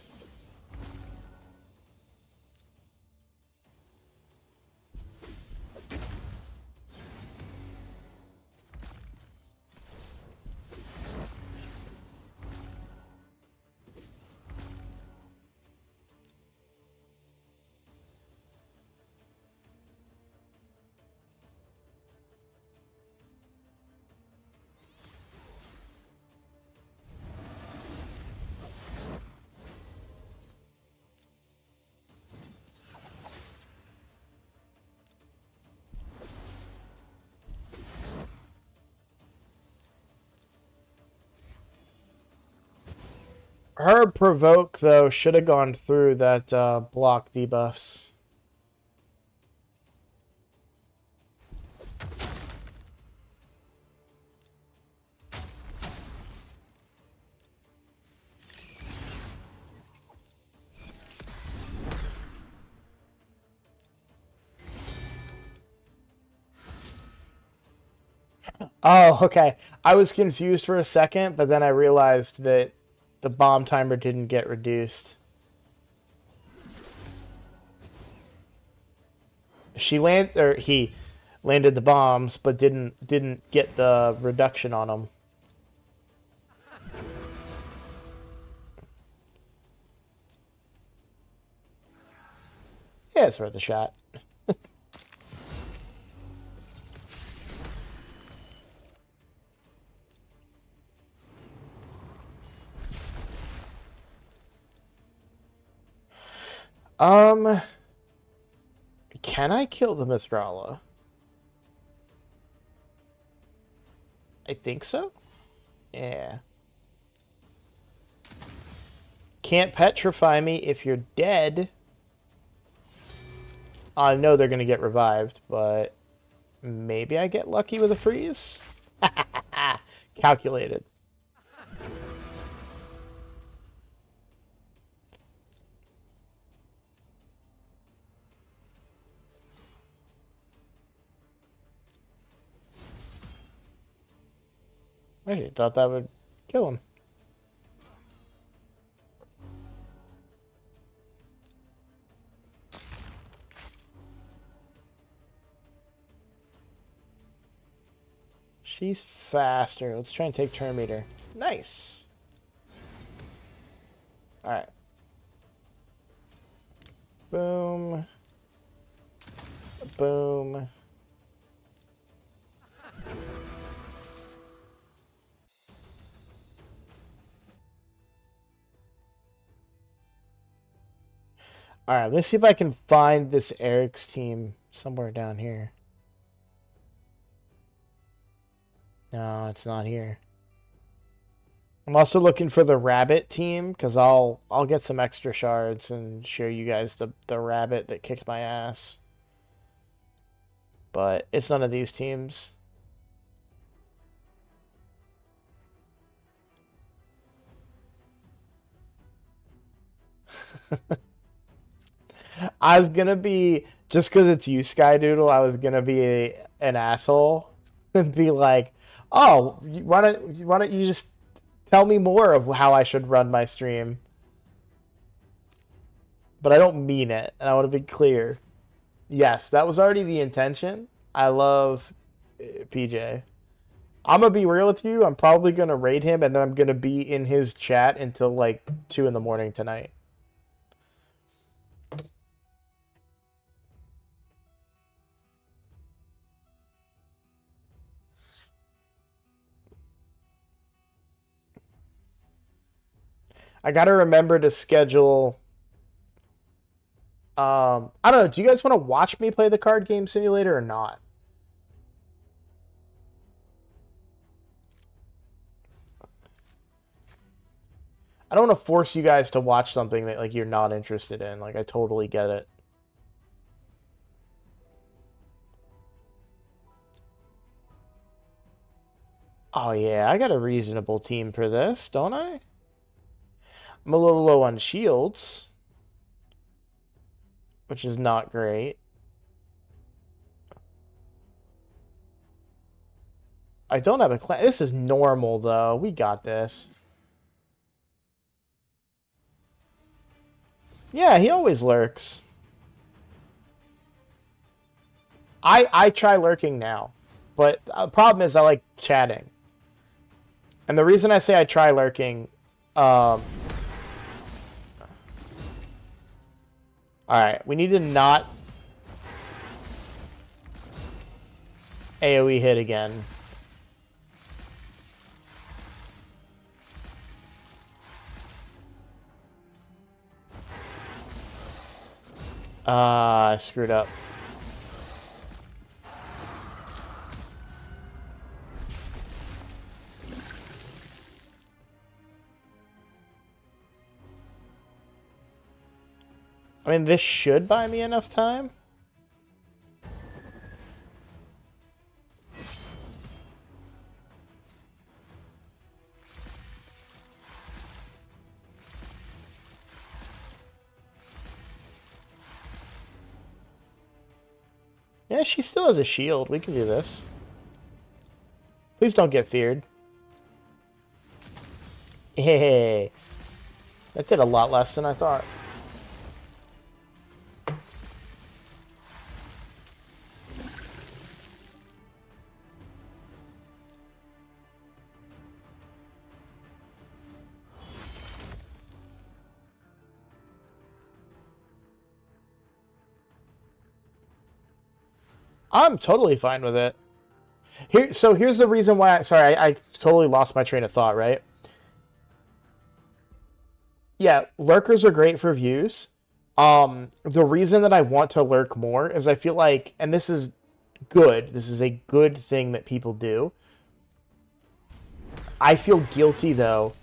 Her provoke, though, should have gone through that block debuffs. Oh, okay. I was confused for a second, but then I realized that the bomb timer didn't get reduced. He landed the bombs, but didn't get the reduction on them. Yeah, it's worth a shot. Um, can I kill the Mithrala? I think so. Yeah. Can't petrify me if you're dead. I know they're gonna get revived, but maybe I get lucky with a freeze? Calculated. I actually thought that would kill him. She's faster. Let's try and take turn meter. Nice. Alright. Boom. Boom. Alright, let's see if I can find this Eric's team somewhere down here. No, it's not here. I'm also looking for the rabbit team because I'll get some extra shards and show you guys the rabbit that kicked my ass. But it's none of these teams. I was gonna be, just because it's you, Skydoodle, I was gonna be an asshole and be like, "Oh, why don't you just tell me more of how I should run my stream?" But I don't mean it, and I want to be clear. Yes, that was already the intention. I love PJ. I'm gonna be real with you. I'm probably gonna raid him, and then I'm gonna be in his chat until like 2 in the morning tonight. I gotta remember to schedule. I don't know. Do you guys want to watch me play the card game simulator or not? I don't want to force you guys to watch something that like you're not interested in. Like I totally get it. Oh yeah, I got a reasonable team for this, don't I? I'm a little low on shields, which is not great. I don't have a class. This is normal though. We got this. Yeah, he always lurks. I try lurking now, but the problem is I like chatting. And the reason I say I try lurking, all right, we need to not AoE hit again. I screwed up. I mean, this should buy me enough time. Yeah, she still has a shield. We can do this. Please don't get feared. Hey, that did a lot less than I thought. I'm totally fine with it. So here's the reason why. Sorry, I totally lost my train of thought. Right? Yeah, lurkers are great for views. The reason that I want to lurk more is I feel like, and this is good. This is a good thing that people do. I feel guilty though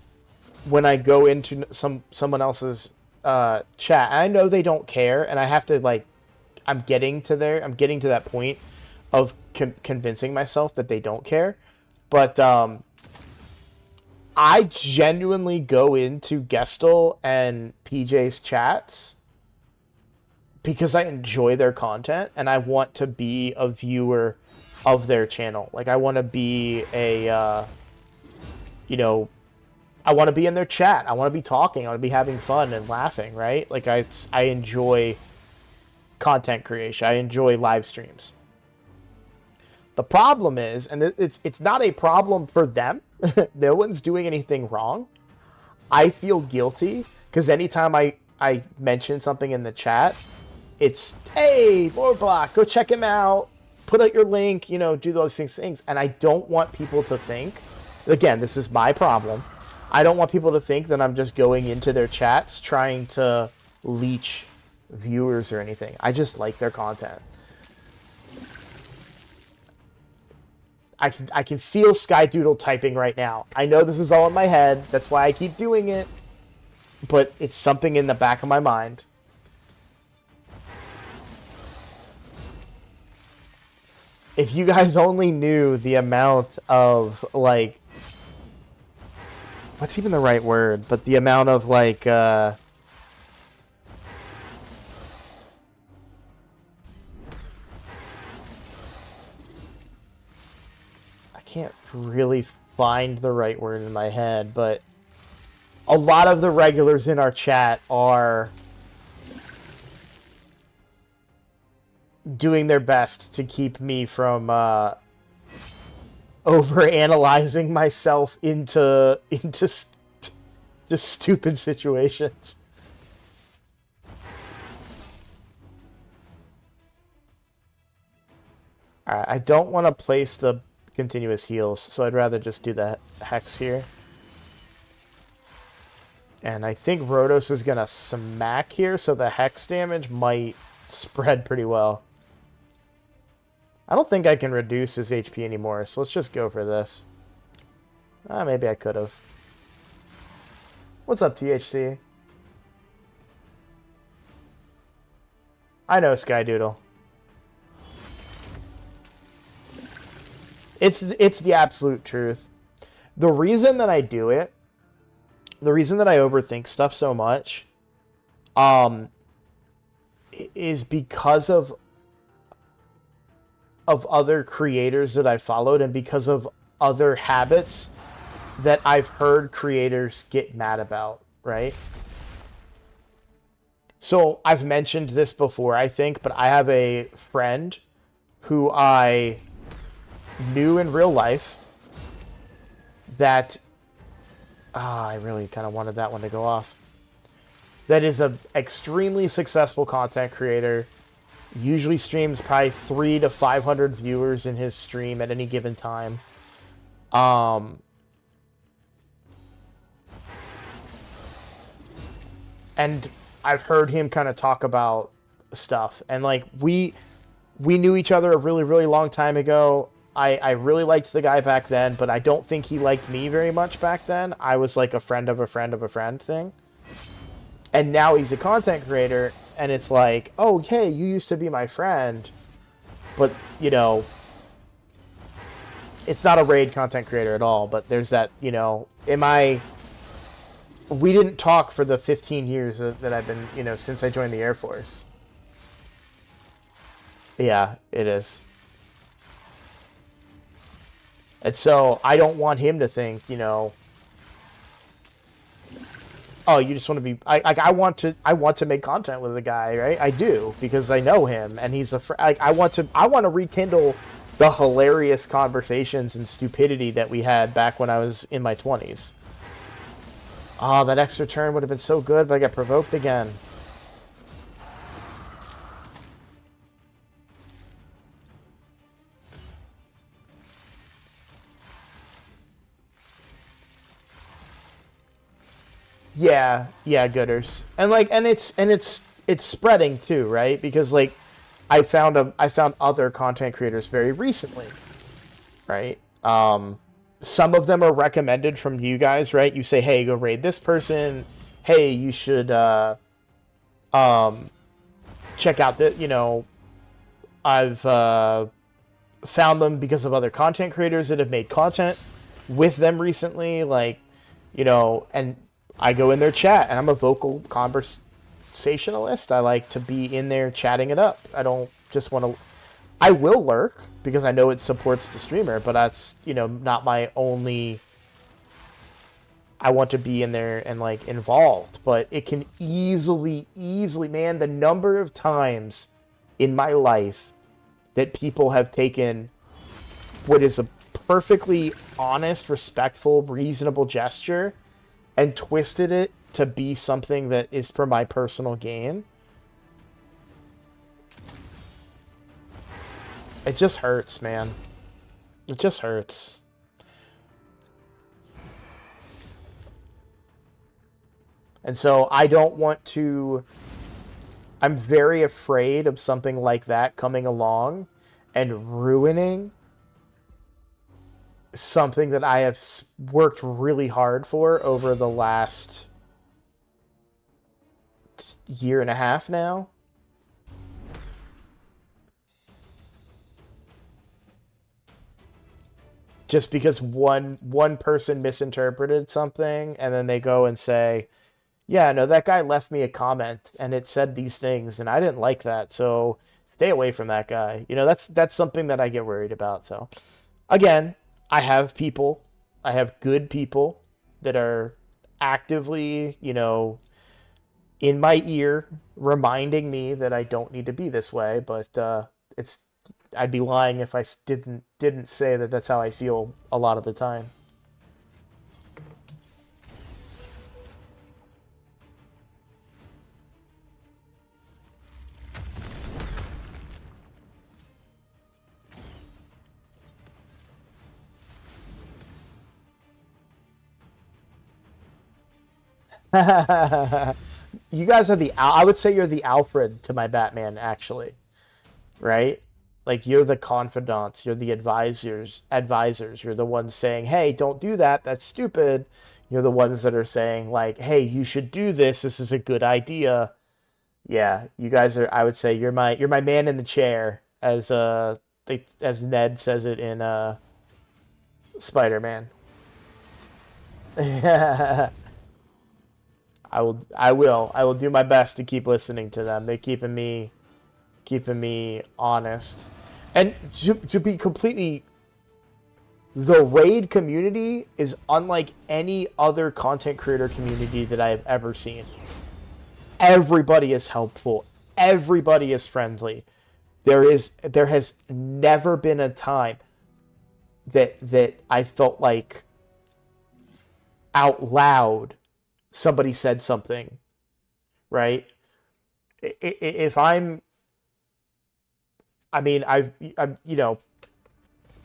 when I go into someone else's chat. I know they don't care, and I have to like. I'm getting to that point of convincing myself that they don't care. But I genuinely go into Gestel and PJ's chats because I enjoy their content and I want to be a viewer of their channel. Like I want to be a, I want to be in their chat. I want to be talking. I want to be having fun and laughing, right? Like I enjoy content creation. I enjoy live streams. The problem is, and it's not a problem for them. No one's doing anything wrong. I feel guilty because anytime I mention something in the chat, it's, hey, Block, go check him out. Put out your link, do those things. And I don't want people to think, again, this is my problem. I don't want people to think that I'm just going into their chats trying to leech viewers or anything. I just like their content. I can feel Skydoodle typing right now. I know this is all in my head. That's why I keep doing it. But it's something in the back of my mind. If you guys only knew the amount of, like... What's even the right word? But the amount of, like, I can't really find the right word in my head, but a lot of the regulars in our chat are doing their best to keep me from over-analyzing myself into just stupid situations. Alright, I don't want to place the continuous heals, so I'd rather just do the hex here. And I think Rotos is going to smack here, so the Hex damage might spread pretty well. I don't think I can reduce his HP anymore, so let's just go for this. Maybe I could have. What's up, THC? I know, Skydoodle. It's the absolute truth. The reason that I do it, the reason that I overthink stuff so much, is because of other creators that I followed and because of other habits that I've heard creators get mad about, right? So I've mentioned this before, I think, but I have a friend who I knew in real life that I really kind of wanted that one to go off. That is a extremely successful content creator. Usually streams probably 300 to 500 viewers in his stream at any given time. And I've heard him kind of talk about stuff, and like we knew each other a really, really long time ago. I really liked the guy back then, but I don't think he liked me very much back then. I was like a friend of a friend of a friend thing. And now he's a content creator, and it's like, oh, hey, you used to be my friend, but, you know, it's not a raid content creator at all, but there's that, you know, we didn't talk for the 15 years that I've been, you know, since I joined the Air Force. Yeah, it is. And so I don't want him to think, you know, oh, you just want to be. I want to make content with the guy, right? I do because I know him and he's I want to rekindle the hilarious conversations and stupidity that we had back when I was in my 20s. Oh, that extra turn would have been so good, but I got provoked again. Yeah, Gooders. And like it's spreading too, right? Because like I found other content creators very recently, right? Some of them are recommended from you guys, right? You say, "Hey, go raid this person. Hey, you should check out the, you know, I've found them because of other content creators that have made content with them recently, like, you know, and I go in their chat, and I'm a vocal conversationalist. I like to be in there chatting it up. I don't just want to... I will lurk, because I know it supports the streamer, but that's, you know, not my only... I want to be in there and, like, involved. But it can easily, man, the number of times in my life that people have taken what is a perfectly honest, respectful, reasonable gesture and twisted it to be something that is for my personal gain. It just hurts, man. It just hurts. And so I don't want to... I'm very afraid of something like that coming along and ruining something that I have worked really hard for over the last year and a half now. Just because one person misinterpreted something, and then they go and say, yeah, no, that guy left me a comment and it said these things and I didn't like that, so stay away from that guy. You know, that's something that I get worried about. So again, I have good people that are actively, you know, in my ear reminding me that I don't need to be this way, but I'd be lying if I didn't say that that's how I feel a lot of the time. You guys are I would say you're the Alfred to my Batman, actually, right? Like you're the confidants, you're the advisors. You're the ones saying, "Hey, don't do that. That's stupid." You're the ones that are saying like, "Hey, you should do this. This is a good idea." Yeah, you guys are. I would say you're my man in the chair, as as Ned says it in Spider-Man. I will do my best to keep listening to them. They're keeping me honest. And to be completely, the raid community is unlike any other content creator community that I've ever seen. Everybody is helpful. Everybody is friendly. There has never been a time that I felt like out loud somebody said something, right? If I mean, I'm,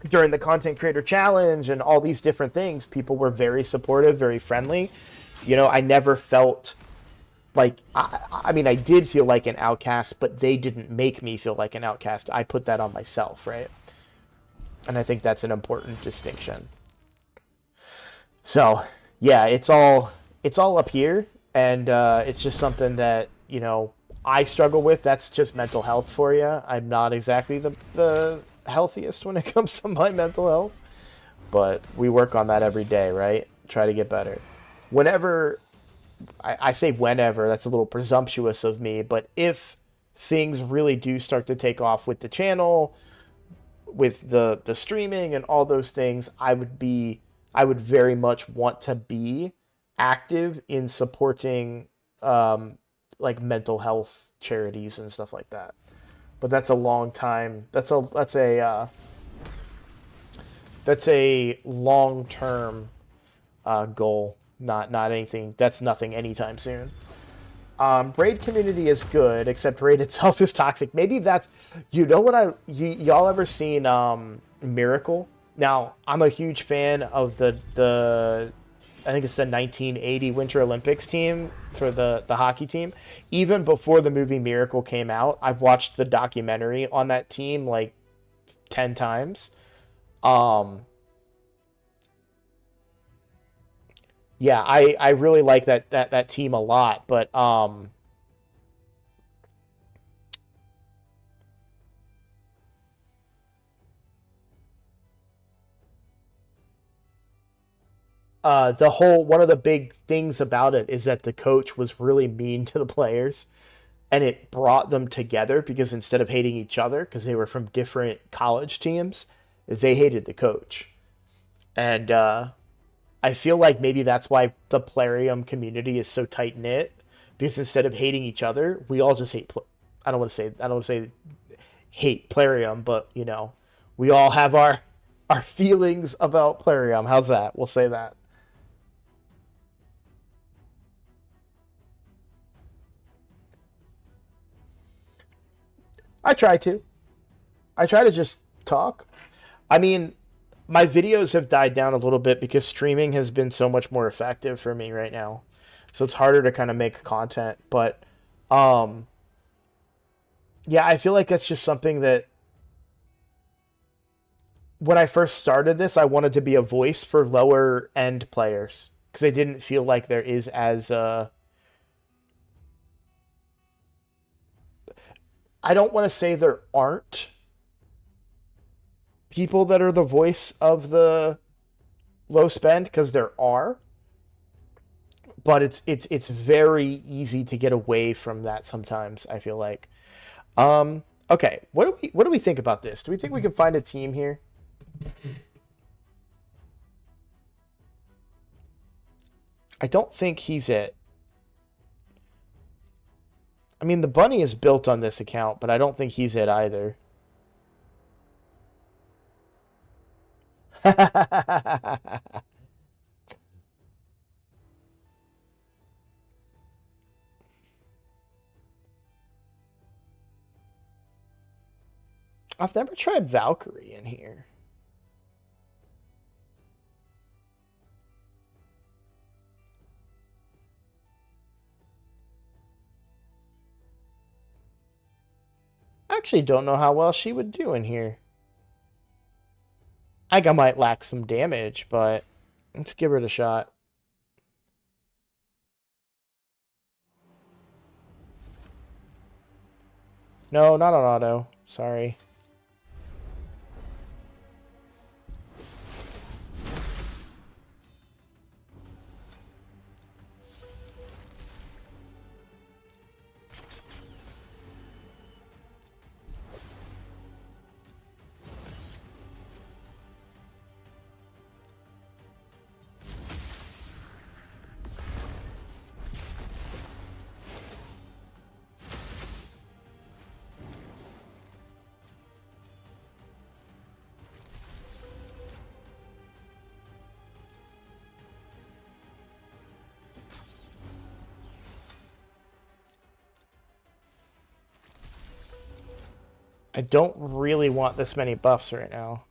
during the content creator challenge and all these different things, people were very supportive, very friendly. I never felt like, I mean, I did feel like an outcast, but they didn't make me feel like an outcast. I put that on myself, right? And I think that's an important distinction. So, yeah, it's all up here, and it's just something that I struggle with. That's just mental health for you. I'm not exactly the healthiest when it comes to my mental health, but we work on that every day, right? Try to get better. Whenever I say whenever, that's a little presumptuous of me, but if things really do start to take off with the channel, with the streaming and all those things, I would very much want to be active in supporting like mental health charities and stuff like that. But that's a long time. That's a long term goal. Not anything. That's nothing anytime soon. Raid community is good, except raid itself is toxic. Maybe that's, what y'all ever seen Miracle? Now, I'm a huge fan of the I think it's the 1980 Winter Olympics team for the hockey team. Even before the movie Miracle came out, I've watched the documentary on that team like 10 times. Um, yeah, I really like that team a lot, but the whole one of the big things about it is that the coach was really mean to the players, and it brought them together because instead of hating each other because they were from different college teams, they hated the coach. And I feel like maybe that's why the Plarium community is so tight knit, because instead of hating each other, we all just hate. I don't want to say hate Plarium, but we all have our feelings about Plarium. How's that? We'll say that. I try to. I try to just talk. I mean, my videos have died down a little bit because streaming has been so much more effective for me right now. So it's harder to kind of make content, but um yeah, I feel like that's just something that when I first started this, I wanted to be a voice for lower end players because I didn't feel like there is as I don't want to say there aren't people that are the voice of the low spend, because there are, but it's very easy to get away from that sometimes, I feel like. Okay, what do we think about this? Do we think we can find a team here? I don't think he's it. I mean, the bunny is built on this account, but I don't think he's it either. I've never tried Valkyrie in here. I actually don't know how well she would do in here. I think I might lack some damage, but let's give it a shot. No, not on auto. Sorry. I don't really want this many buffs right now.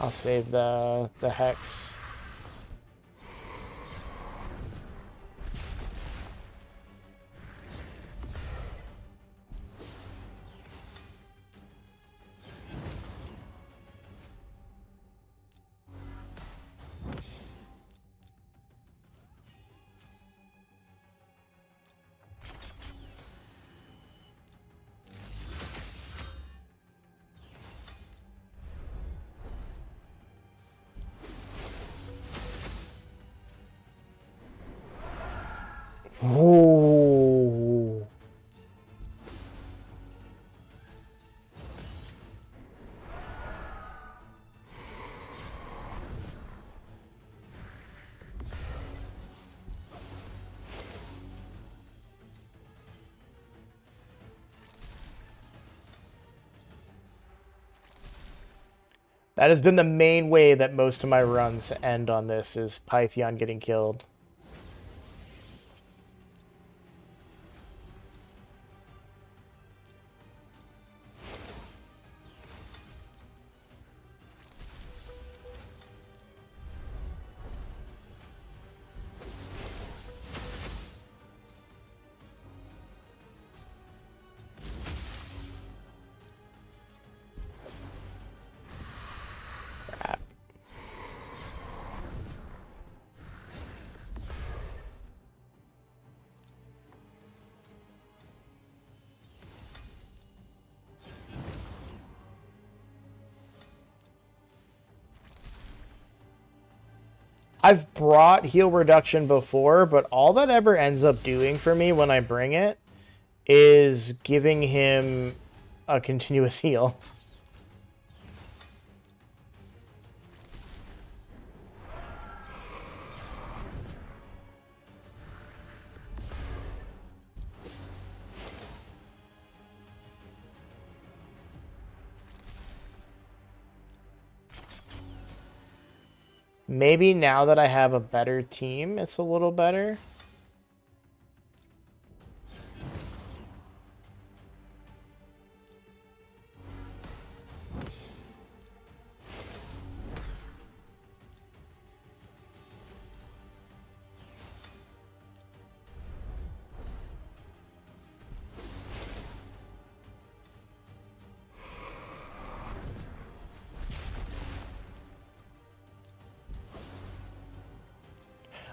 I'll save the hex. Ooh. That has been the main way that most of my runs end on this, is Pythion getting killed. I've brought heal reduction before, but all that ever ends up doing for me when I bring it is giving him a continuous heal. Maybe now that I have a better team, it's a little better.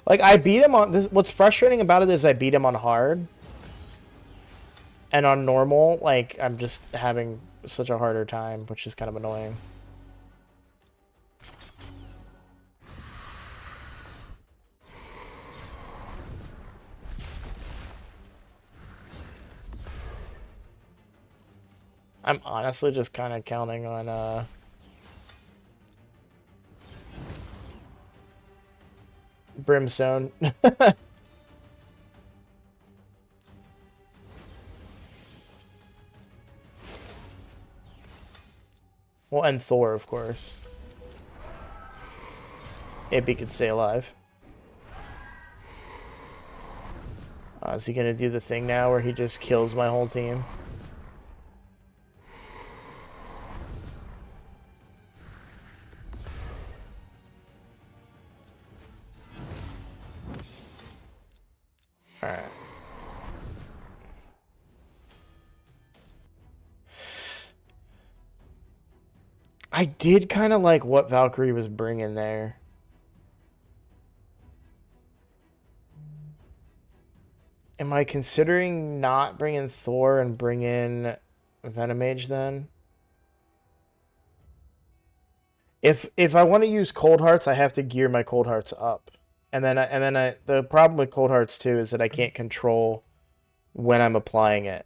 Like, I beat him on this. What's frustrating about it is I beat him on hard. And on normal, like, I'm just having such a harder time, which is kind of annoying. I'm honestly just kind of counting on, Brimstone. Well, and Thor, of course. If he could stay alive. Is he gonna do the thing now where he just kills my whole team? I did kind of like what Valkyrie was bringing there. Am I considering not bringing Thor and bring in Venomage then? If I want to use Cold Hearts, I have to gear my Cold Hearts up. And then the problem with Cold Hearts too is that I can't control when I'm applying it.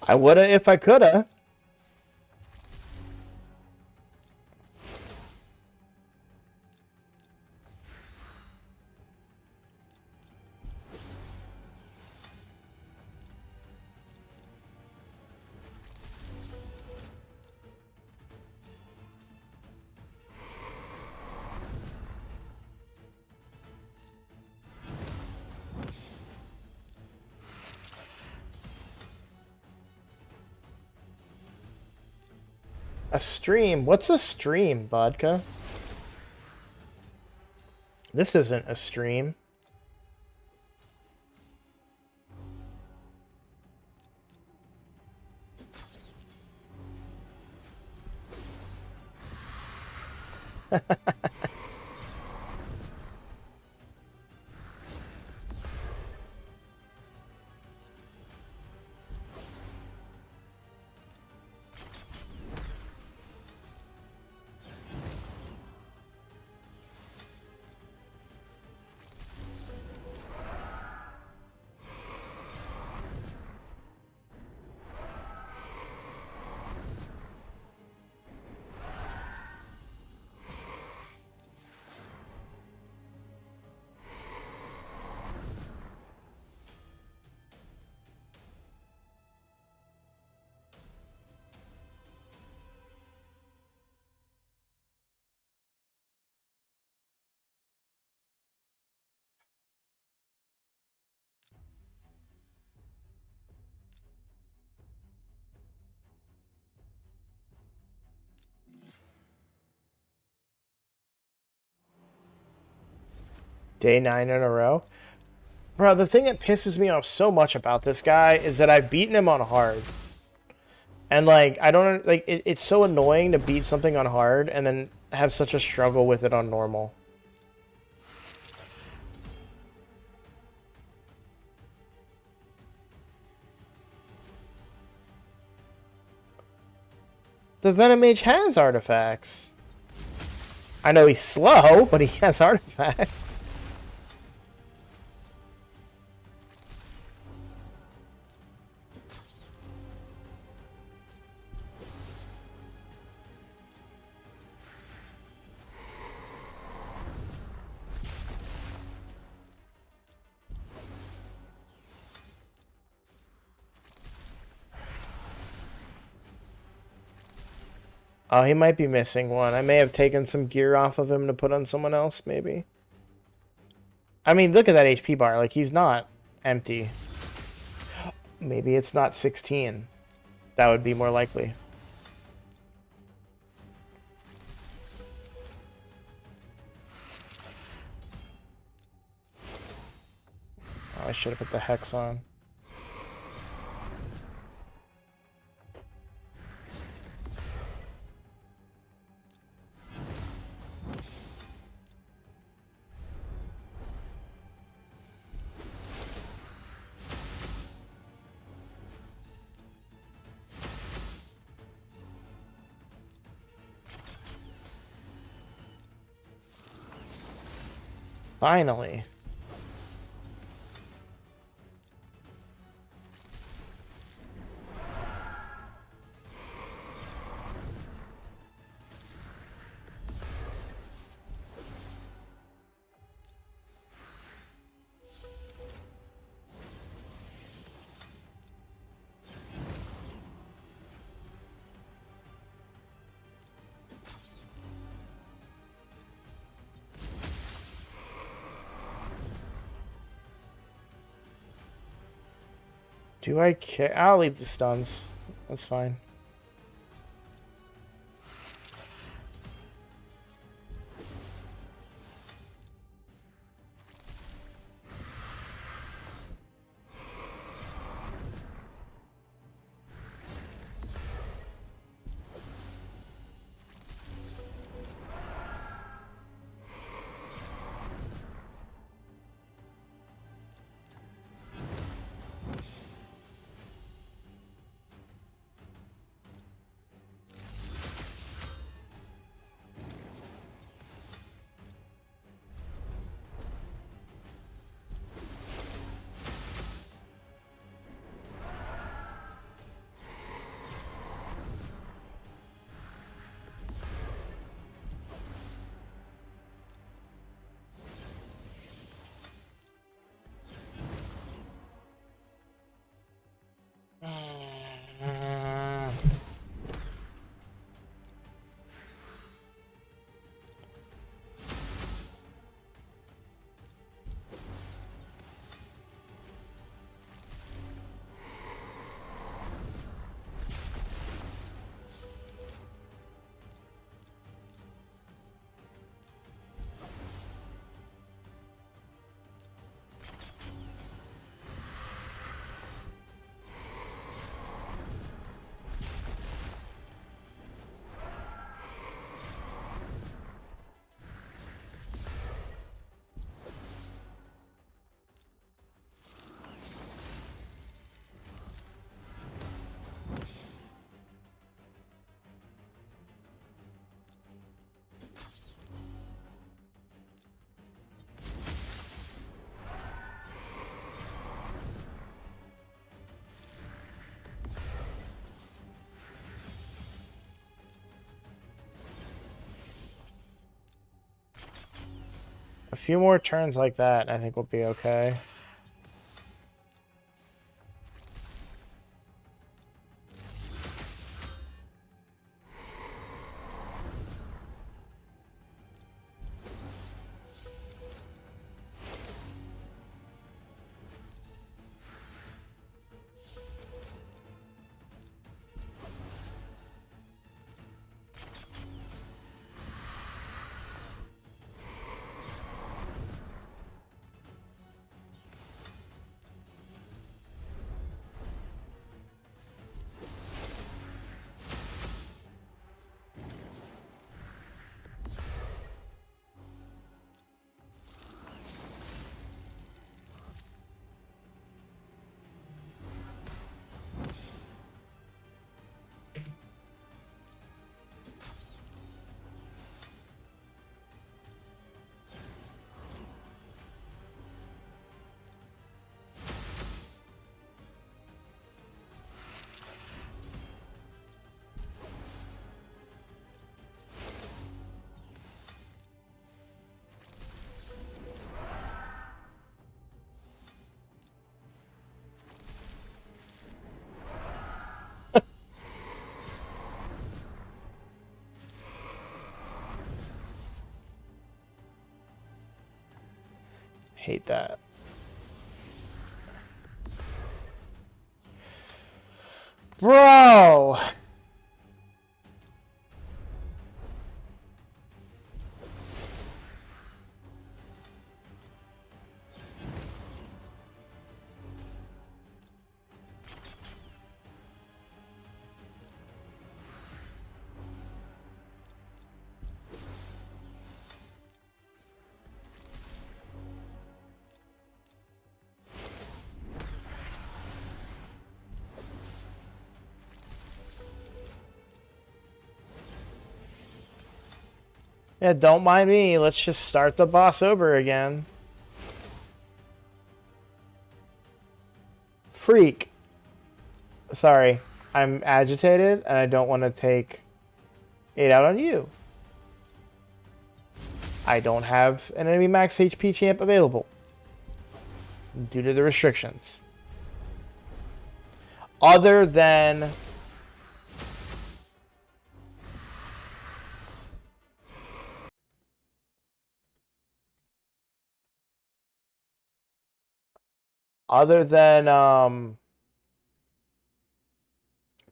I woulda if I coulda. A stream? What's a stream, Vodka? This isn't a stream. Day 9 in a row. Bro, the thing that pisses me off so much about this guy is that I've beaten him on hard. And, like, I don't... Like, it's so annoying to beat something on hard and then have such a struggle with it on normal. The Venomage has artifacts. I know he's slow, but he has artifacts. Oh, he might be missing one. I may have taken some gear off of him to put on someone else, maybe. I mean, look at that HP bar. Like, he's not empty. Maybe it's not 16. That would be more likely. I should have put the hex on. Finally. Do I care? I'll leave the stuns. That's fine. A few more turns like that, I think we'll be okay. Hate that. Bro! Yeah, don't mind me. Let's just start the boss over again. Freak. Sorry. I'm agitated, and I don't want to take it out on you. I don't have an enemy max HP champ available due to the restrictions. Other than...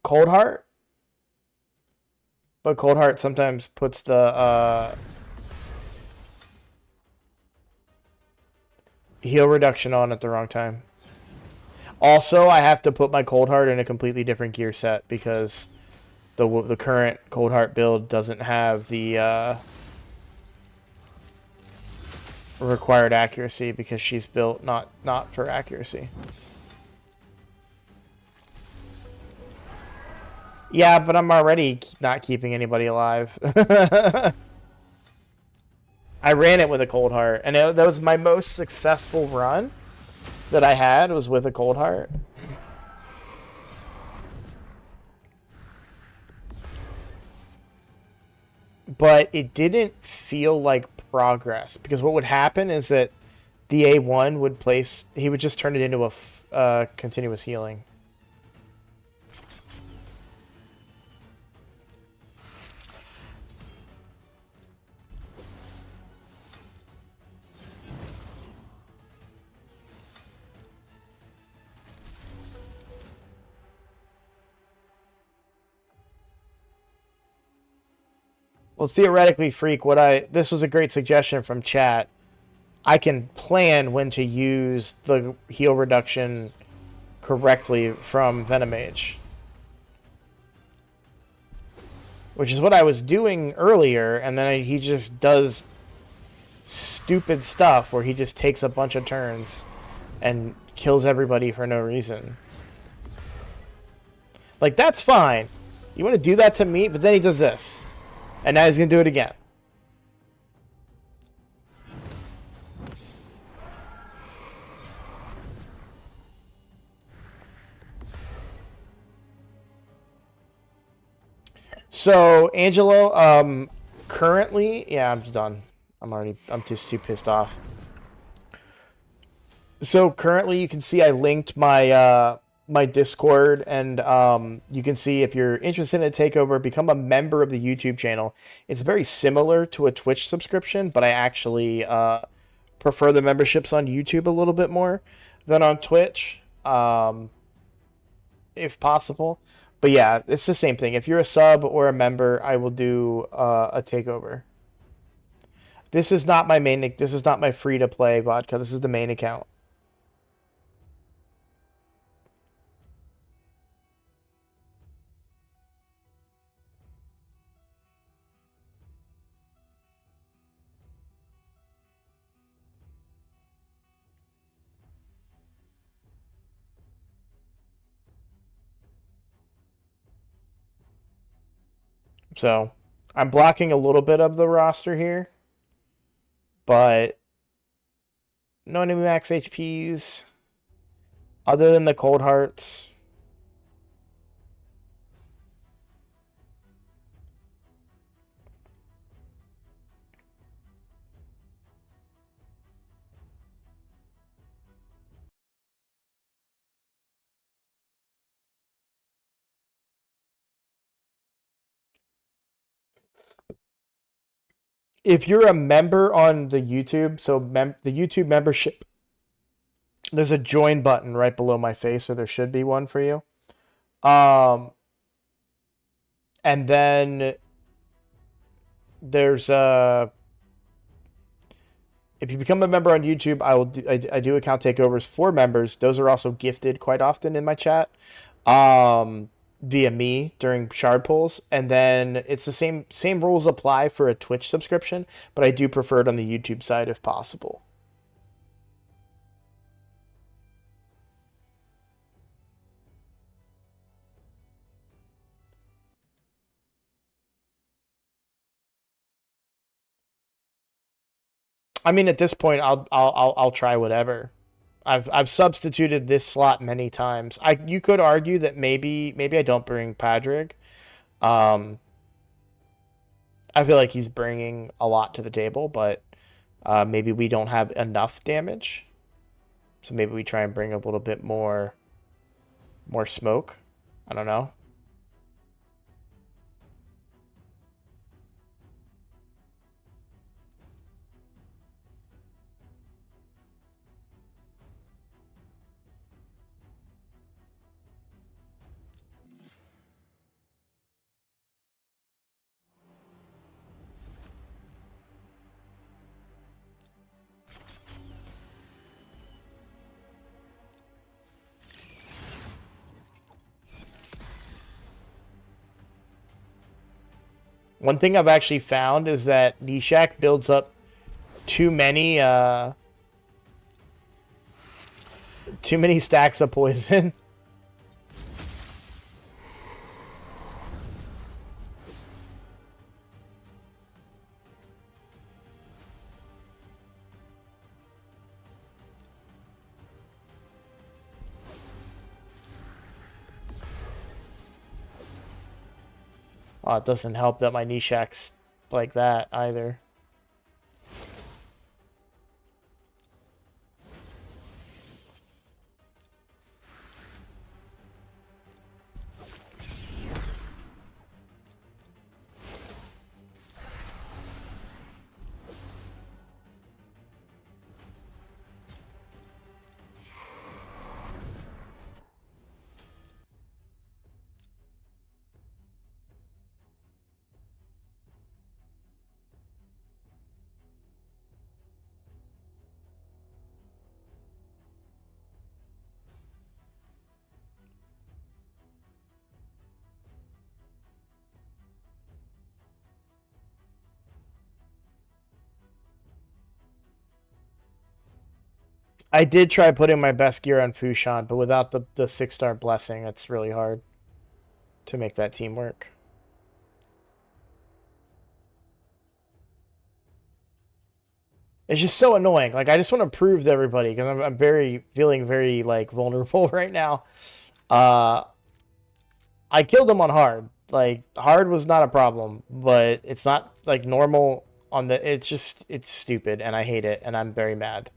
Cold Heart. But Cold Heart sometimes puts the heal reduction on at the wrong time. Also, I have to put my Cold Heart in a completely different gear set because the current Cold Heart build doesn't have the required accuracy because she's built not for accuracy. Yeah, but I'm already not keeping anybody alive. I ran it with a Cold Heart, and that was my most successful run that I had was with a Cold Heart. But it didn't feel like progress because what would happen is that the A1 would place, he would just turn it into a continuous healing. Well, theoretically, Freak, this was a great suggestion from chat. I can plan when to use the heal reduction correctly from Venomage. Which is what I was doing earlier, and then he just does stupid stuff where he just takes a bunch of turns and kills everybody for no reason. Like, that's fine. You want to do that to me? But then he does this. And now he's going to do it again. So, Angelo, currently... Yeah, I'm done. I'm just too pissed off. So, currently, you can see I linked my... my Discord, and you can see if you're interested in a takeover, become a member of the YouTube channel. It's very similar to a Twitch subscription, but I actually prefer the memberships on YouTube a little bit more than on Twitch, if possible. But yeah, it's the same thing. If you're a sub or a member, I will do a takeover. This is not my main. This is not my free-to-play vodka. This is the main account. So I'm blocking a little bit of the roster here, but no enemy max HPs other than the Cold Hearts. If you're a member on the YouTube, so the YouTube membership, there's a join button right below my face, or there should be one for you. And then there's if you become a member on YouTube, I do account takeovers for members. Those are also gifted quite often in my chat, via me during shard pulls. And then it's the same rules apply for a Twitch subscription, but I do prefer it on the YouTube side if possible. I mean, at this point, I'll try whatever. I've substituted this slot many times. You could argue that maybe I don't bring Padrig. Um, I feel like he's bringing a lot to the table, but maybe we don't have enough damage. So maybe we try and bring a little bit more smoke. I don't know. One thing I've actually found is that Nishak builds up too many stacks of poison. Oh, it doesn't help that my Nishak's like that either. I did try putting my best gear on Fushan, but without the 6-star blessing, it's really hard to make that team work. It's just so annoying. Like, I just want to prove to everybody because I'm feeling very like vulnerable right now. I killed him on hard. Like, hard was not a problem, but it's not like normal on the. It's stupid, and I hate it, and I'm very mad.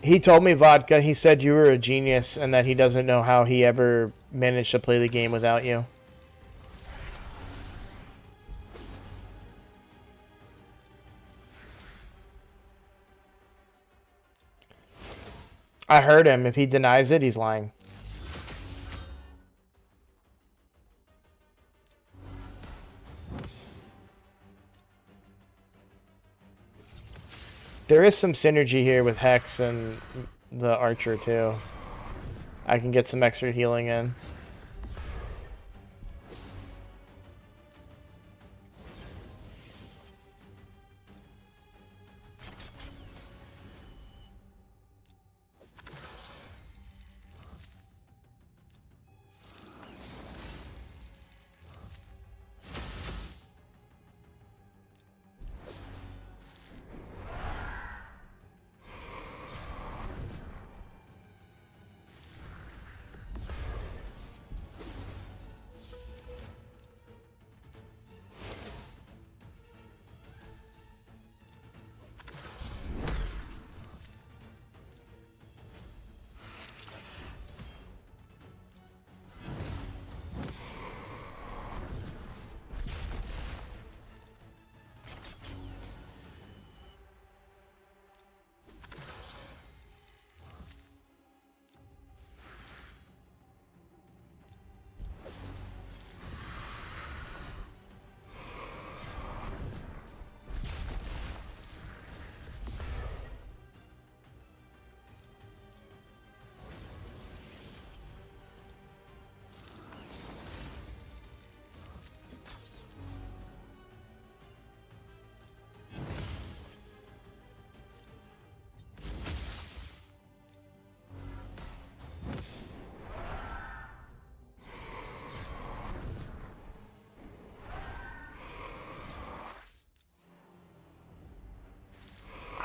He told me, Vodka, he said you were a genius and that he doesn't know how he ever managed to play the game without you. I heard him. If he denies it, he's lying. There is some synergy here with Hex and the Archer, too. I can get some extra healing in.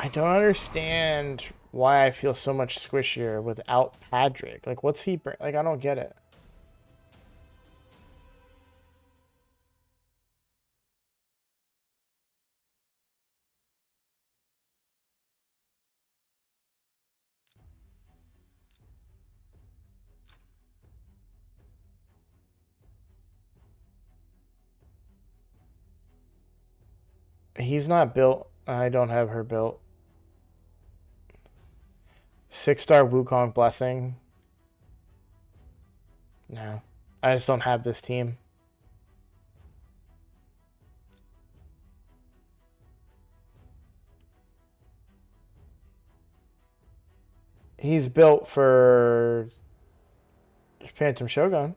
I don't understand why I feel so much squishier without Patrick. Like, what's he bring? Like, I don't get it. He's not built. I don't have her built. 6-star Wukong Blessing. No. I just don't have this team. He's built for Phantom Shogun.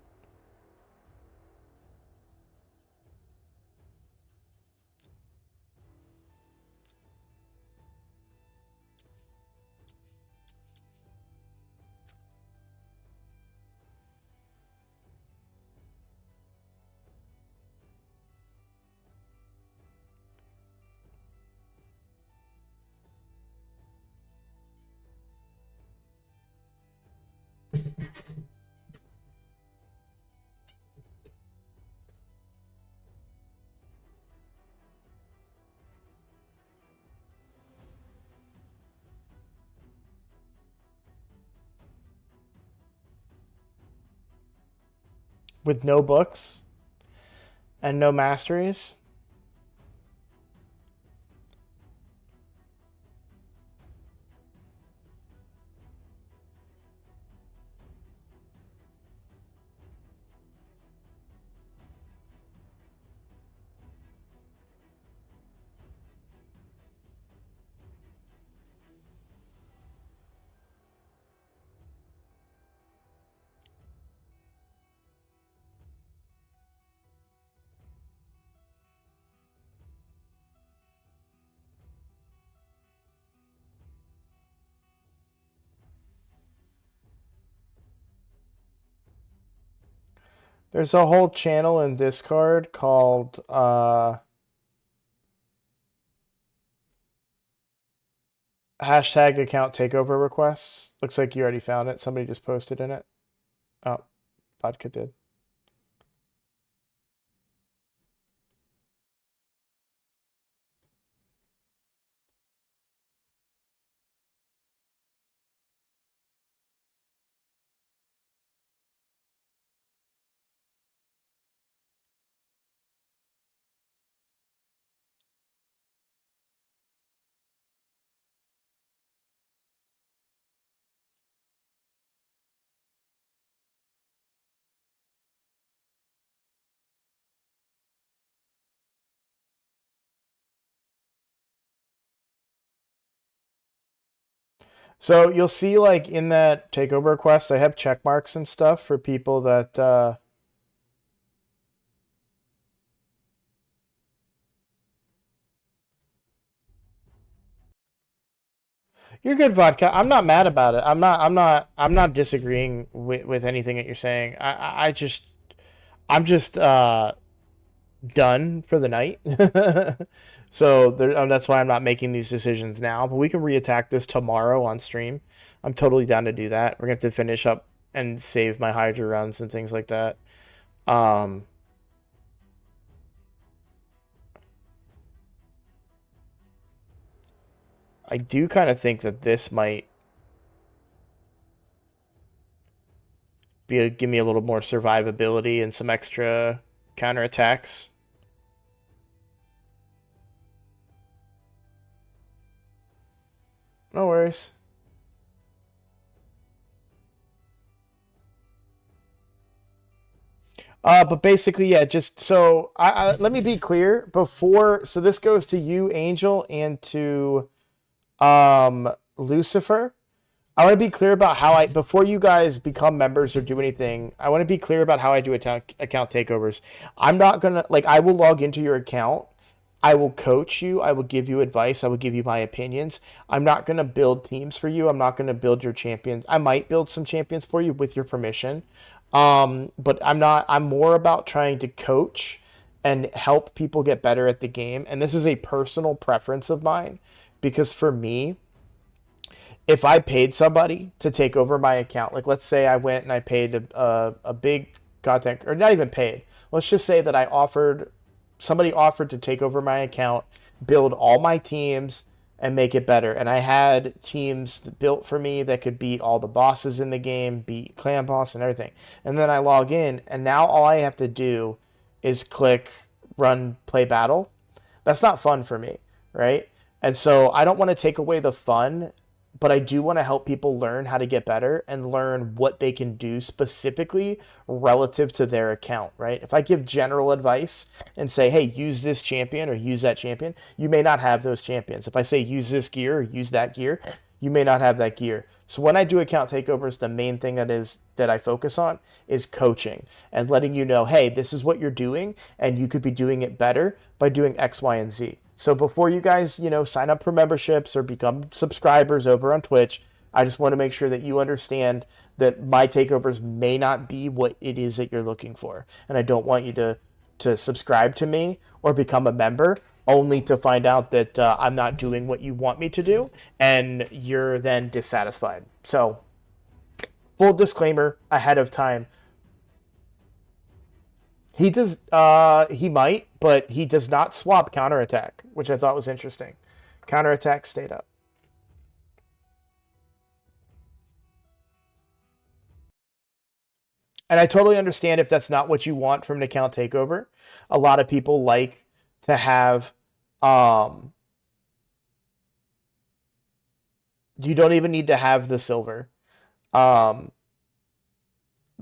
With no books and no masteries. There's a whole channel in Discord called hashtag account takeover requests. Looks like you already found it. Somebody just posted in it. Oh, Vodka did. So you'll see, like, in that takeover request, I have check marks and stuff for people that you're good, Vodka. I'm not mad about it. I'm not disagreeing with anything that you're saying. I'm just done for the night. So that's why I'm not making these decisions now. But we can reattack this tomorrow on stream. I'm totally down to do that. We're going to have to finish up and save my Hydra runs and things like that. I do kind of think that this might give me a little more survivability and some extra counterattacks. No worries. But basically, yeah, just so let me be clear before. So this goes to you, Angel, and to Lucifer. I want to be clear about how before you guys become members or do anything, I want to be clear about how I do account takeovers. I'm not gonna, like, I will log into your account. I will coach you. I will give you advice. I will give you my opinions. I'm not going to build teams for you. I'm not going to build your champions. I might build some champions for you with your permission. But I'm not, I'm more about trying to coach and help people get better at the game. And this is a personal preference of mine because for me, if I paid somebody to take over my account, like let's say I went and I paid a big content, or not even paid. Let's just say that somebody offered to take over my account, build all my teams, and make it better. And I had teams built for me that could beat all the bosses in the game, beat clan boss and everything. And then I log in, and now all I have to do is click run play battle. That's not fun for me, right? And so I don't want to take away the fun, but I do want to help people learn how to get better and learn what they can do specifically relative to their account, right? If I give general advice and say, hey, use this champion or use that champion, you may not have those champions. If I say use this gear or use that gear, you may not have that gear. So when I do account takeovers, the main thing that I focus on is coaching and letting you know, hey, this is what you're doing, and you could be doing it better by doing X, Y, and Z. So before you guys, sign up for memberships or become subscribers over on Twitch, I just want to make sure that you understand that my takeovers may not be what it is that you're looking for. And I don't want you to subscribe to me or become a member only to find out that I'm not doing what you want me to do and you're then dissatisfied. So full disclaimer ahead of time. He does. He might, but he does not swap counterattack, which I thought was interesting. Counterattack stayed up. And I totally understand if that's not what you want from an account takeover. A lot of people like to have. You don't even need to have the silver. I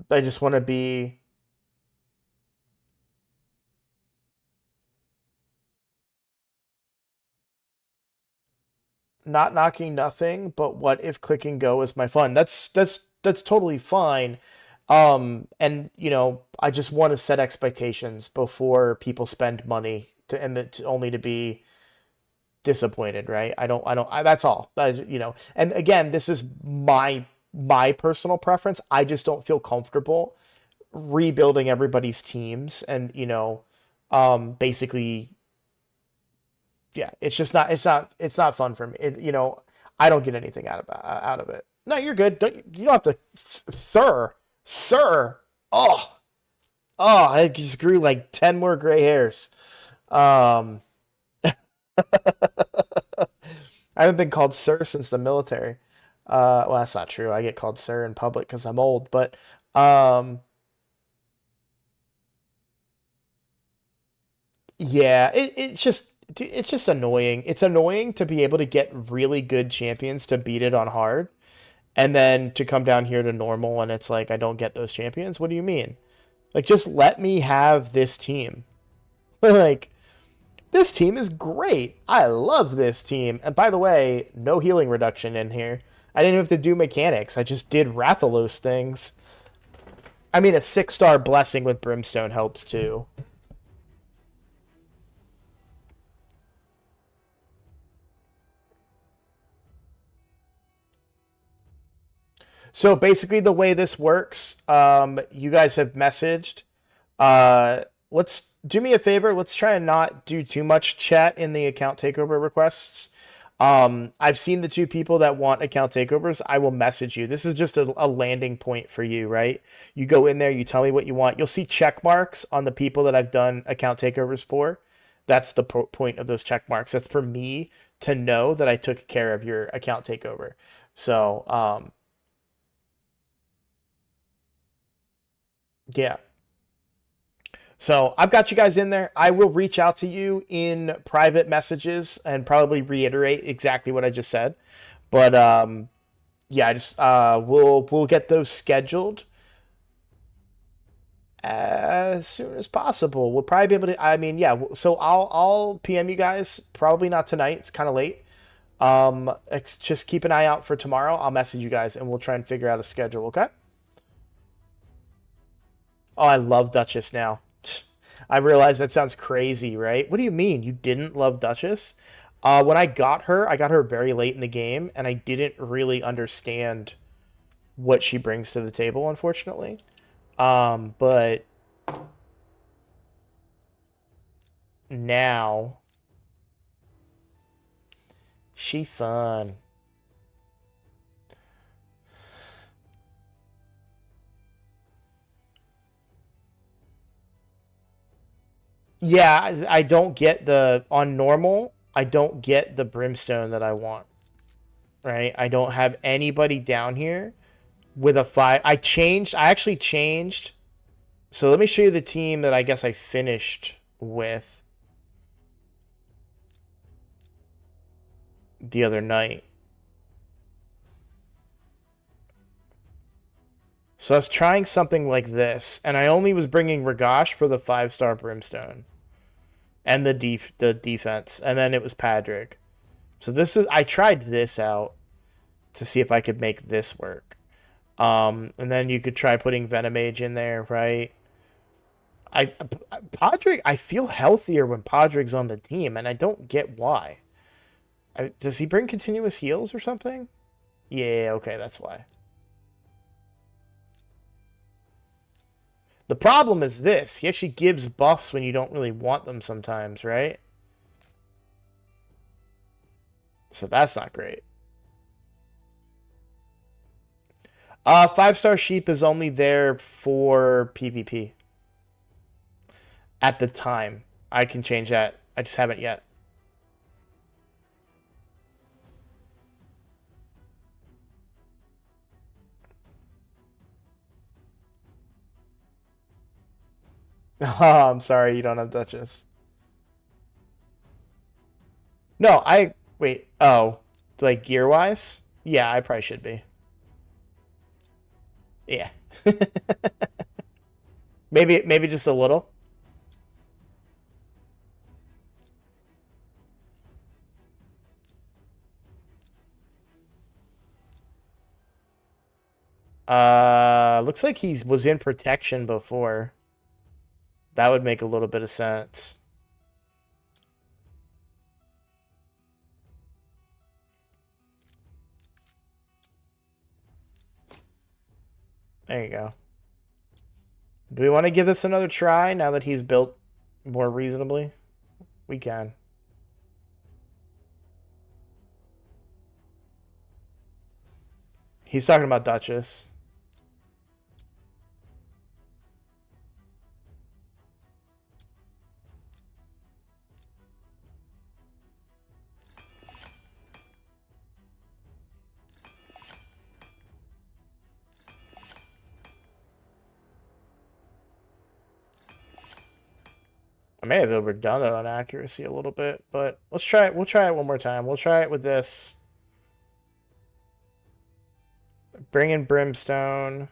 just want to be. Not knocking nothing, but what if clicking go is my fun? That's totally fine. And I just want to set expectations before people spend money only to be disappointed, right? That's all. And again, this is my personal preference. I just don't feel comfortable rebuilding everybody's teams and basically, yeah, it's not fun for me. I don't get anything out of it. No, you're good. You don't have to, sir. Oh, I just grew like 10 more gray hairs. I haven't been called sir since the military. Well, that's not true. I get called sir in public because I'm old, but yeah, it's just annoying. It's annoying to be able to get really good champions to beat it on hard, and then to come down here to normal, and it's like I don't get those champions. What do you mean? Like, just let me have this team. Like, this team is great. I love this team. And by the way, no healing reduction in here. I didn't have to do mechanics. I just did Rathalos things. I mean, a 6-star blessing with Brimstone helps too. So basically, the way this works, you guys have messaged. Let's do me a favor. Let's try and not do too much chat in the account takeover requests. I've seen the two people that want account takeovers. I will message you. This is just a landing point for you, right? You go in there, you tell me what you want. You'll see check marks on the people that I've done account takeovers for. That's the point of those check marks. That's for me to know that I took care of your account takeover. So, yeah. So I've got you guys in there. I will reach out to you in private messages and probably reiterate exactly what I just said. But yeah, I just we'll get those scheduled as soon as possible. We'll probably be able to. I mean, yeah. So I'll PM you guys. Probably not tonight. It's kind of late. Just keep an eye out for tomorrow. I'll message you guys and we'll try and figure out a schedule. Okay. Oh, I love Duchess now. I realize that sounds crazy, right? What do you mean? You didn't love Duchess? When I got her very late in the game, and I didn't really understand what she brings to the table, unfortunately. But now She fun. Yeah, I don't get the on normal. I don't get the brimstone that I want. Right? I don't have anybody down here with a 5. I actually changed. So let me show you the team that I guess I finished with the other night. So I was trying something like this, and I only was bringing Ragash for the 5-star brimstone and the defense, and then it was Padrick. So I tried this out to see if I could make this work. And then you could try putting Venomage in there, right? Podrick, I feel healthier when Podrick's on the team, and I don't get why. Does he bring continuous heals or something? Yeah, okay, that's why. The problem is this. He actually gives buffs when you don't really want them sometimes, right? So that's not great. 5-star sheep is only there for PvP. At the time. I can change that. I just haven't yet. Oh, I'm sorry you don't have Duchess. No, wait. Oh, like gear wise? Yeah, I probably should be. Yeah. maybe just a little. Looks like he was in protection before. That would make a little bit of sense. There you go. Do we want to give this another try now that he's built more reasonably? We can. He's talking about Duchess. I may have overdone it on accuracy a little bit, but let's try it. We'll try it one more time. We'll try it with this. Bring in Brimstone.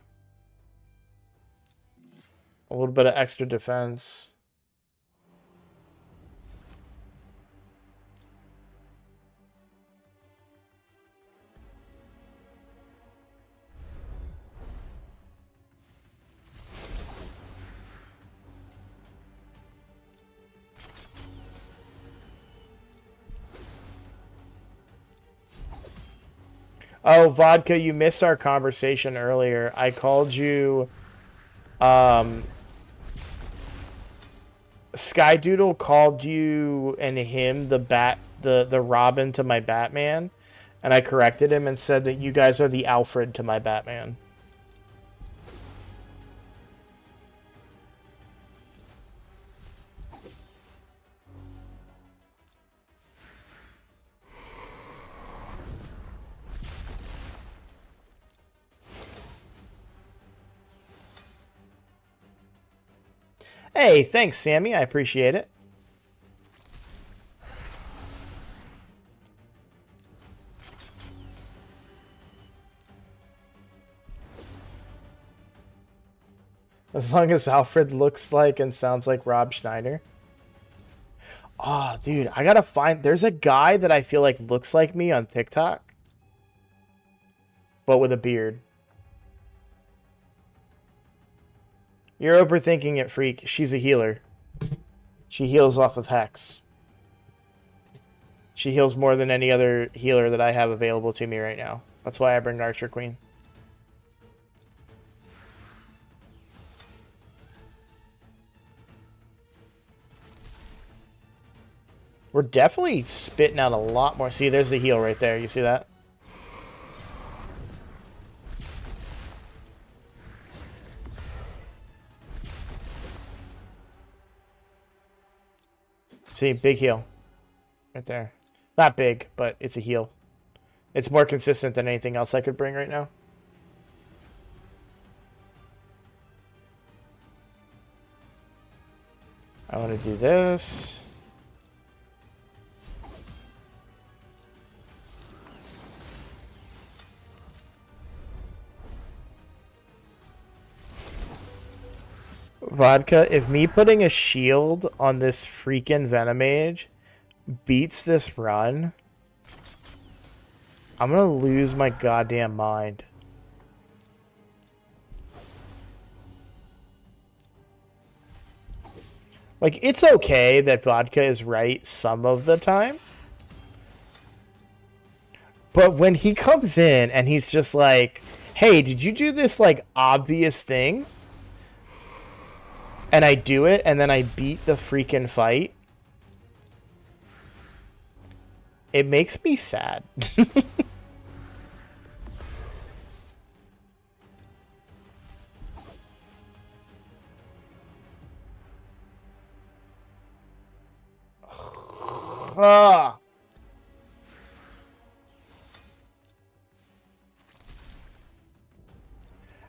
A little bit of extra defense. Oh, Vodka, you missed our conversation earlier. I called you... Skydoodle called you and him the Robin to my Batman, and I corrected him and said that you guys are the Alfred to my Batman. Hey, thanks, Sammy. I appreciate it. As long as Alfred looks like and sounds like Rob Schneider. Oh, dude, I gotta find... There's a guy that I feel like looks like me on TikTok, but with a beard. You're overthinking it, Freak. She's a healer. She heals off of Hex. She heals more than any other healer that I have available to me right now. That's why I bring Archer Queen. We're definitely spitting out a lot more. See, there's the heal right there. You see that? See, big heal. Right there. Not big, but it's a heal. It's more consistent than anything else I could bring right now. I want to do this. Vodka, if me putting a shield on this freaking Venomage beats this run, I'm gonna lose my goddamn mind. Like, it's okay that Vodka is right some of the time. But when he comes in and he's just like, hey, did you do this, like, obvious thing? And I do it, and then I beat the freaking fight. It makes me sad. Ah.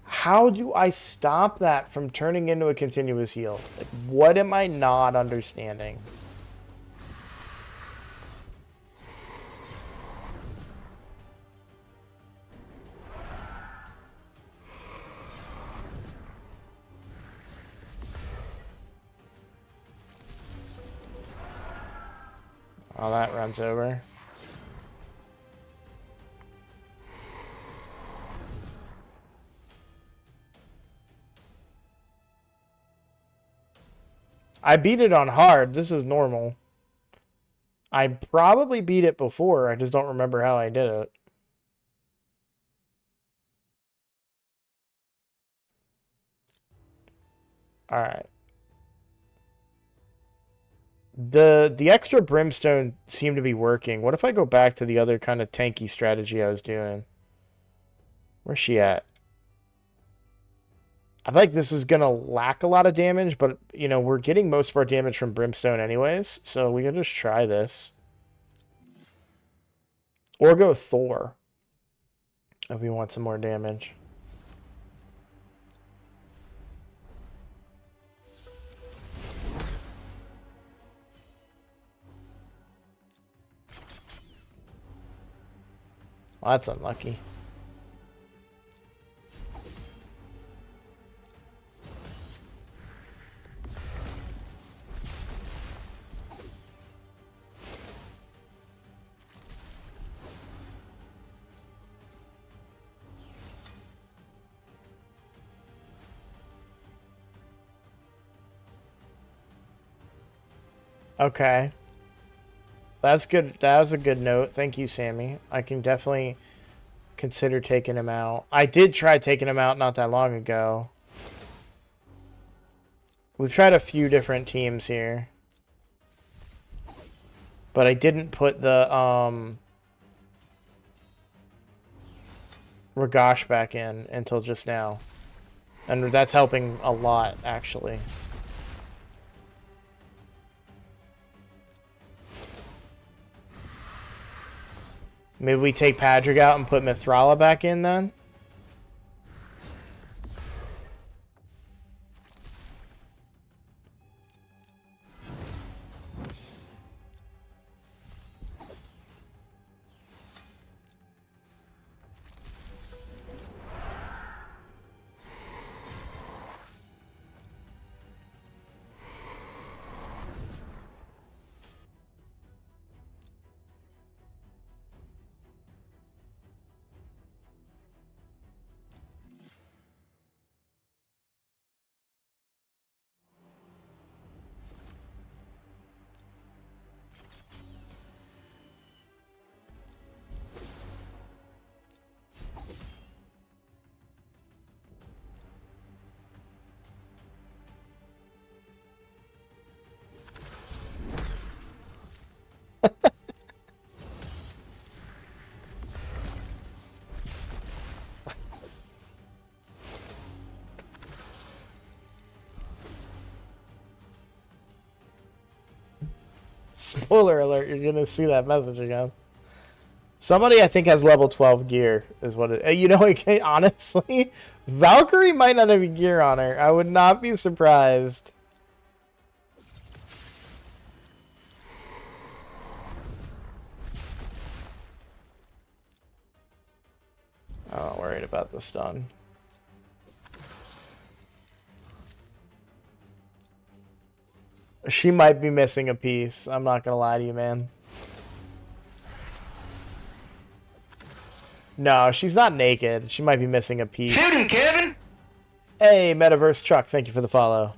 How do I stop that from turning into a continuous heal? Like, what am I not understanding? Oh, that runs over. I beat it on hard. This is normal. I probably beat it before. I just don't remember how I did it. Alright. The extra brimstone seemed to be working. What if I go back to the other kind of tanky strategy I was doing? Where's she at? I feel like this is going to lack a lot of damage, but, you know, we're getting most of our damage from brimstone anyways, so we can just try this. Or go Thor if we want some more damage. Well, that's unlucky. Okay. That's good. That was a good note. Thank you, Sammy. I can definitely consider taking him out. I did try taking him out not that long ago. We've tried a few different teams here. But I didn't put the Ragash back in until just now. And that's helping a lot, actually. Maybe we take Padrick out and put Mithrala back in then? Spoiler alert, you're gonna see that message again. Somebody I think has level 12 gear is what it. You know, honestly, Valkyrie might not have gear on her. I would not be surprised. I'm not worried about the stun. She might be missing a piece. I'm not gonna lie to you, man. No, she's not naked. She might be missing a piece. Shoot him, Kevin! Hey, Metaverse Truck, thank you for the follow.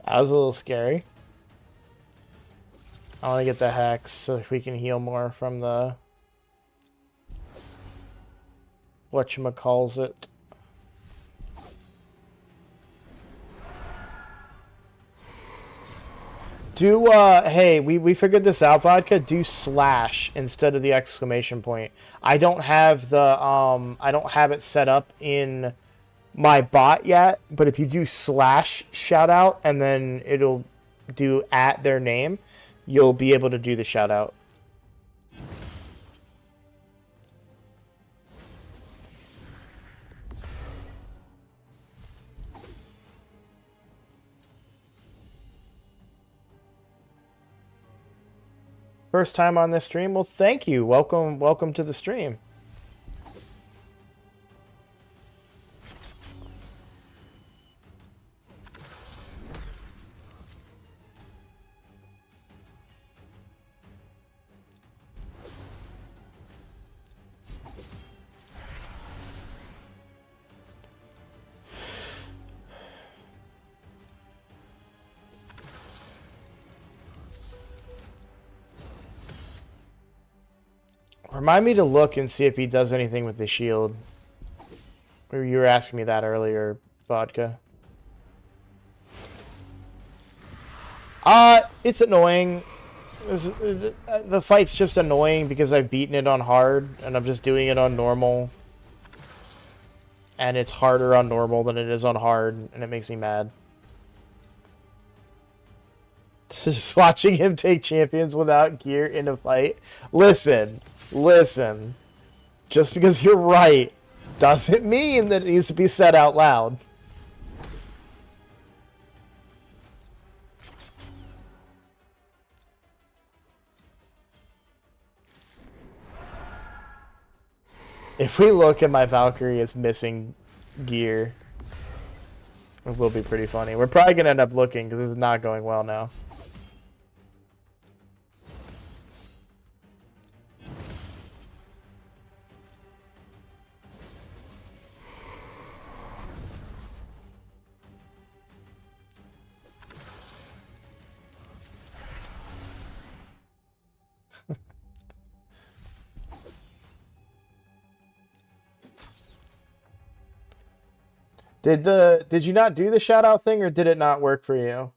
That was a little scary. I want to get the hex so we can heal more from the whatchamacalls. Do hey, we figured this out, Vodka. Do slash instead of the exclamation point. I don't have it set up in my bot yet, but if you do slash shout out and then it'll do at their name, you'll be able to do the shout out. First time on this stream? Well, thank you. Welcome to the stream. Remind me to look and see if he does anything with the shield. You were asking me that earlier, Vodka. It's annoying. The fight's just annoying because I've beaten it on hard, and I'm just doing it on normal. And it's harder on normal than it is on hard, and it makes me mad. Just watching him take champions without gear in a fight. Listen. Just because you're right doesn't mean that it needs to be said out loud. If we look at my Valkyrie as missing gear, it will be pretty funny. We're probably going to end up looking because it's not going well now. Did you not do the shout out thing, or did it not work for you?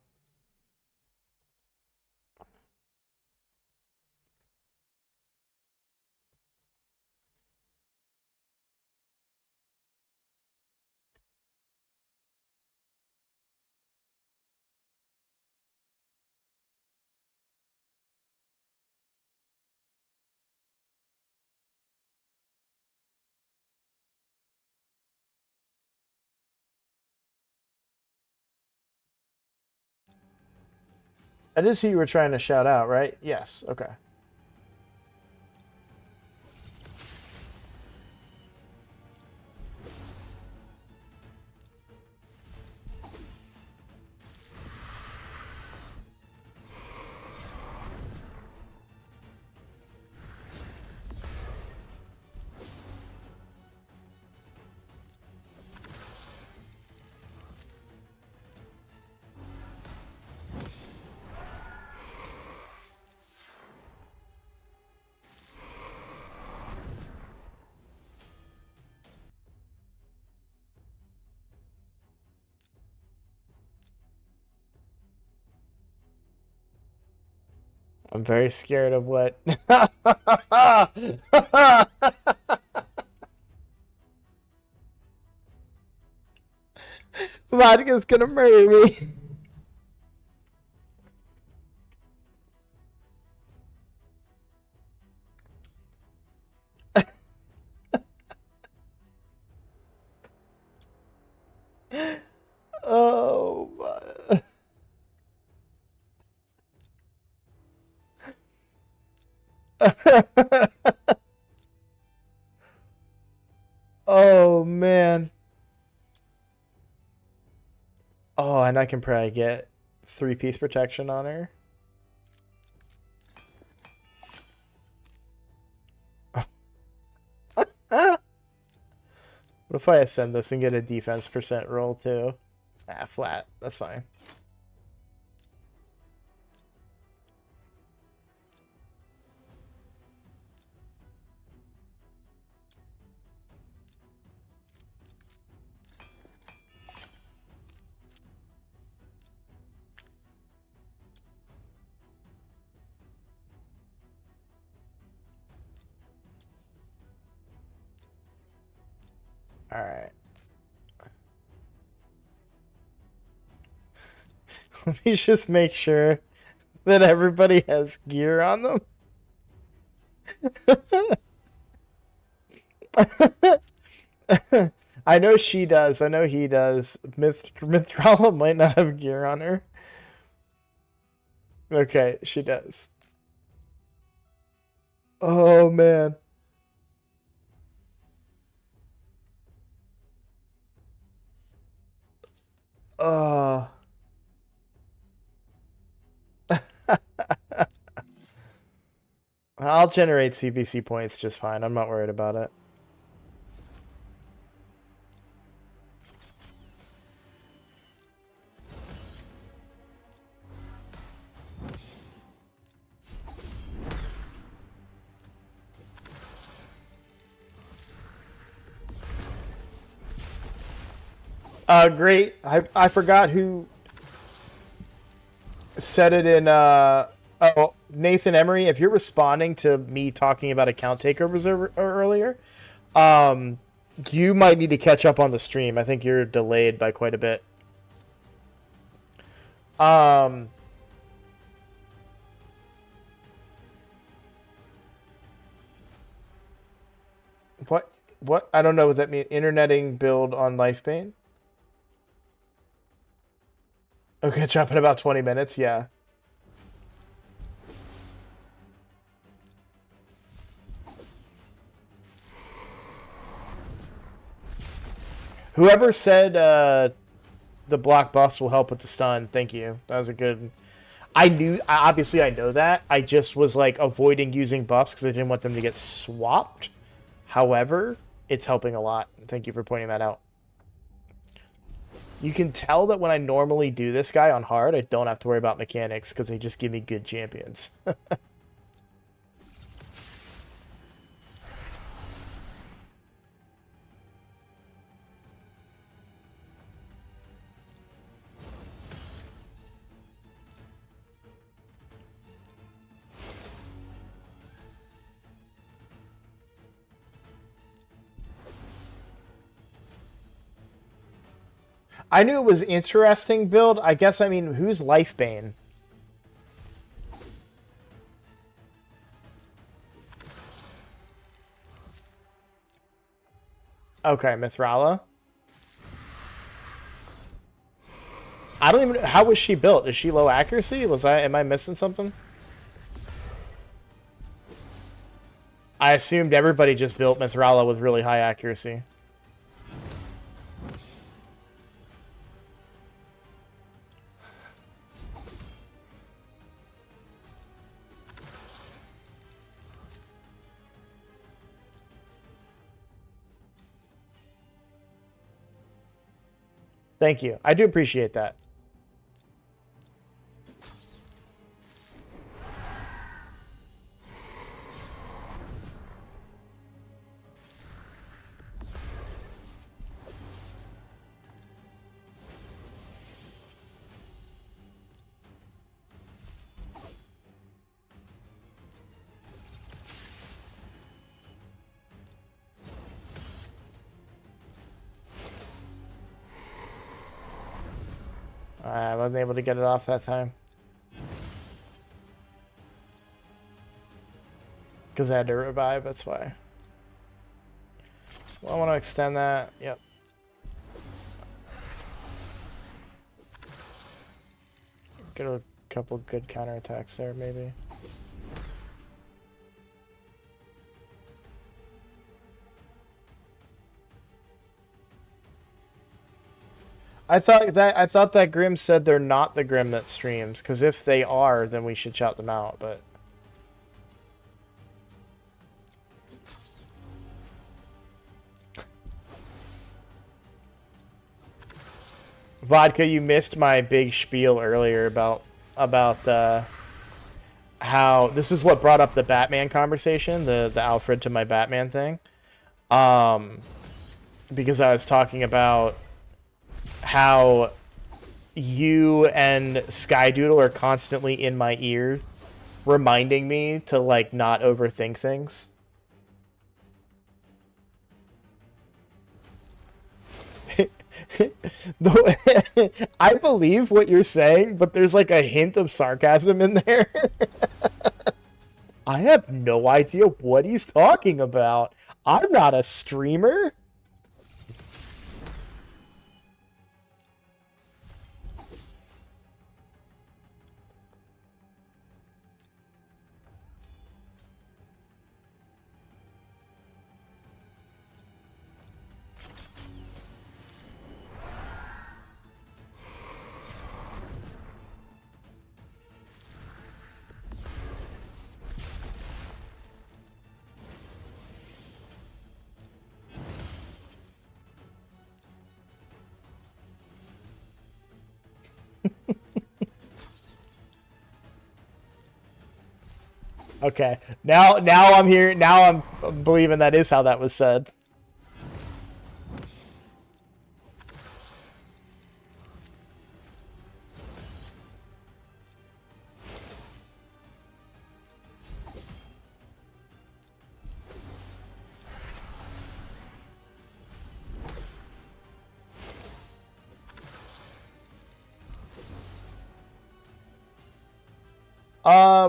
That is who you were trying to shout out, right? Yes. Okay. I'm very scared of what. Vodka's gonna murder me. Oh my. Oh man. Oh, and I can probably get 3-piece protection on her. What if I ascend this and get a defense percent roll too? Ah, flat. That's fine. All right. Let me just make sure that everybody has gear on them. I know she does. I know he does. Mithrala might not have gear on her. Okay, she does. Oh man. Uh I'll generate CBC points just fine. I'm not worried about it. Great. I forgot who said it in oh, Nathan Emery. If you're responding to me talking about account takeovers earlier, you might need to catch up on the stream. I think you're delayed by quite a bit. What? I don't know what that means. Interneting build on Lifebane? Okay, catch up in about 20 minutes, yeah. Whoever said the block bust will help with the stun, thank you. That was a good... obviously I know that. I just was like avoiding using buffs because I didn't want them to get swapped. However, it's helping a lot. Thank you for pointing that out. You can tell that when I normally do this guy on hard, I don't have to worry about mechanics because they just give me good champions. I knew it was interesting build. I guess, I mean, who's Lifebane? Okay, Mithrala. I don't even... How was she built? Is she low accuracy? Am I missing something? I assumed everybody just built Mithrala with really high accuracy. Thank you. I do appreciate that. I wasn't able to get it off that time. Because I had to revive, that's why. Well, I want to extend that. Yep. Get a couple good counterattacks there, maybe. I thought that Grim said they're not the Grim that streams, because if they are, then we should shout them out, but Vodka, you missed my big spiel earlier about how this is what brought up the Batman conversation, the Alfred to my Batman thing. Because I was talking about how you and Skydoodle are constantly in my ear reminding me to like not overthink things. I believe what you're saying, but there's like a hint of sarcasm in there. I have no idea what he's talking about. I'm not a streamer. Okay. Now I'm here. Now I'm believing that is how that was said.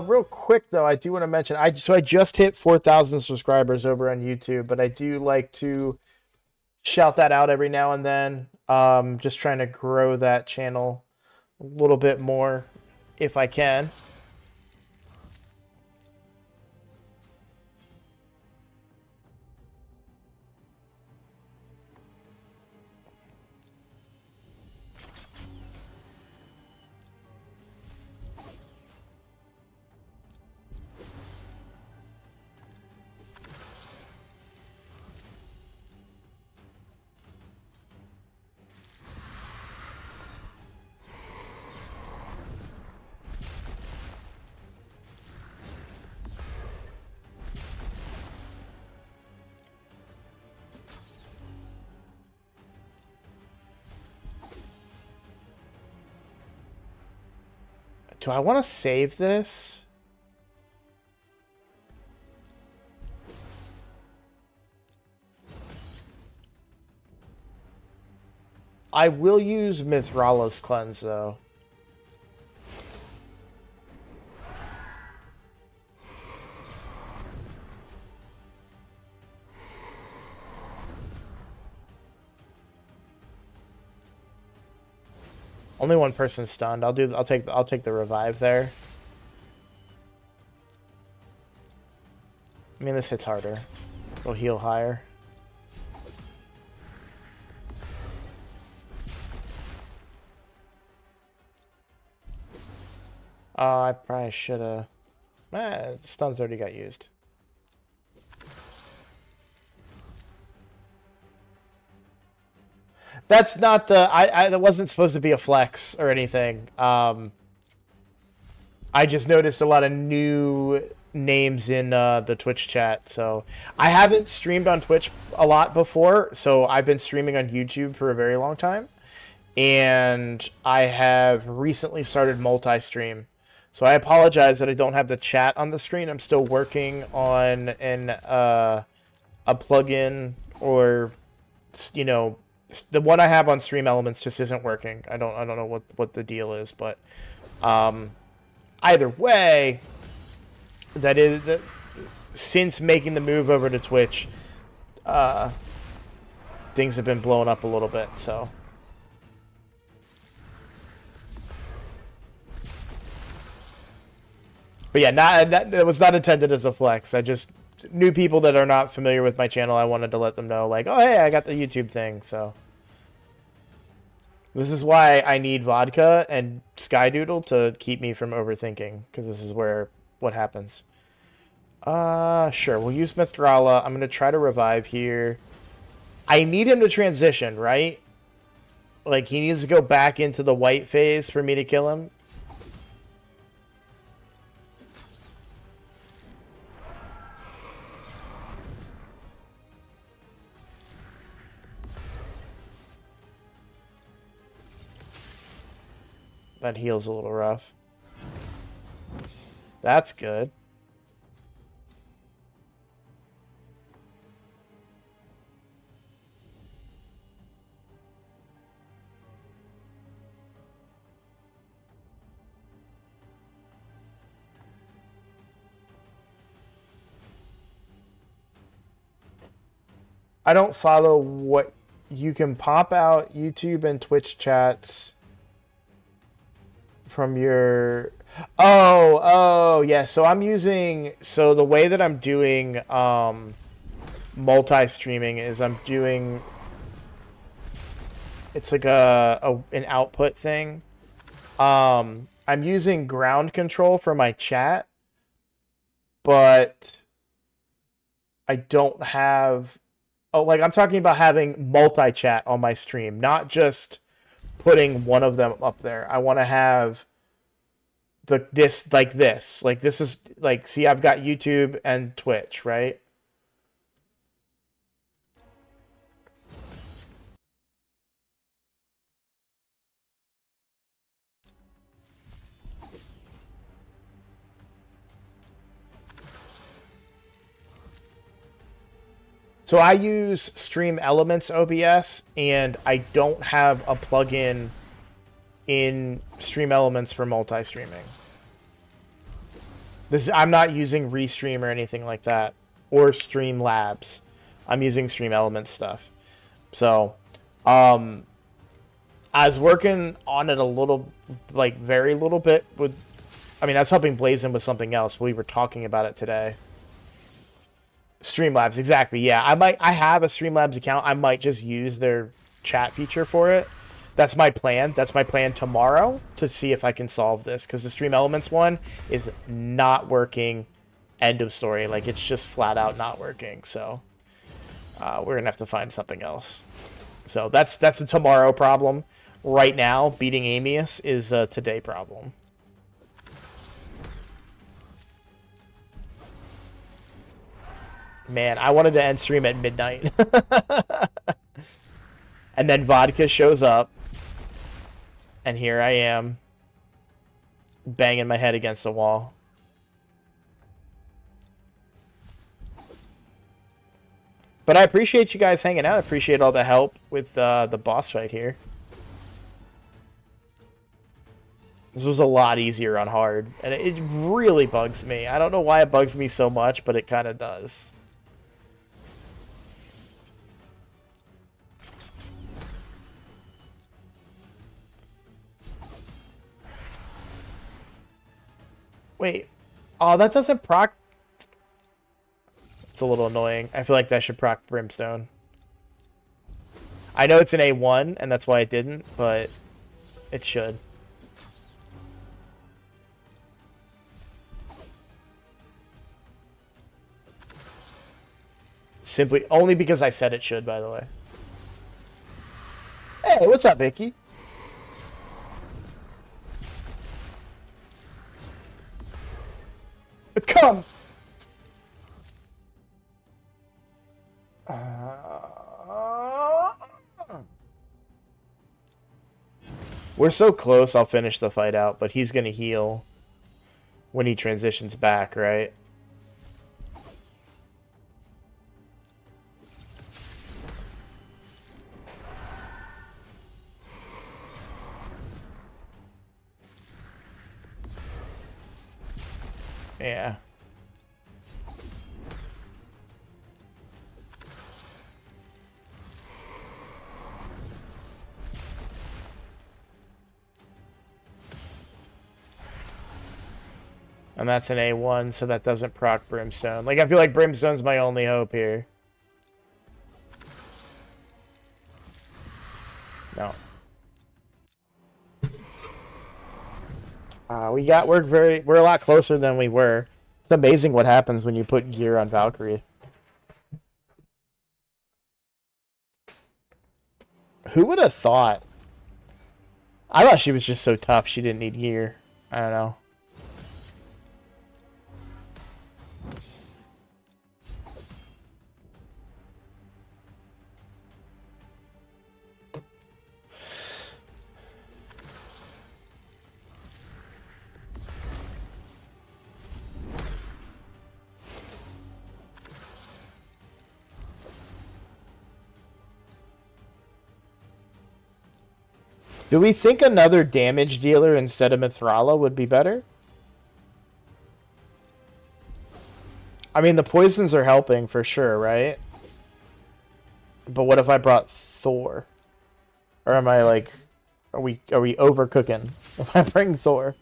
Real quick though, I do want to mention I just hit 4,000 subscribers over on YouTube, but I do like to shout that out every now and then. Just trying to grow that channel a little bit more if I can. Do I want to save this? I will use Mithrala's Cleanse, though. Only one person stunned. I'll take the revive there. I mean, this hits harder. It'll heal higher. I probably should have. Stun's already got used. That's not the. That wasn't supposed to be a flex or anything. I just noticed a lot of new names in the Twitch chat. So I haven't streamed on Twitch a lot before. So I've been streaming on YouTube for a very long time, and I have recently started multi-stream. So I apologize that I don't have the chat on the screen. I'm still working on a plugin or, you know, The one I have on Stream Elements just isn't working. I don't know what the deal is, but either way, since making the move over to Twitch, things have been blowing up a little bit, so. But yeah, that was not intended as a flex. I just, new people that are not familiar with my channel, I wanted to let them know, like, oh, hey, I got the YouTube thing, so. This is why I need vodka and Skydoodle to keep me from overthinking, because this is what happens. Sure, we'll use Mithrala. I'm going to try to revive here. I need him to transition, right? Like, he needs to go back into the white phase for me to kill him. That heal's a little rough. That's good. I don't follow what you can pop out YouTube and Twitch chats from your yeah, so I'm using, so the way that I'm doing multi-streaming is I'm doing, it's like an output thing. I'm using ground control for my chat, but I don't have, like, I'm talking about having multi-chat on my stream, not just putting one of them up there. I want to have this. Like, this is, like, see, I've got YouTube and Twitch, right? So I use Stream Elements OBS, and I don't have a plugin in Stream Elements for multi-streaming. I'm not using Restream or anything like that, or Streamlabs. I'm using Stream Elements stuff. So, I was working on it a little, like, very little bit with, I mean, I was helping Blazin with something else. We were talking about it today. Streamlabs, exactly. Yeah, I have a Streamlabs account. I might just use their chat feature for it. That's my plan. That's my plan tomorrow, to see if I can solve this, because the Stream Elements one is not working. End of story. Like, it's just flat out not working. So we're gonna have to find something else. So that's a tomorrow problem. Right now, beating Amius is a today problem. Man, I wanted to end stream at midnight. And then Vodka shows up. And here I am, banging my head against a wall. But I appreciate you guys hanging out. I appreciate all the help with the boss fight here. This was a lot easier on hard. And it really bugs me. I don't know why it bugs me so much, but it kind of does. Wait. Oh, that doesn't proc... It's a little annoying. I feel like that should proc Brimstone. I know it's an A1, and that's why it didn't, but it should. Simply, only because I said it should, by the way. Hey, what's up, Vicky? Come! We're so close, I'll finish the fight out, but he's gonna heal when he transitions back, right? Yeah. And that's an A1, so that doesn't proc Brimstone. Like, I feel like Brimstone's my only hope here. No. We're a lot closer than we were. It's amazing what happens when you put gear on Valkyrie. Who would have thought? I thought she was just so tough she didn't need gear. I don't know. Do we think another damage dealer instead of Mithrala would be better? I mean, the poisons are helping for sure, right? But what if I brought Thor? Or am I like, are we overcooking if I bring Thor?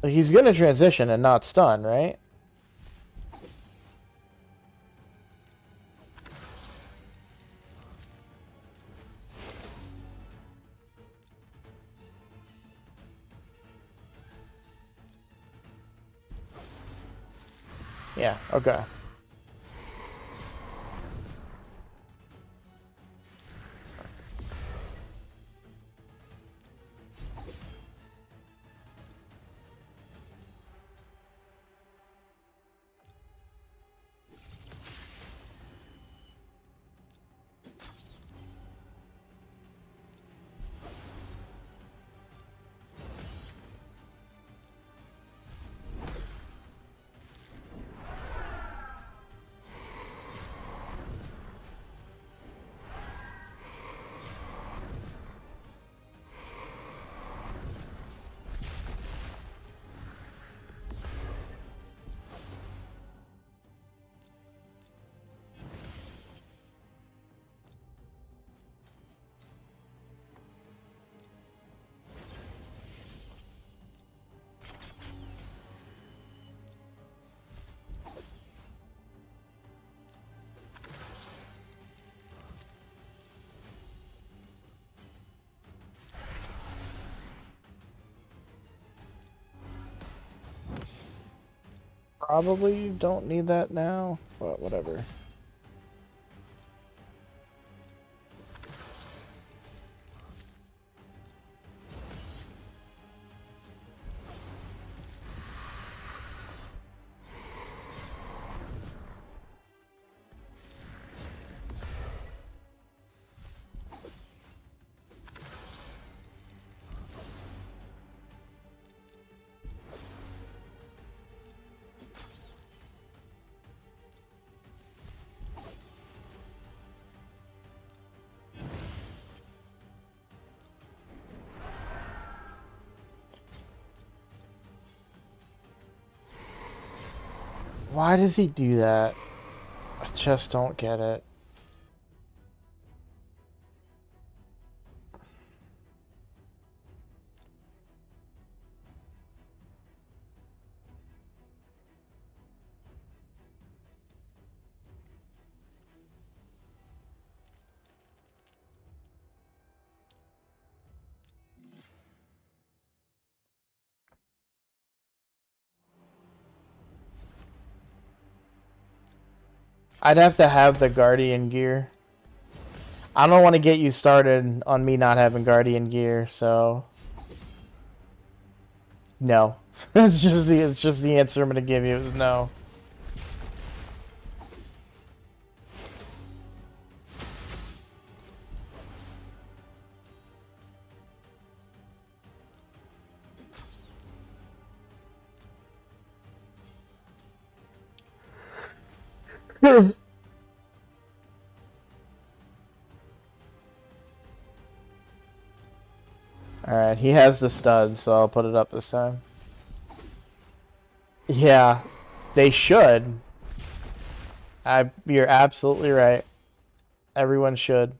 He's gonna transition and not stun, right? Yeah, okay. Probably don't need that now, but whatever. Why does he do that? I just don't get it. I'd have to have the Guardian gear. I don't want to get you started on me not having Guardian gear, so no. It's just the answer I'm gonna give you is no. Alright, he has the stud, so I'll put it up this time. Yeah, they should. You're absolutely right. Everyone should.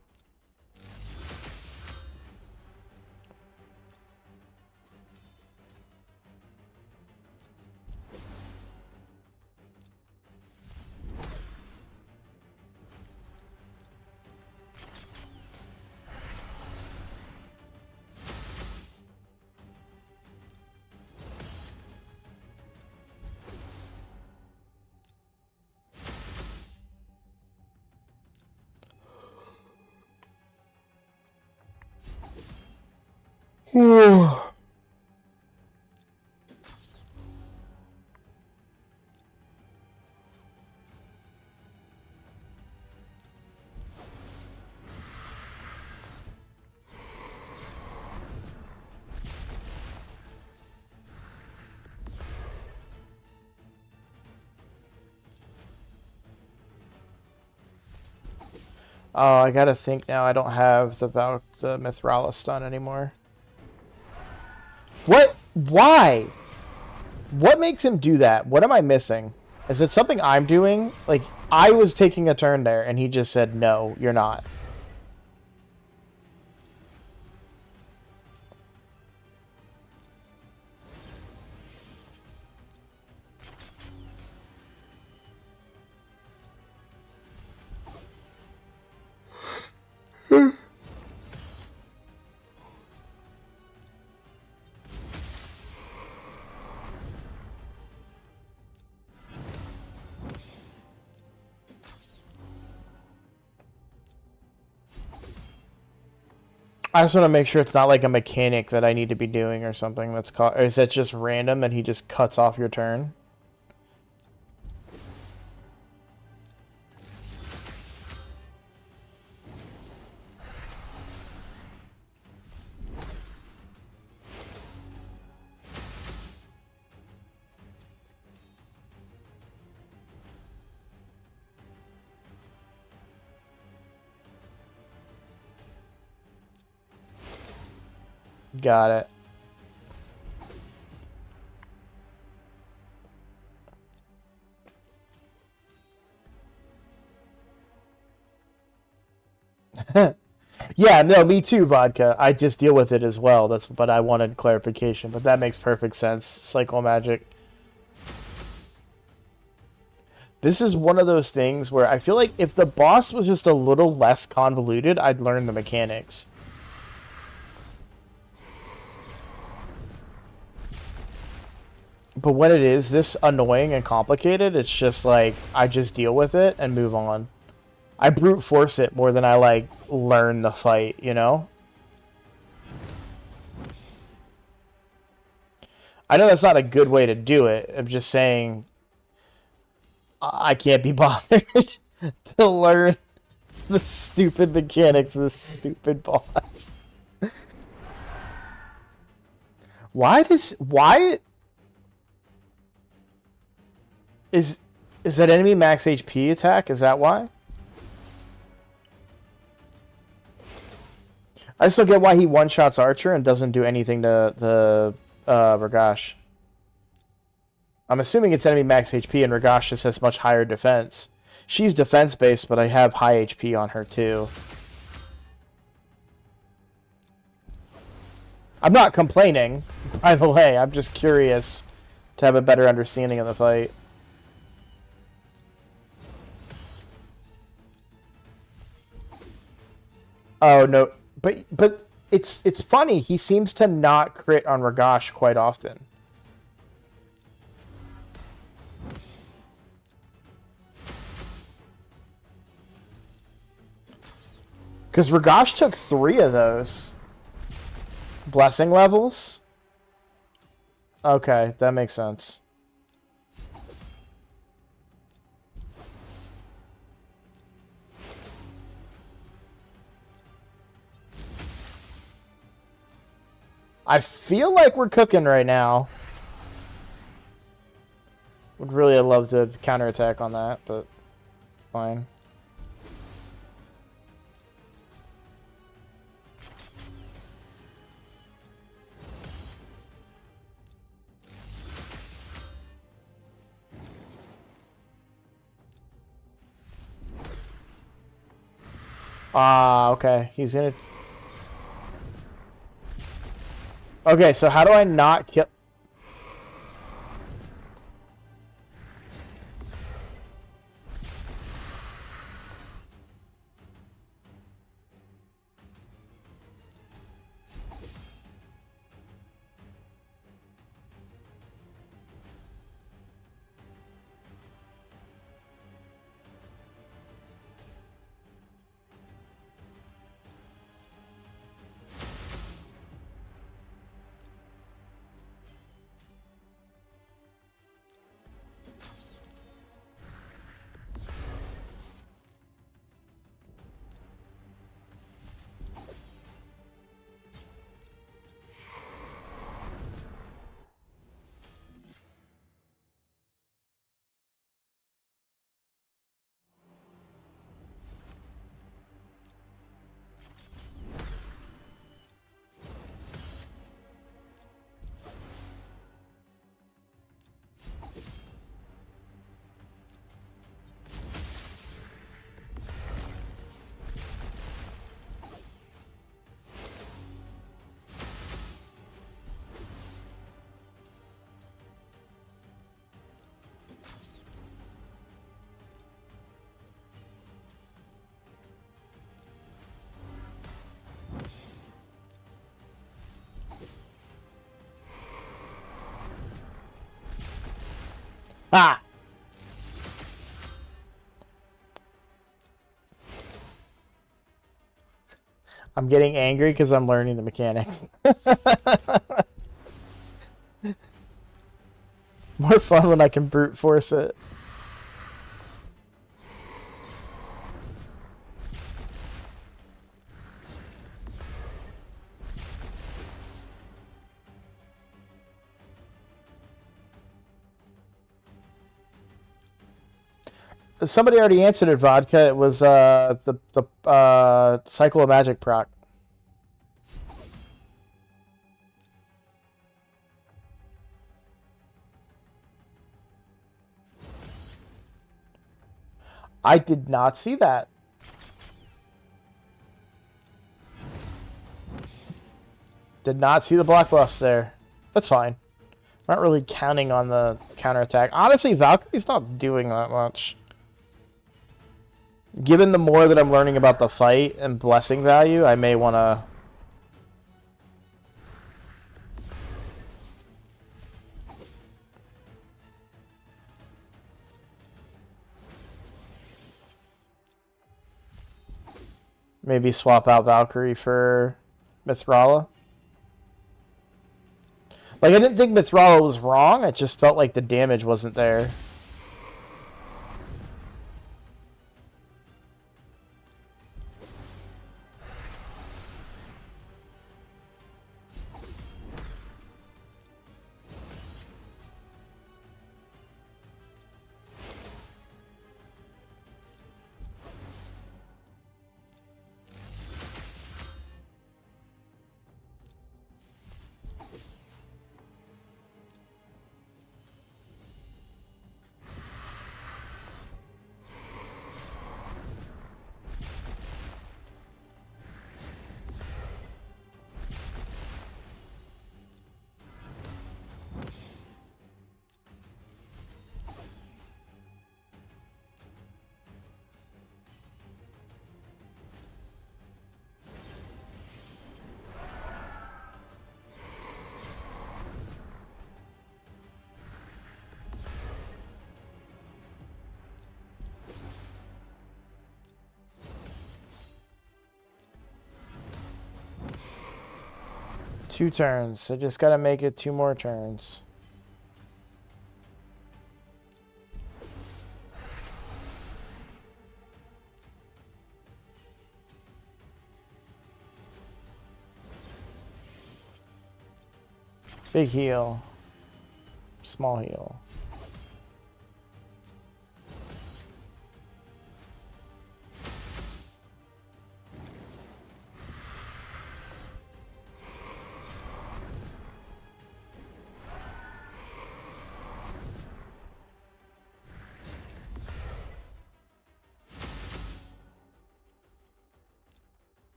Oh, I gotta think now. I don't have the Mithrala stun anymore. What? Why? What makes him do that? What am I missing? Is it something I'm doing? Like, I was taking a turn there, and he just said, no, you're not. I just want to make sure it's not like a mechanic that I need to be doing or something that's caught. Or is that just random and he just cuts off your turn? Got it. Yeah, no, me too, Vodka. I just deal with it as well. But I wanted clarification. But that makes perfect sense. Cycle magic. This is one of those things where I feel like if the boss was just a little less convoluted, I'd learn the mechanics. But when it is this annoying and complicated, it's just like, I just deal with it and move on. I brute force it more than I, like, learn the fight, you know? I know that's not a good way to do it. I'm just saying, I can't be bothered to learn the stupid mechanics of this stupid boss. Why is that enemy max HP attack? Is that why? I still get why he one-shots Archer and doesn't do anything to the Ragash. I'm assuming it's enemy max HP and Ragash just has much higher defense. She's defense-based, but I have high HP on her too. I'm not complaining, by the way. I'm just curious to have a better understanding of the fight. Oh, no. But it's funny. He seems to not crit on Ragash quite often. Because Ragash took 3 of those. Blessing levels? Okay, that makes sense. I feel like we're cooking right now. Would really have loved to counterattack on that, but fine. Ah, okay. He's gonna... Okay, so how do I not kill... Ah! I'm getting angry because I'm learning the mechanics. More fun when I can brute force it. Somebody already answered it, Vodka. It was the Cycle of Magic proc. I did not see that. Did not see the block buffs there. That's fine. I'm not really counting on the counterattack. Honestly, Valkyrie's not doing that much. Given the more that I'm learning about the fight and blessing value, I may want to... maybe swap out Valkyrie for Mithrala. Like, I didn't think Mithrala was wrong, I just felt like the damage wasn't there. 2 turns. I just gotta make it 2 more turns. Big heal. Small heal.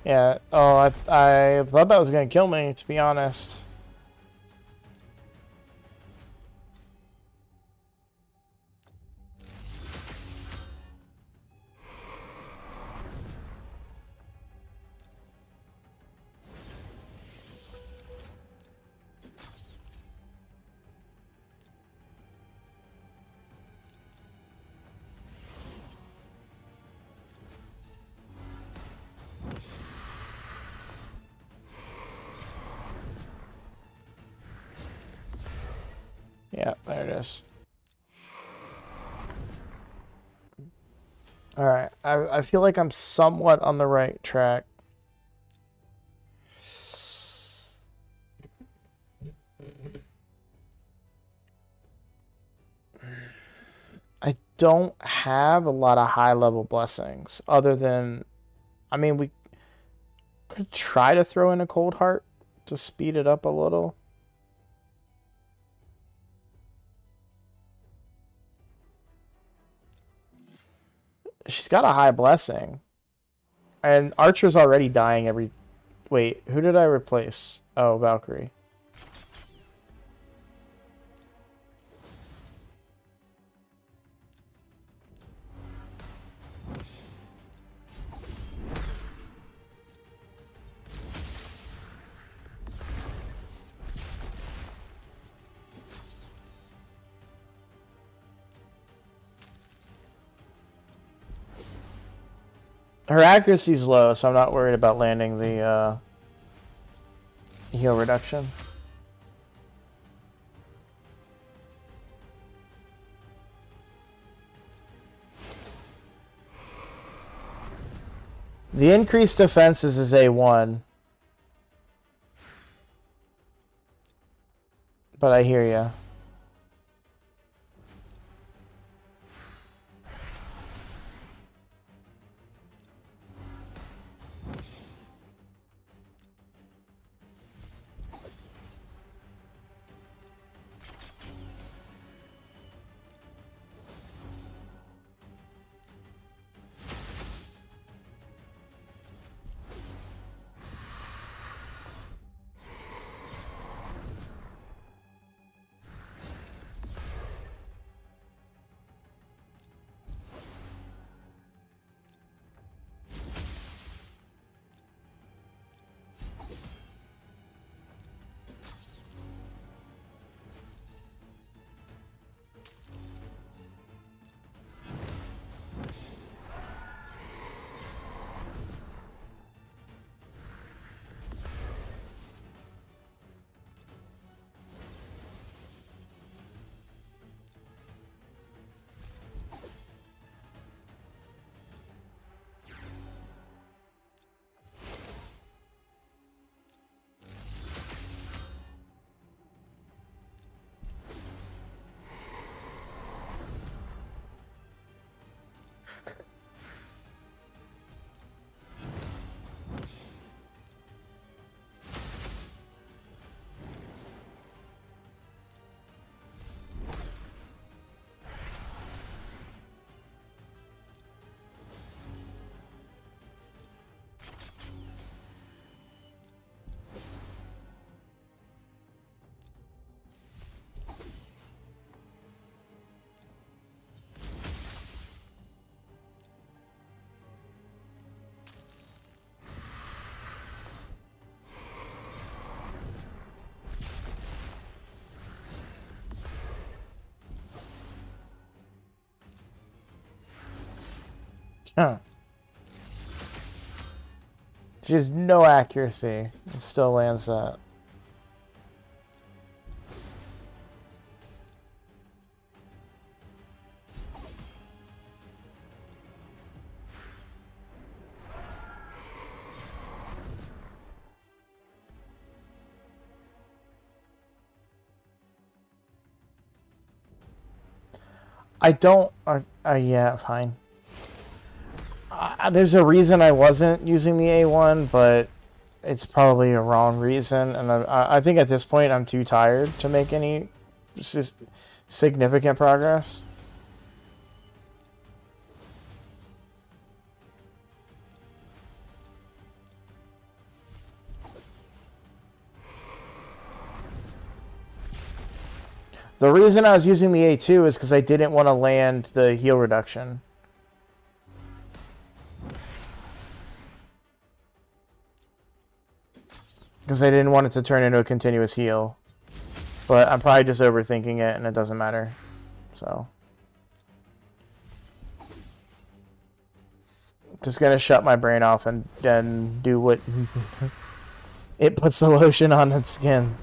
Yeah. Oh, I thought that was gonna kill me, to be honest. Yeah, there it is. Alright, I feel like I'm somewhat on the right track. I don't have a lot of high-level blessings, other than... I mean, we could try to throw in a Cold Heart to speed it up a little. She's got a high blessing. And Archer's already dying every... Wait, who did I replace? Oh, Valkyrie. Her accuracy's low, so I'm not worried about landing the heal reduction. The increased defenses is A1. But I hear ya. Huh. She has no accuracy. It still lands that. I don't... yeah, fine. There's a reason I wasn't using the A1, but it's probably a wrong reason. And I think at this point I'm too tired to make any significant progress. The reason I was using the A2 is because I didn't want to land the heal reduction. Because I didn't want it to turn into a continuous heal. But I'm probably just overthinking it and it doesn't matter. So. Just gonna shut my brain off and then do what... it puts the lotion on its skin.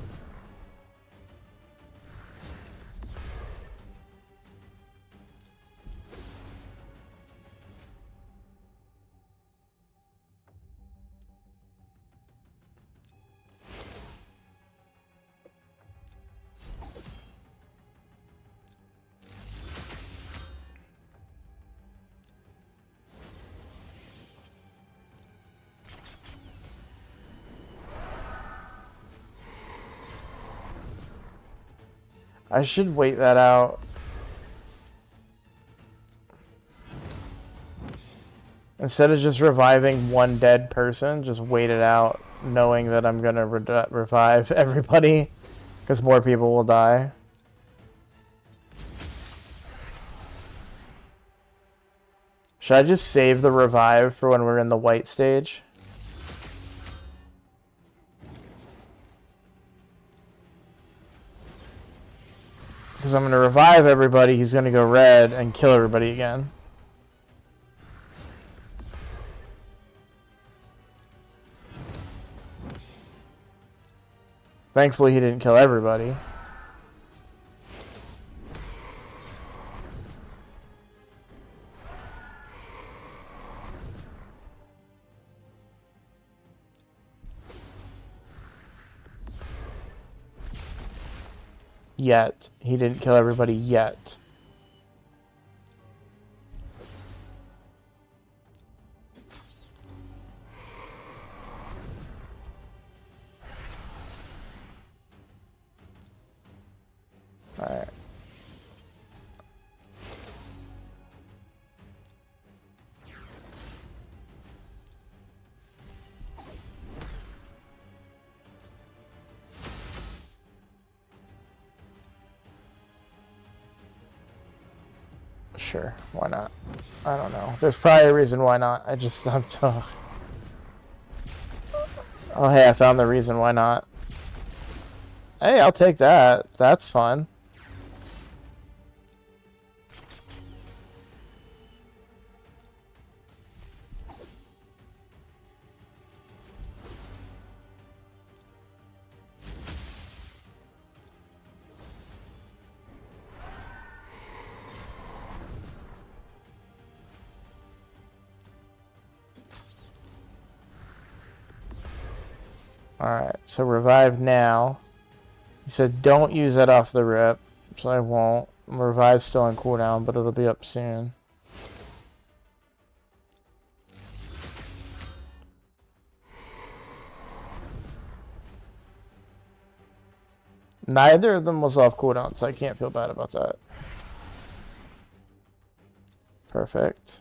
I should wait that out. Instead of just reviving one dead person, just wait it out, knowing that I'm gonna revive everybody, because more people will die. Should I just save the revive for when we're in the white stage? Because I'm going to revive everybody, he's going to go red and kill everybody again. Thankfully he didn't kill everybody. Yet. He didn't kill everybody yet. Alright. Sure, why not? I don't know. There's probably a reason why not. I'm oh hey, I found the reason why not. Hey, I'll take that. That's fun. Alright, so revive now. He said don't use that off the rip, so I won't. Revive's still on cooldown, but it'll be up soon. Neither of them was off cooldown, so I can't feel bad about that. Perfect.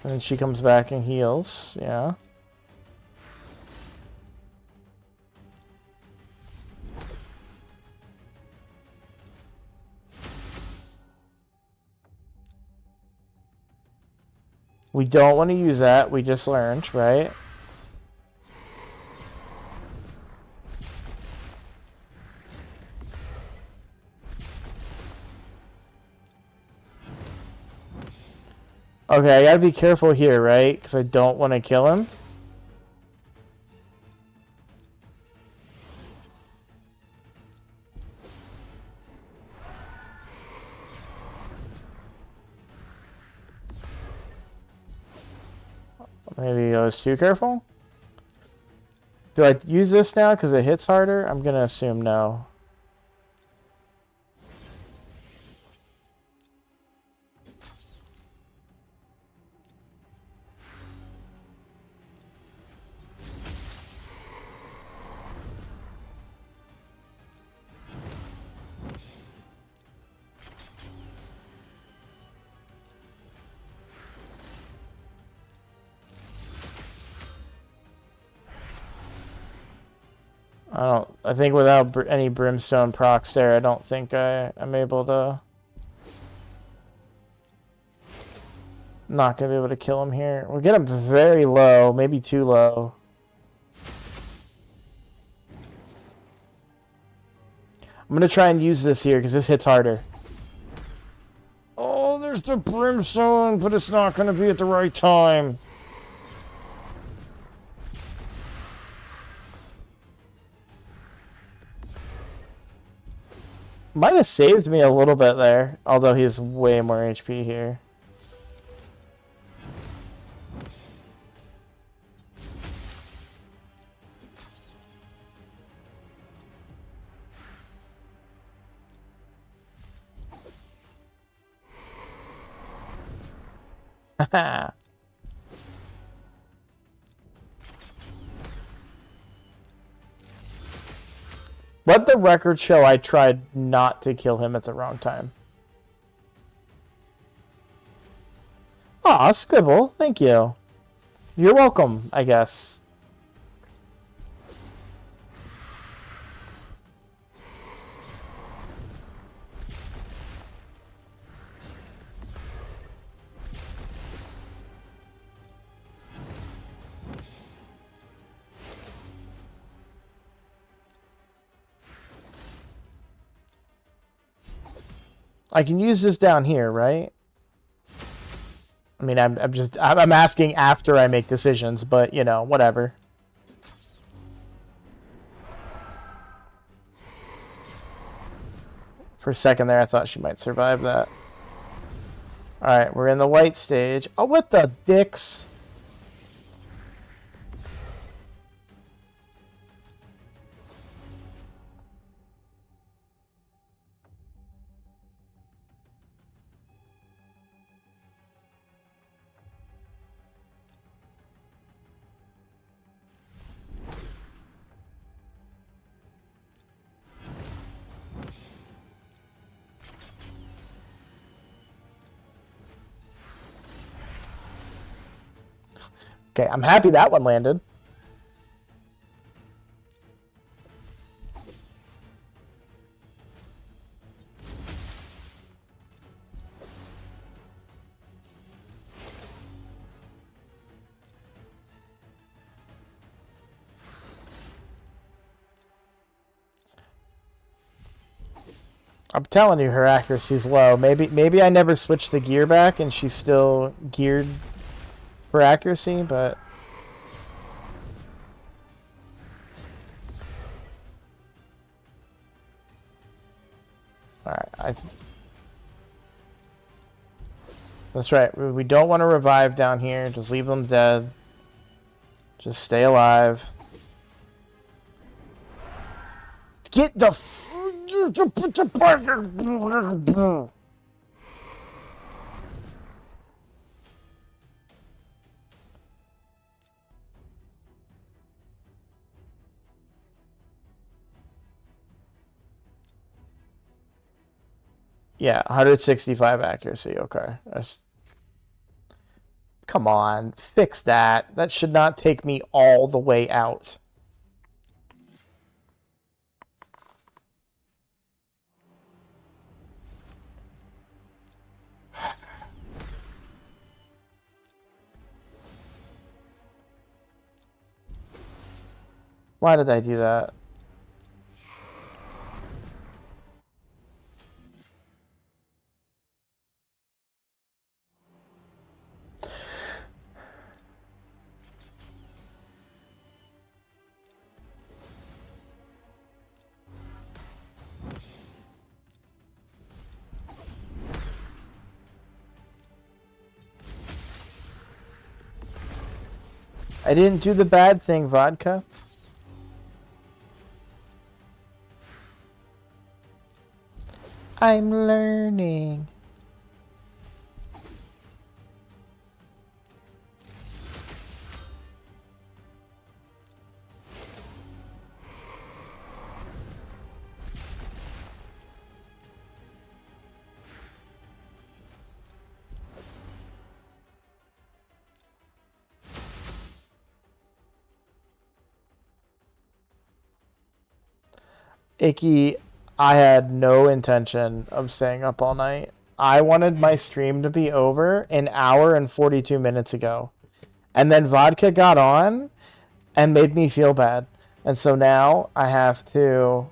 And then she comes back and heals, yeah. We don't want to use that, we just learned, right? Okay, I gotta be careful here, right? Because I don't want to kill him. Maybe I was too careful? Do I use this now because it hits harder? I'm gonna assume no. I think without any brimstone procs there, I don't think I'm able to. Not gonna be able to kill him here. We'll get him very low, maybe too low. I'm gonna try and use this here because this hits harder. Oh, there's the brimstone, but it's not gonna be at the right time. Might have saved me a little bit there, although he has way more HP here. Haha. Let the record show I tried not to kill him at the wrong time. Aw, Squibble, thank you. You're welcome, I guess. I can use this down here, right? I mean, I'm asking after I make decisions, but you know, whatever. For a second there, I thought she might survive that. All right, we're in the white stage. Oh, what the dicks! Okay, I'm happy that one landed. I'm telling you, her accuracy's low. Maybe I never switched the gear back and she's still geared for accuracy, but alright, that's right. We don't want to revive down here. Just leave them dead. Just stay alive. Get the yeah, 165 accuracy. Okay. Come on, fix that. That should not take me all the way out. Why did I do that? I didn't do the bad thing, vodka. I'm learning. Icky, I had no intention of staying up all night. I wanted my stream to be over an hour and 42 minutes ago. And then vodka got on and made me feel bad. And so now I have to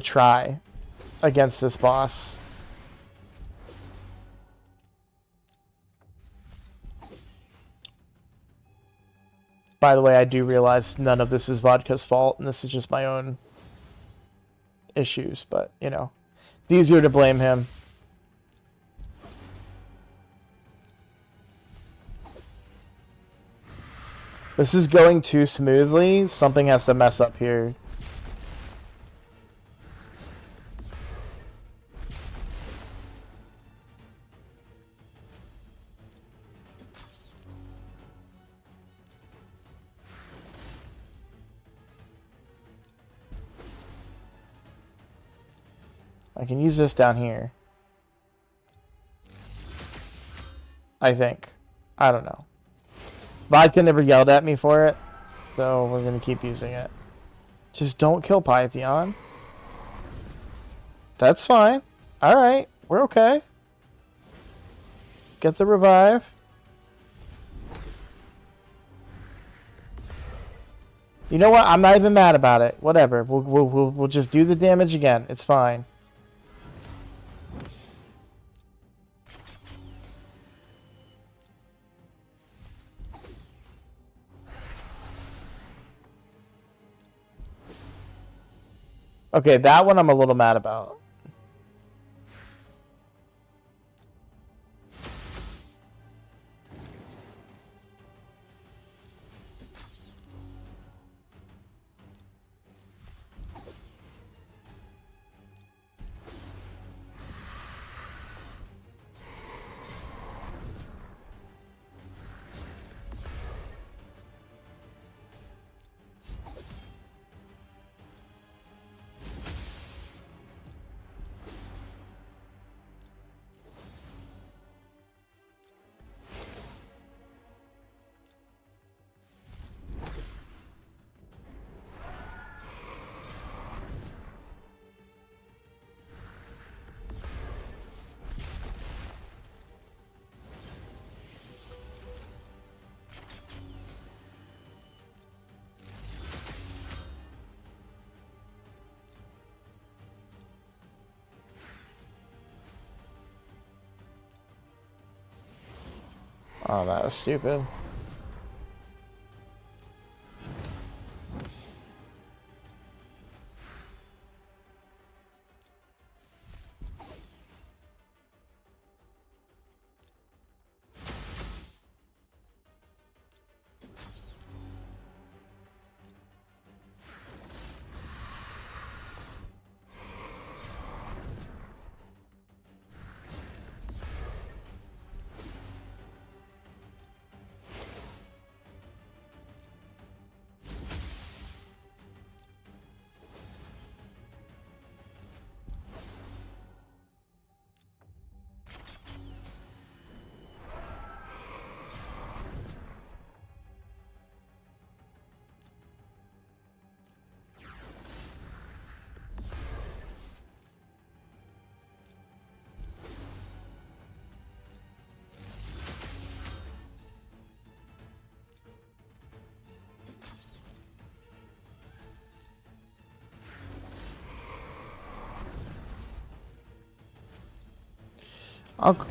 try against this boss. By the way, I do realize none of this is vodka's fault, and this is just my own issues, but, you know, it's easier to blame him. This is going too smoothly. Something has to mess up here. I can use this down here. I think. I don't know. Vodka never yelled at me for it, so we're going to keep using it. Just don't kill Pythion. That's fine. Alright, we're okay. Get the revive. You know what? I'm not even mad about it. Whatever. We'll just do the damage again. It's fine. Okay, that one I'm a little mad about. Oh, that was stupid.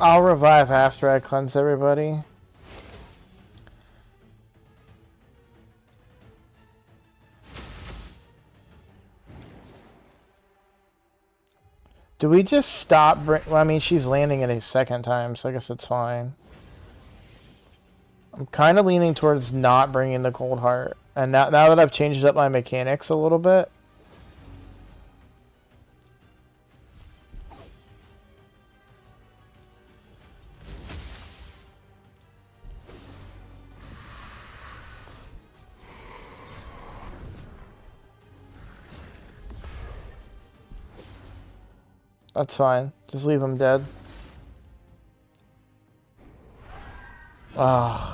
I'll revive after I cleanse everybody. Do we just stop? Well, I mean, she's landing it a second time, so I guess it's fine. I'm kind of leaning towards not bringing the Cold Heart. And now that I've changed up my mechanics a little bit. That's fine. Just leave him dead. Ah.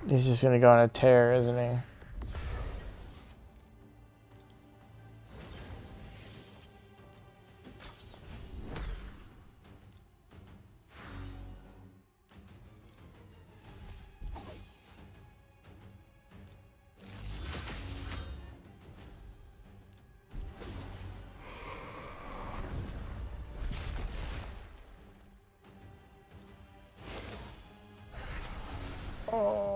He's just gonna go on a tear, isn't he? Oh.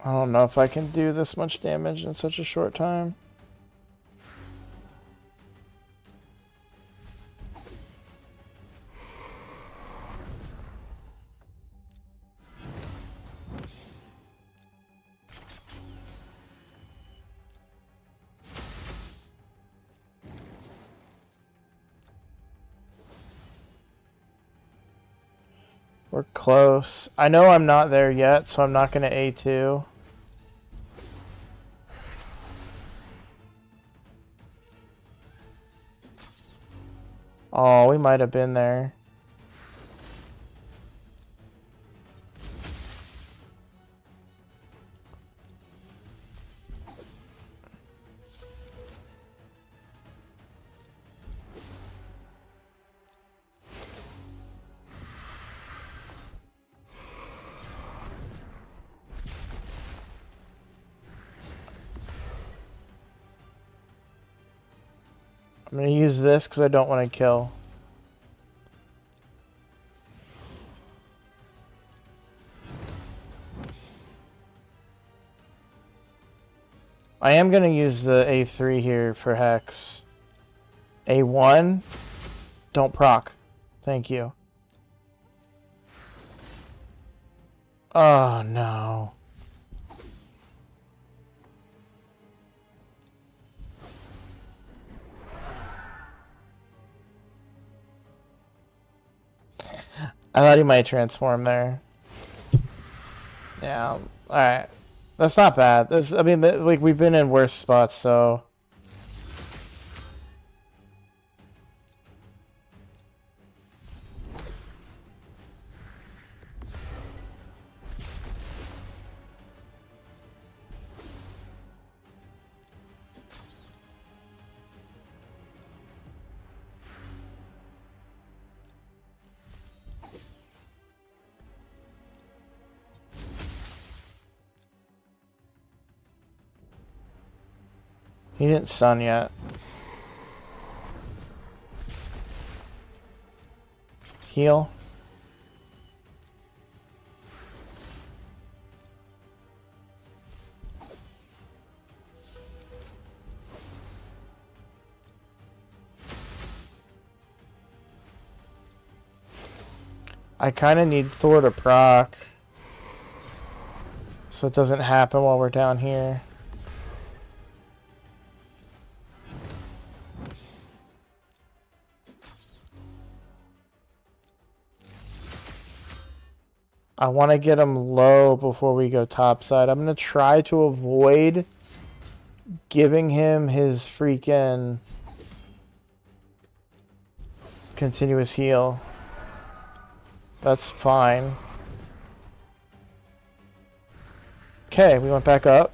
I don't know if I can do this much damage in such a short time. We're close. I know I'm not there yet, so I'm not going to A2. Oh, we might have been there. I'm going to use this because I don't want to kill. I am going to use the A3 here for Hex. A1, don't proc. Thank you. Oh, no. I thought he might transform there. Yeah, alright. That's not bad. This, I mean, like, we've been in worse spots, so... He didn't stun yet. Heal. I kind of need Thor to proc, so it doesn't happen while we're down here. I want to get him low before we go topside. I'm going to try to avoid giving him his freaking continuous heal. That's fine. Okay, we went back up.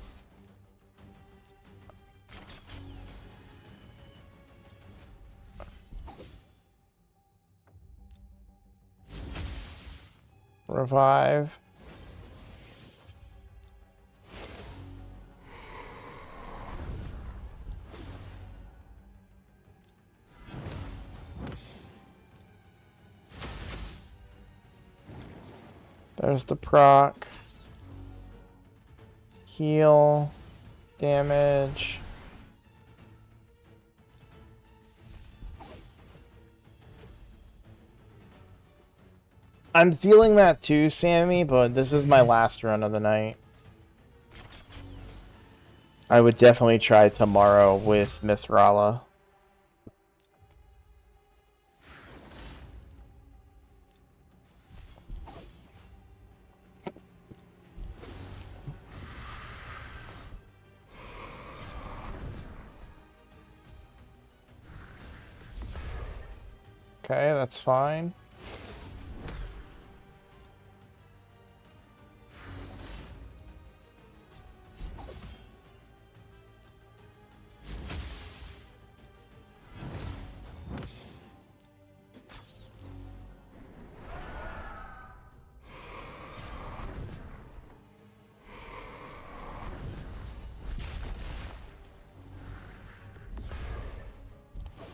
Revive. There's the proc. Heal. Damage. I'm feeling that too, Sammy, but this is my last run of the night. I would definitely try tomorrow with Mithrala. Okay, that's fine.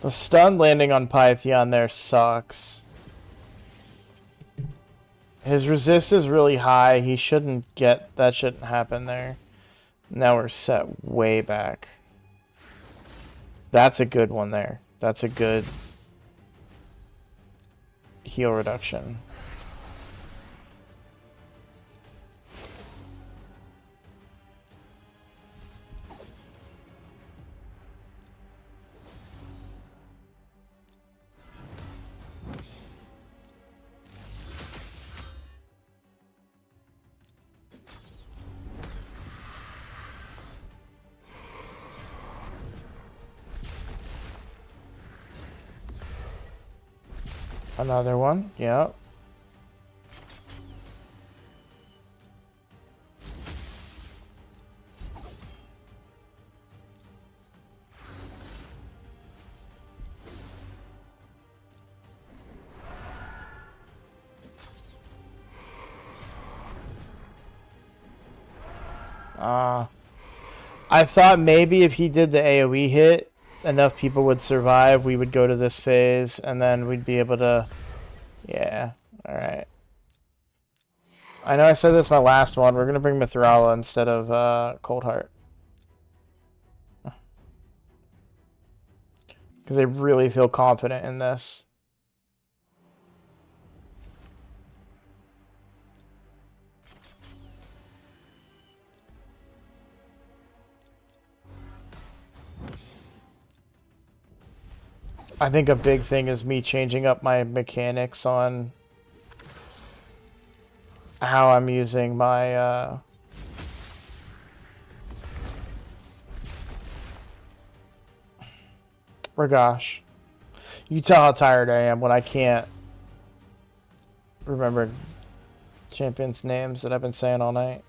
The stun landing on Pythion there sucks. His resist is really high. He shouldn't get... That shouldn't happen there. Now we're set way back. That's a good one there. That's a good heal reduction. Another one, yep. I thought maybe if he did the AoE hit, enough people would survive, we would go to this phase, and then we'd be able to... Yeah, alright. I know I said this my last one. We're going to bring Mithrala instead of Cold Heart. Because I really feel confident in this. I think a big thing is me changing up my mechanics on how I'm using my Ragash. You tell how tired I am when I can't remember champions' names that I've been saying all night.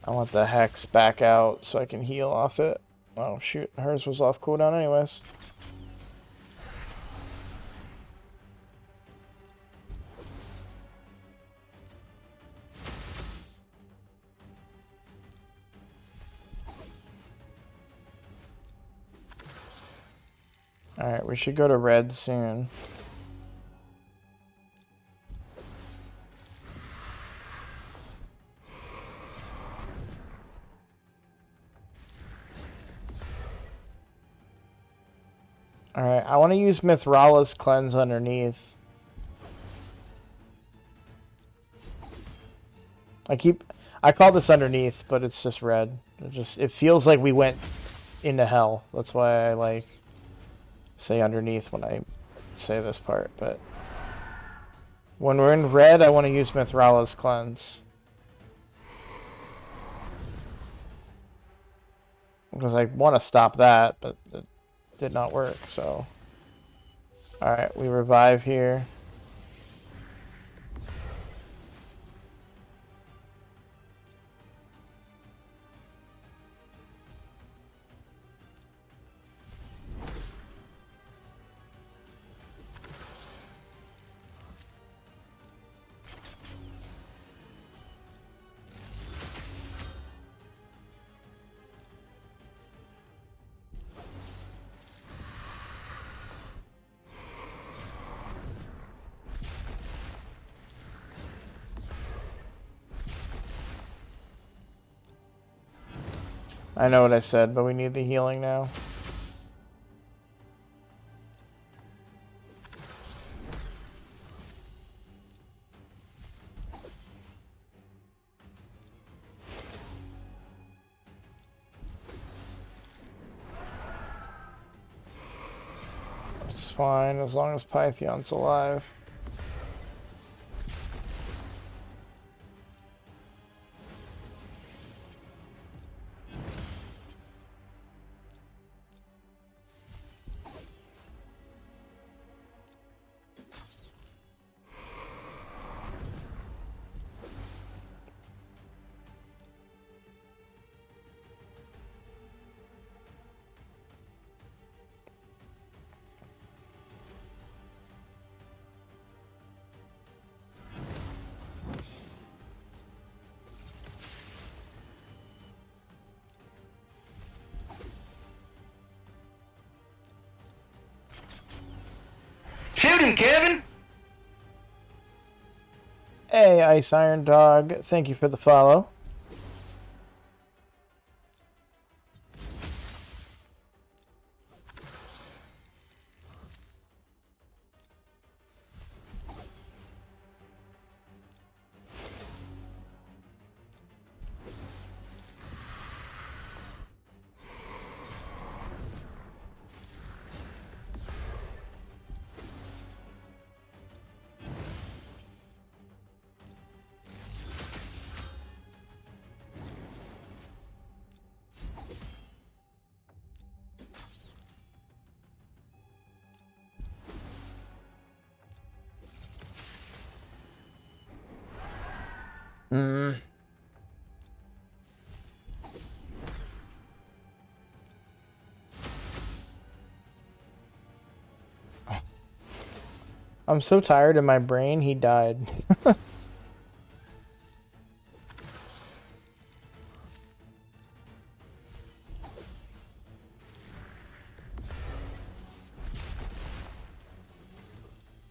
I want the Hex back out so I can heal off it. Oh shoot, hers was off cooldown anyways. Alright, we should go to red soon. Alright, I want to use Mithrala's Cleanse underneath. I call this underneath, but it's just red. It feels like we went into hell. That's why I like say underneath when I say this part, but when we're in red, I want to use Mithrala's Cleanse. Because I want to stop that, but it did not work, so. Alright, we revive here. I know what I said, but we need the healing now. It's fine, as long as Pythion's alive. Shoot him, Kevin! Hey, Ice Iron Dog, thank you for the follow. I'm so tired in my brain, he died.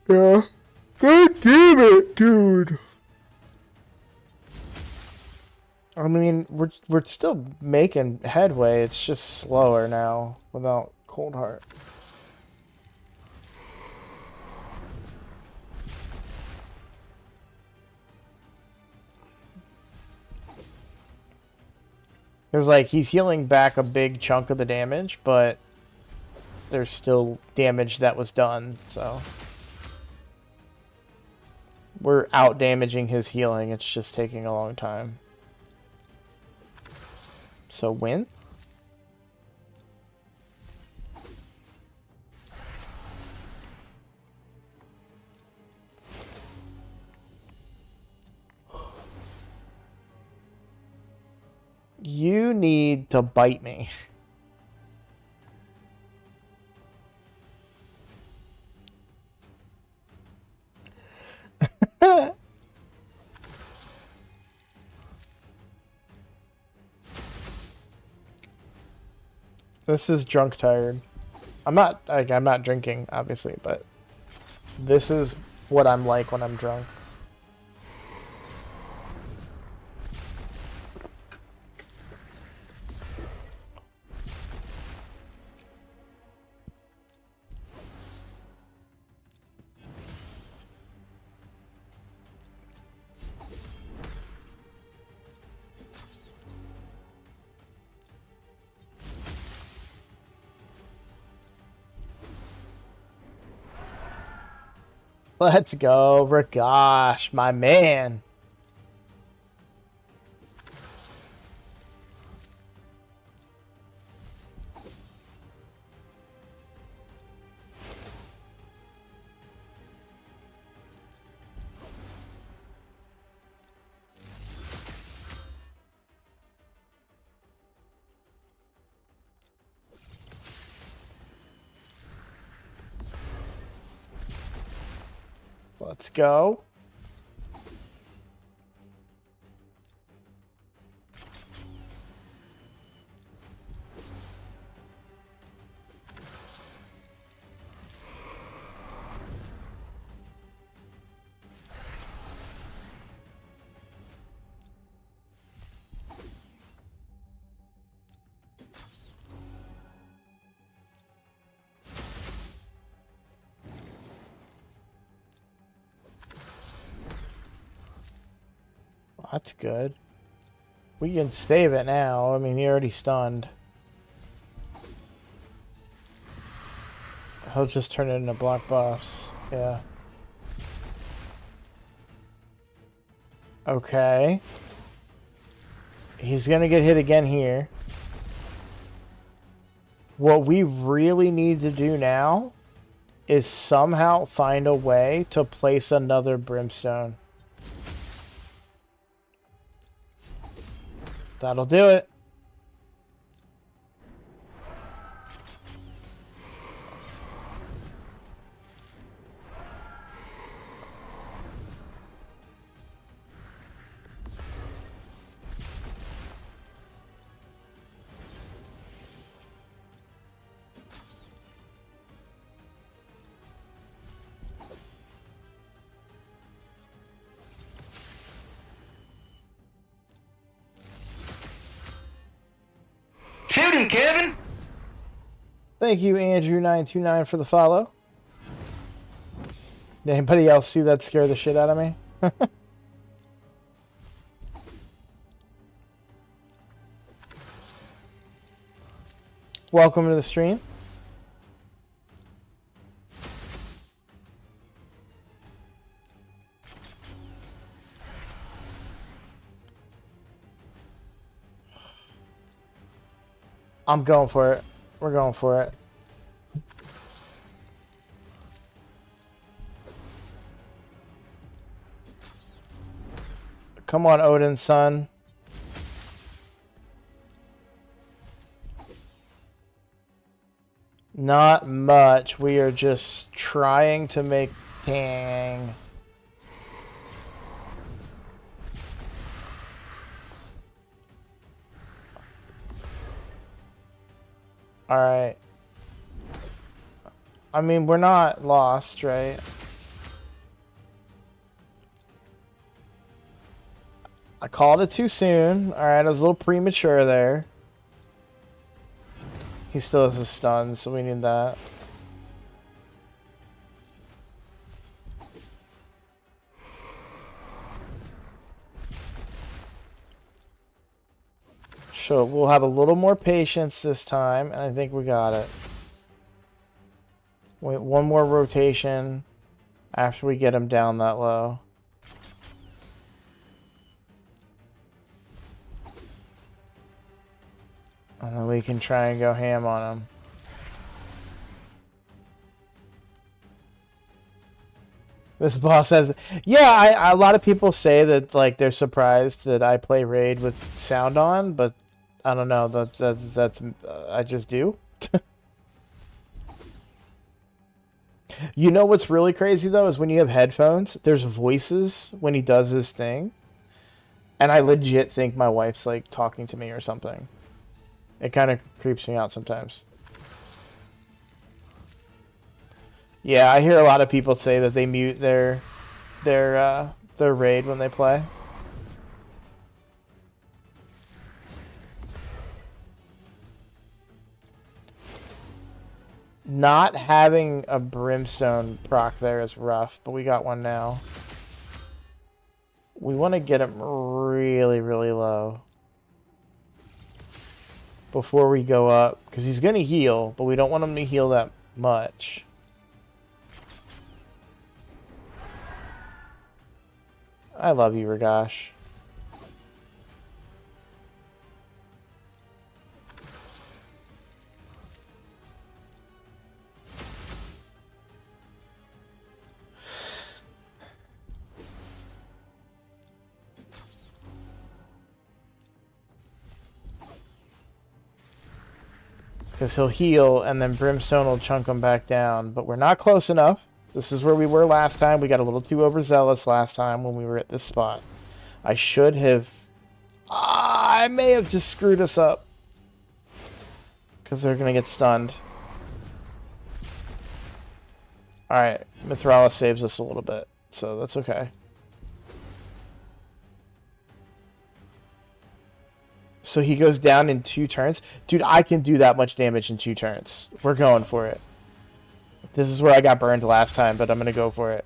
Yeah. God damn it, dude. I mean, we're still making headway. It's just slower now without Cold Heart. It's like he's healing back a big chunk of the damage, but there's still damage that was done, so we're out damaging his healing. It's just taking a long time. So win? You need to bite me. This is drunk tired. I'm not drinking, obviously, but this is what I'm like when I'm drunk. Let's go, Ragash, my man. Let's go. That's good. We can save it now. I mean, he already stunned. He'll just turn it into black buffs. Yeah. Okay. He's gonna get hit again here. What we really need to do now is somehow find a way to place another brimstone. That'll do it. Shoot him, Kevin! Thank you, Andrew929, for the follow. Did anybody else see that scare the shit out of me? Welcome to the stream. I'm going for it. We're going for it. Come on, Odin's son. Not much. We are just trying to make tang. Alright. I mean, we're not lost, right? I called it too soon. Alright, I was a little premature there. He still has a stun, so we need that. So we'll have a little more patience this time, and I think we got it. Wait, one more rotation after we get him down that low. And then we can try and go ham on him. This boss has... Yeah, a lot of people say that like they're surprised that I play Raid with sound on, but I don't know. That's I just do. You know what's really crazy though is when you have headphones, there's voices when he does his thing, and I legit think my wife's like talking to me or something. It kind of creeps me out sometimes. Yeah, I hear a lot of people say that they mute their Raid when they play. Not having a brimstone proc there is rough, but we got one now. We want to get him really, really low before we go up, because he's going to heal, but we don't want him to heal that much. I love you, Ragash. Because he'll heal, and then Brimstone will chunk him back down. But we're not close enough. This is where we were last time. We got a little too overzealous last time when we were at this spot. I should have... I may have just screwed us up. Because they're going to get stunned. Alright, Mithralis saves us a little bit. So that's okay. So he goes down in 2 turns. Dude, I can do that much damage in 2 turns. We're going for it. This is where I got burned last time, but I'm going to go for it.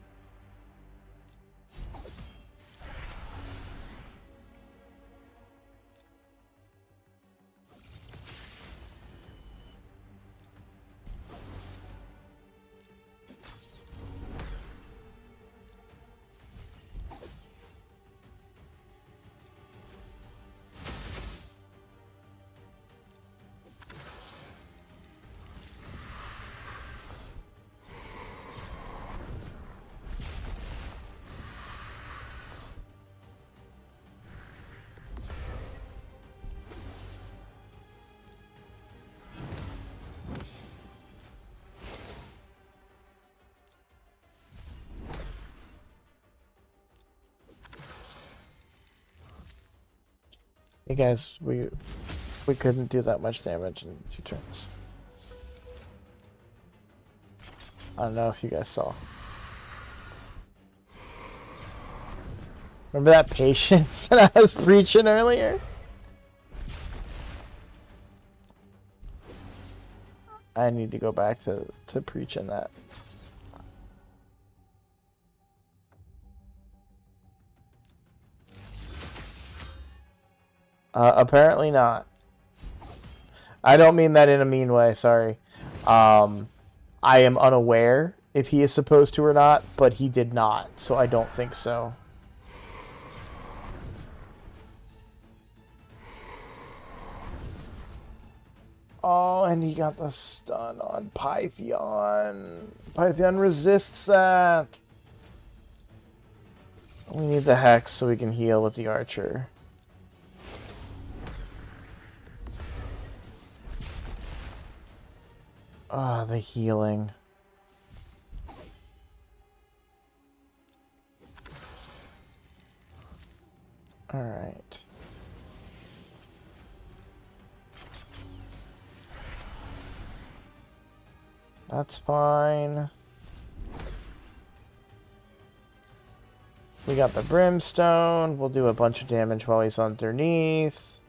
Hey guys, we couldn't do that much damage in 2 turns. I don't know if you guys saw. Remember that patience that I was preaching earlier? I need to go back to preaching that. Apparently not. I don't mean that in a mean way, sorry. I am unaware if he is supposed to or not, but he did not, so I don't think so. Oh, and he got the stun on Pythion. Pythion resists that. We need the Hex so we can heal with the Archer. Ah, the healing. All right. That's fine. We got the Brimstone. We'll do a bunch of damage while he's underneath.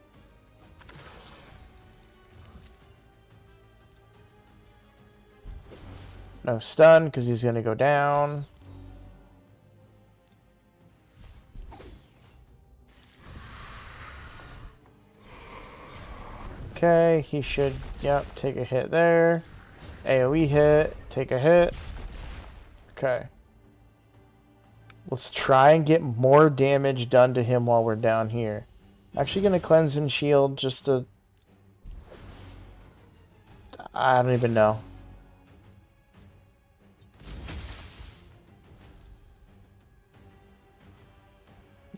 No stun, because he's going to go down. Okay, he should, yep, take a hit there. AoE hit, take a hit. Okay. Let's try and get more damage done to him while we're down here. I'm actually going to cleanse and shield just to... I don't even know.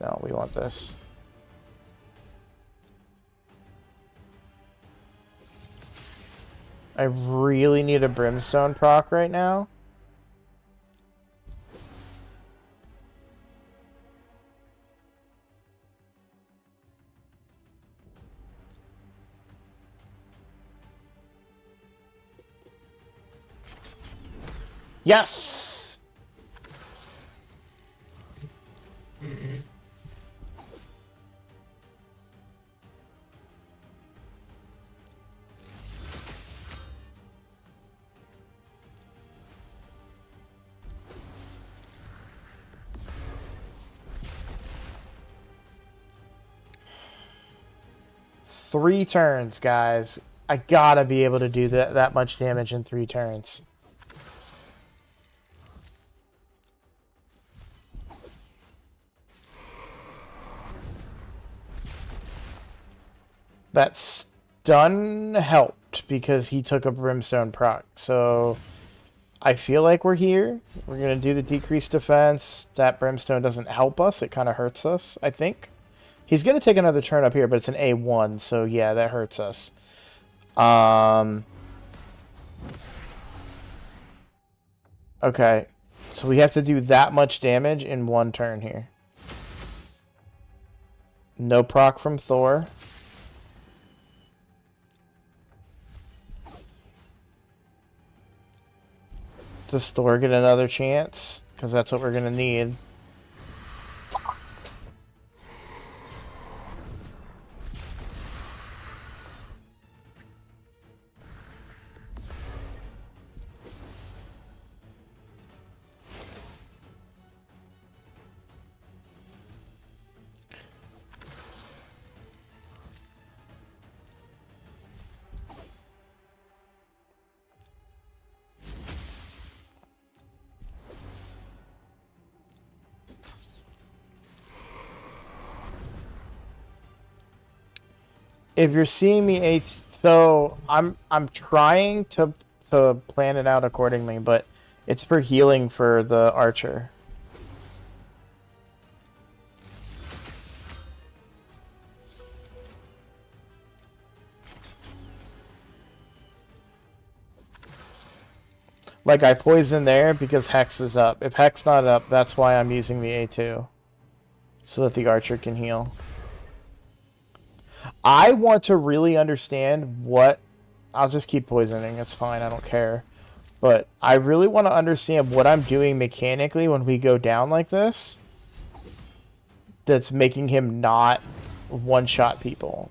No, we want this. I really need a Brimstone proc right now. Yes! Three turns, guys. I gotta be able to do that much damage in 3 turns. That stun helped because he took a brimstone proc. So I feel like we're here. We're going to do the decreased defense. That brimstone doesn't help us. It kind of hurts us, I think. He's going to take another turn up here, but it's an A1. So yeah, that hurts us. Okay. So we have to do that much damage in one turn here. No proc from Thor. Does Thor get another chance? Because that's what we're going to need. If you're seeing me, so I'm trying to plan it out accordingly, but it's for healing for the archer. Like I poison there because Hex is up. If Hex not up, that's why I'm using the A2, so that the archer can heal. I want to really understand what... I'll just keep poisoning. It's fine. I don't care. But I really want to understand what I'm doing mechanically when we go down like this that's making him not one-shot people.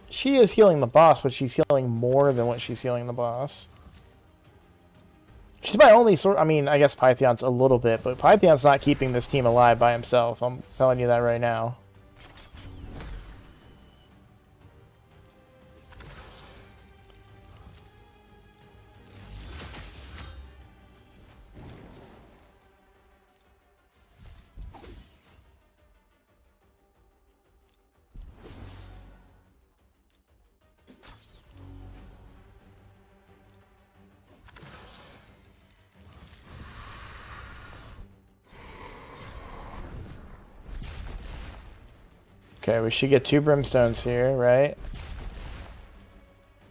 She is healing the boss, but she's healing more than what she's healing the boss. She's my only sort... I mean, I guess Pythion's a little bit, but Pythion's not keeping this team alive by himself. I'm telling you that right now. Okay, we should get 2 brimstones here, right?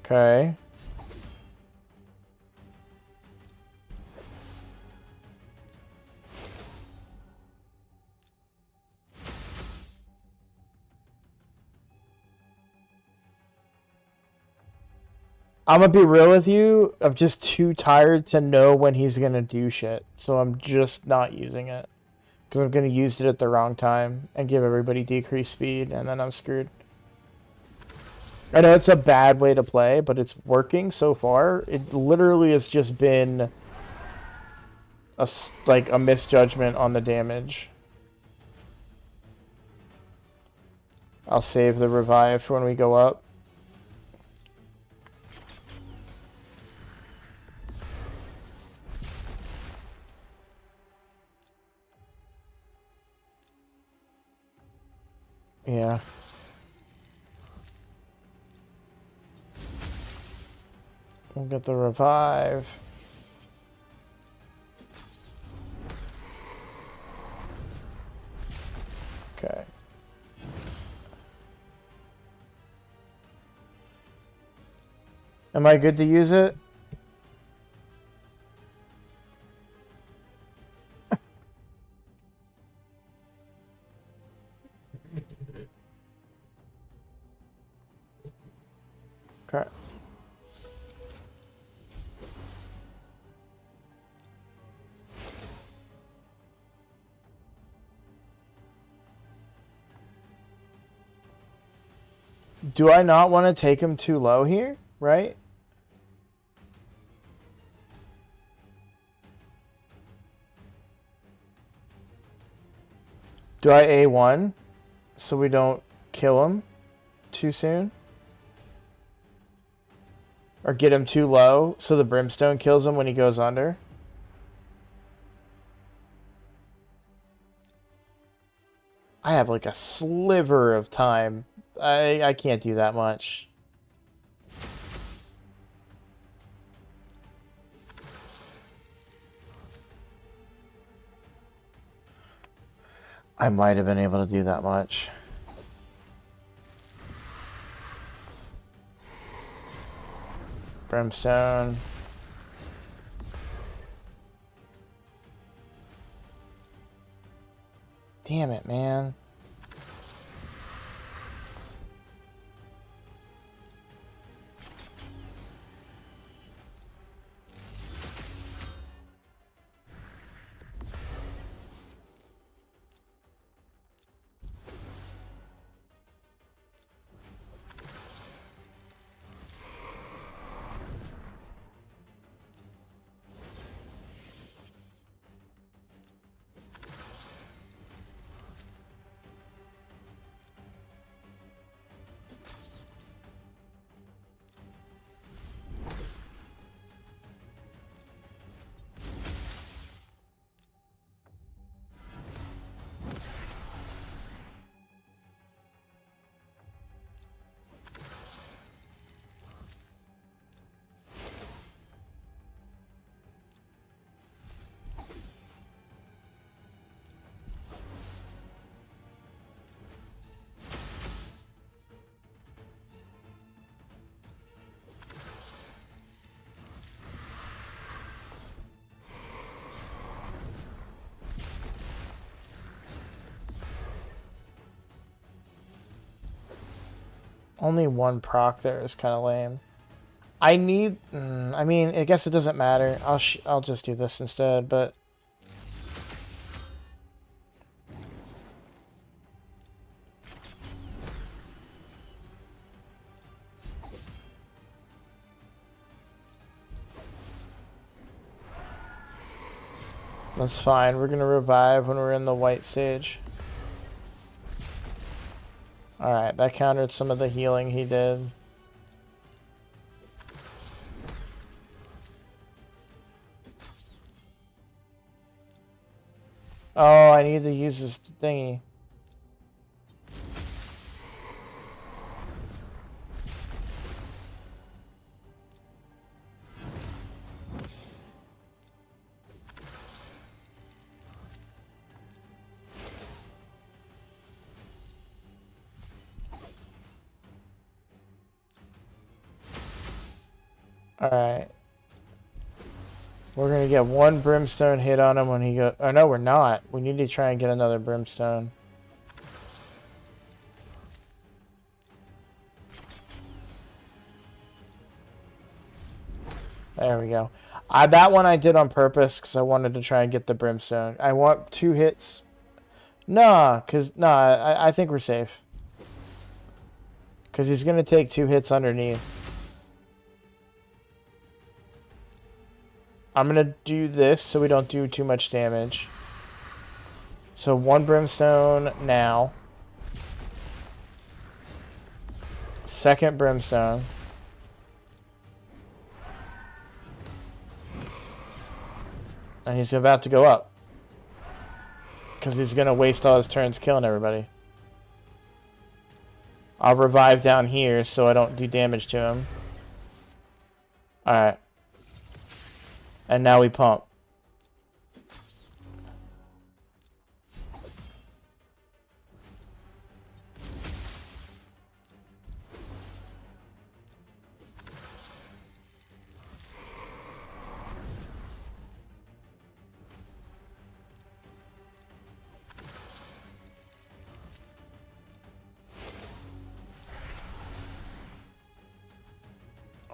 Okay. I'm gonna be real with you. I'm just too tired to know when he's gonna do shit. So I'm just not using it. Because I'm gonna use it at the wrong time and give everybody decreased speed, and then I'm screwed. I know it's a bad way to play, but it's working so far. It literally has just been like a misjudgment on the damage. I'll save the revive for when we go up. Yeah. We'll get the revive. Okay. Am I good to use it? Okay. Do I not want to take him too low here? Right? Do I A1 so we don't kill him too soon? Or get him too low so the brimstone kills him when he goes under? I have like a sliver of time. I can't do that much. I might have been able to do that much. Brimstone. Damn it, man. Only one proc there is kind of lame. I need... I mean, I guess it doesn't matter. I'll just do this instead, but... That's fine. We're going to revive when we're in the white stage. Alright, that countered some of the healing he did. Oh, I need to use this thingy. Alright. We're gonna get one brimstone hit on him when he goes... Oh, no, we're not. We need to try and get another brimstone. There we go. That one I did on purpose because I wanted to try and get the brimstone. I want 2 hits. Nah, I think we're safe. Because he's gonna take 2 hits underneath. I'm going to do this so we don't do too much damage. So 1 brimstone now. 2nd brimstone. And he's about to go up. Because he's going to waste all his turns killing everybody. I'll revive down here so I don't do damage to him. Alright. And now we pump.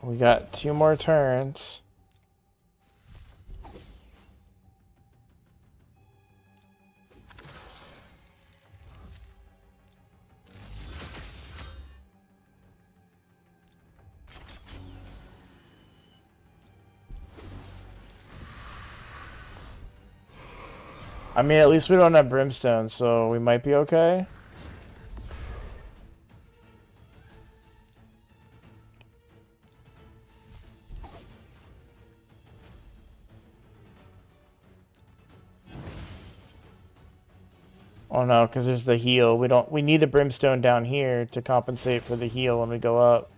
We got 2 more turns. I mean, at least we don't have brimstone, so we might be okay. Oh no, because there's the heal. We need a brimstone down here to compensate for the heal when we go up.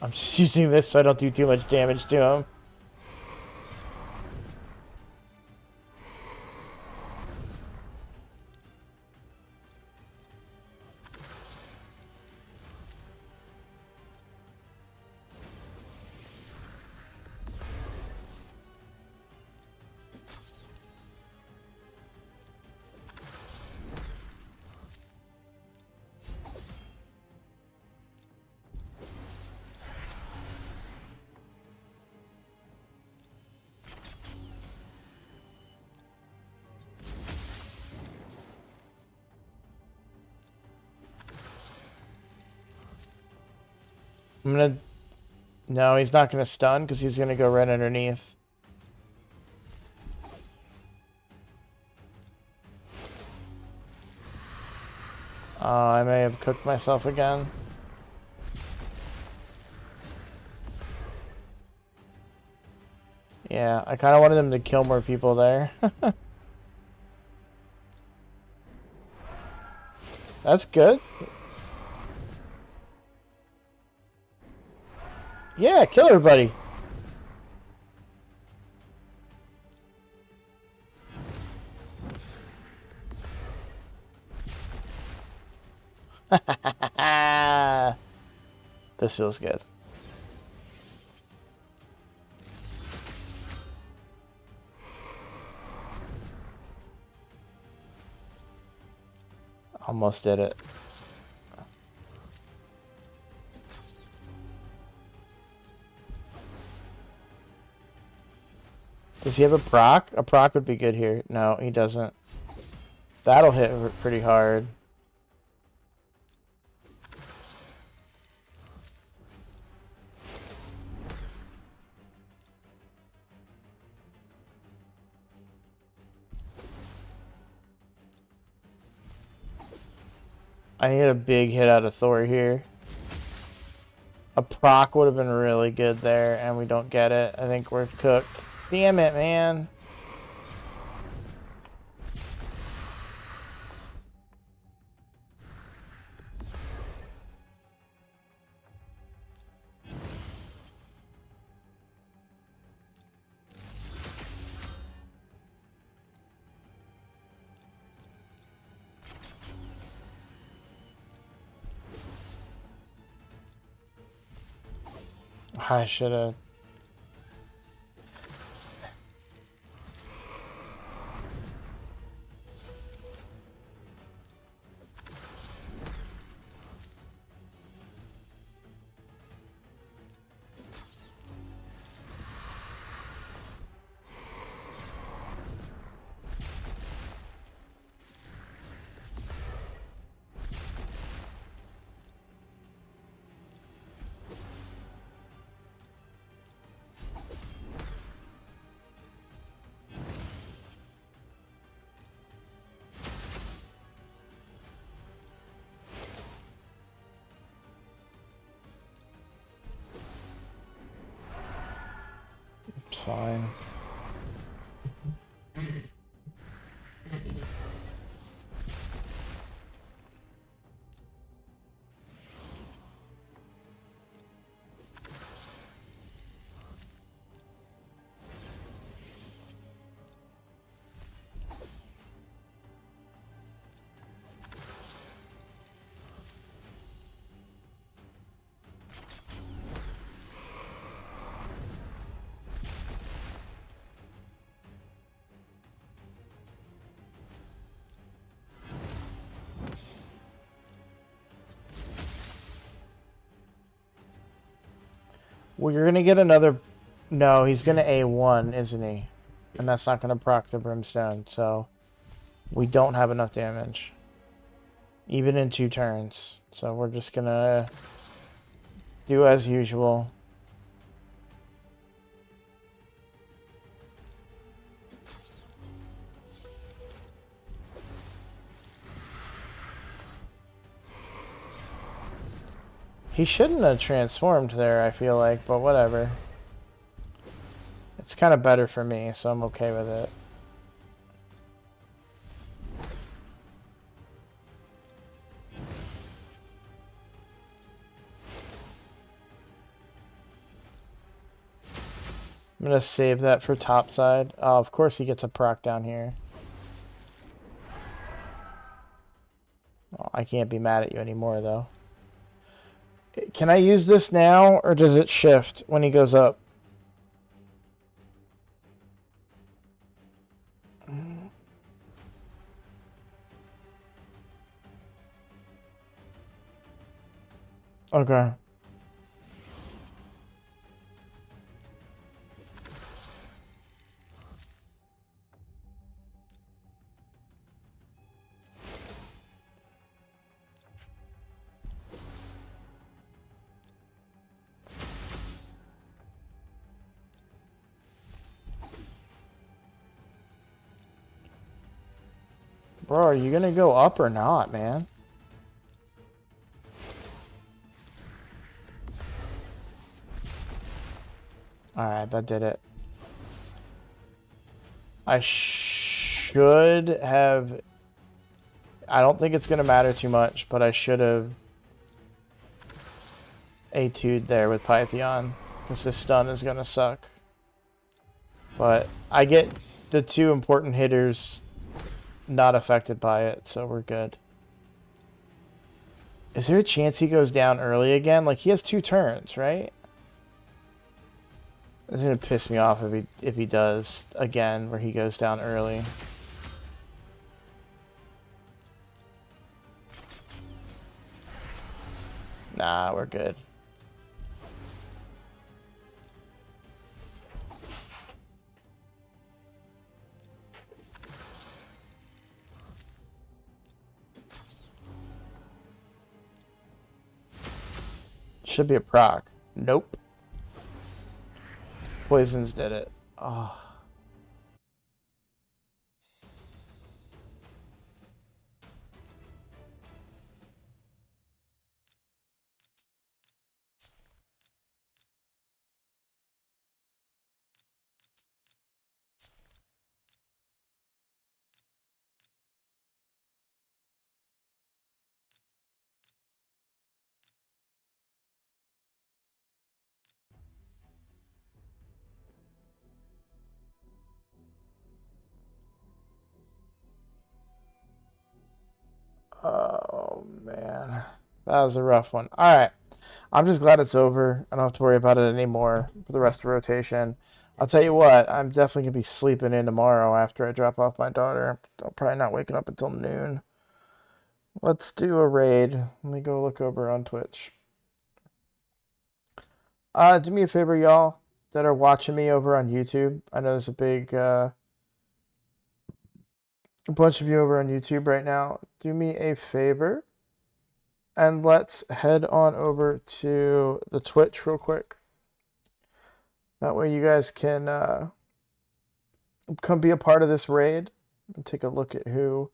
I'm just using this so I don't do too much damage to him. I'm gonna... No, he's not gonna stun because he's gonna go right underneath. I may have cooked myself again. Yeah, I kind of wanted him to kill more people there. That's good. Yeah, kill everybody. This feels good. Almost did it. Does he have a proc? A proc would be good here. No, he doesn't. That'll hit pretty hard. I need a big hit out of Thor here. A proc would have been really good there, and we don't get it. I think we're cooked. Damn it, man. I should have. Fine. We're gonna get another... No, he's gonna A1, isn't he? And that's not gonna proc the brimstone, so... We don't have enough damage. Even in 2 turns. So we're just gonna... Do as usual. He shouldn't have transformed there, I feel like, but whatever. It's kind of better for me, so I'm okay with it. I'm gonna save that for top side. Oh, of course he gets a proc down here. Oh, I can't be mad at you anymore, though. Can I use this now, or does it shift when he goes up? Okay. Bro, are you gonna go up or not, man? Alright, that did it. I should have... I don't think it's gonna matter too much, but I should have A2'd there with Pythion, because this stun is gonna suck. But I get the two important hitters not affected by it, so we're good. Is there a chance he goes down early again? Like, he has 2 turns, right? It's gonna piss me off if he does again, where he goes down early. Nah, we're good. Should be a proc. Nope. Poisons did it. Oh. Oh, man. That was a rough one. Alright. I'm just glad it's over. I don't have to worry about it anymore for the rest of the rotation. I'll tell you what, I'm definitely going to be sleeping in tomorrow after I drop off my daughter. I'm probably not waking up until noon. Let's do a raid. Let me go look over on Twitch. Do me a favor, y'all, that are watching me over on YouTube. I know there's a big... a bunch of you over on YouTube right now. Do me a favor, and let's head on over to the Twitch real quick. That way you guys can come be a part of this raid and take a look at who.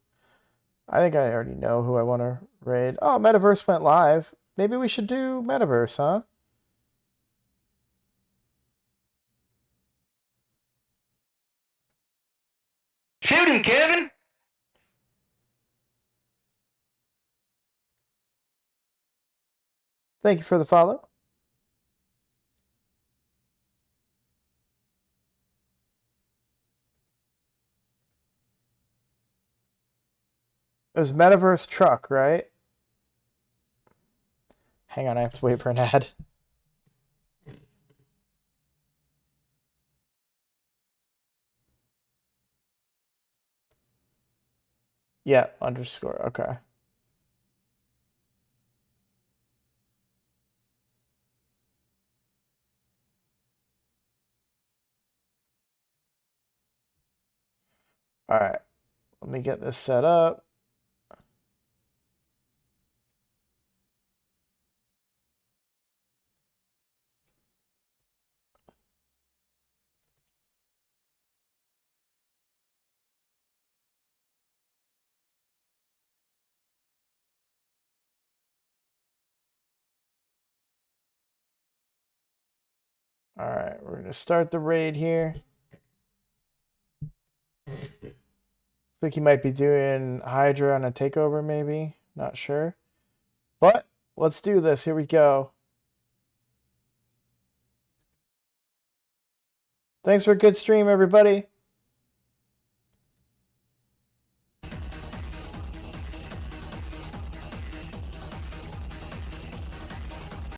I think I already know who I want to raid. Oh, Metaverse went live. Maybe we should do Metaverse, huh? Shoot him, Kevin! Thank you for the follow. It was Metaverse Truck, right? Hang on, I have to wait for an ad. Yeah, underscore. Okay. All right. Let me get this set up. Alright, we're gonna start the raid here. Think he might be doing Hydra on a takeover, maybe. Not sure. But let's do this. Here we go. Thanks for a good stream, everybody.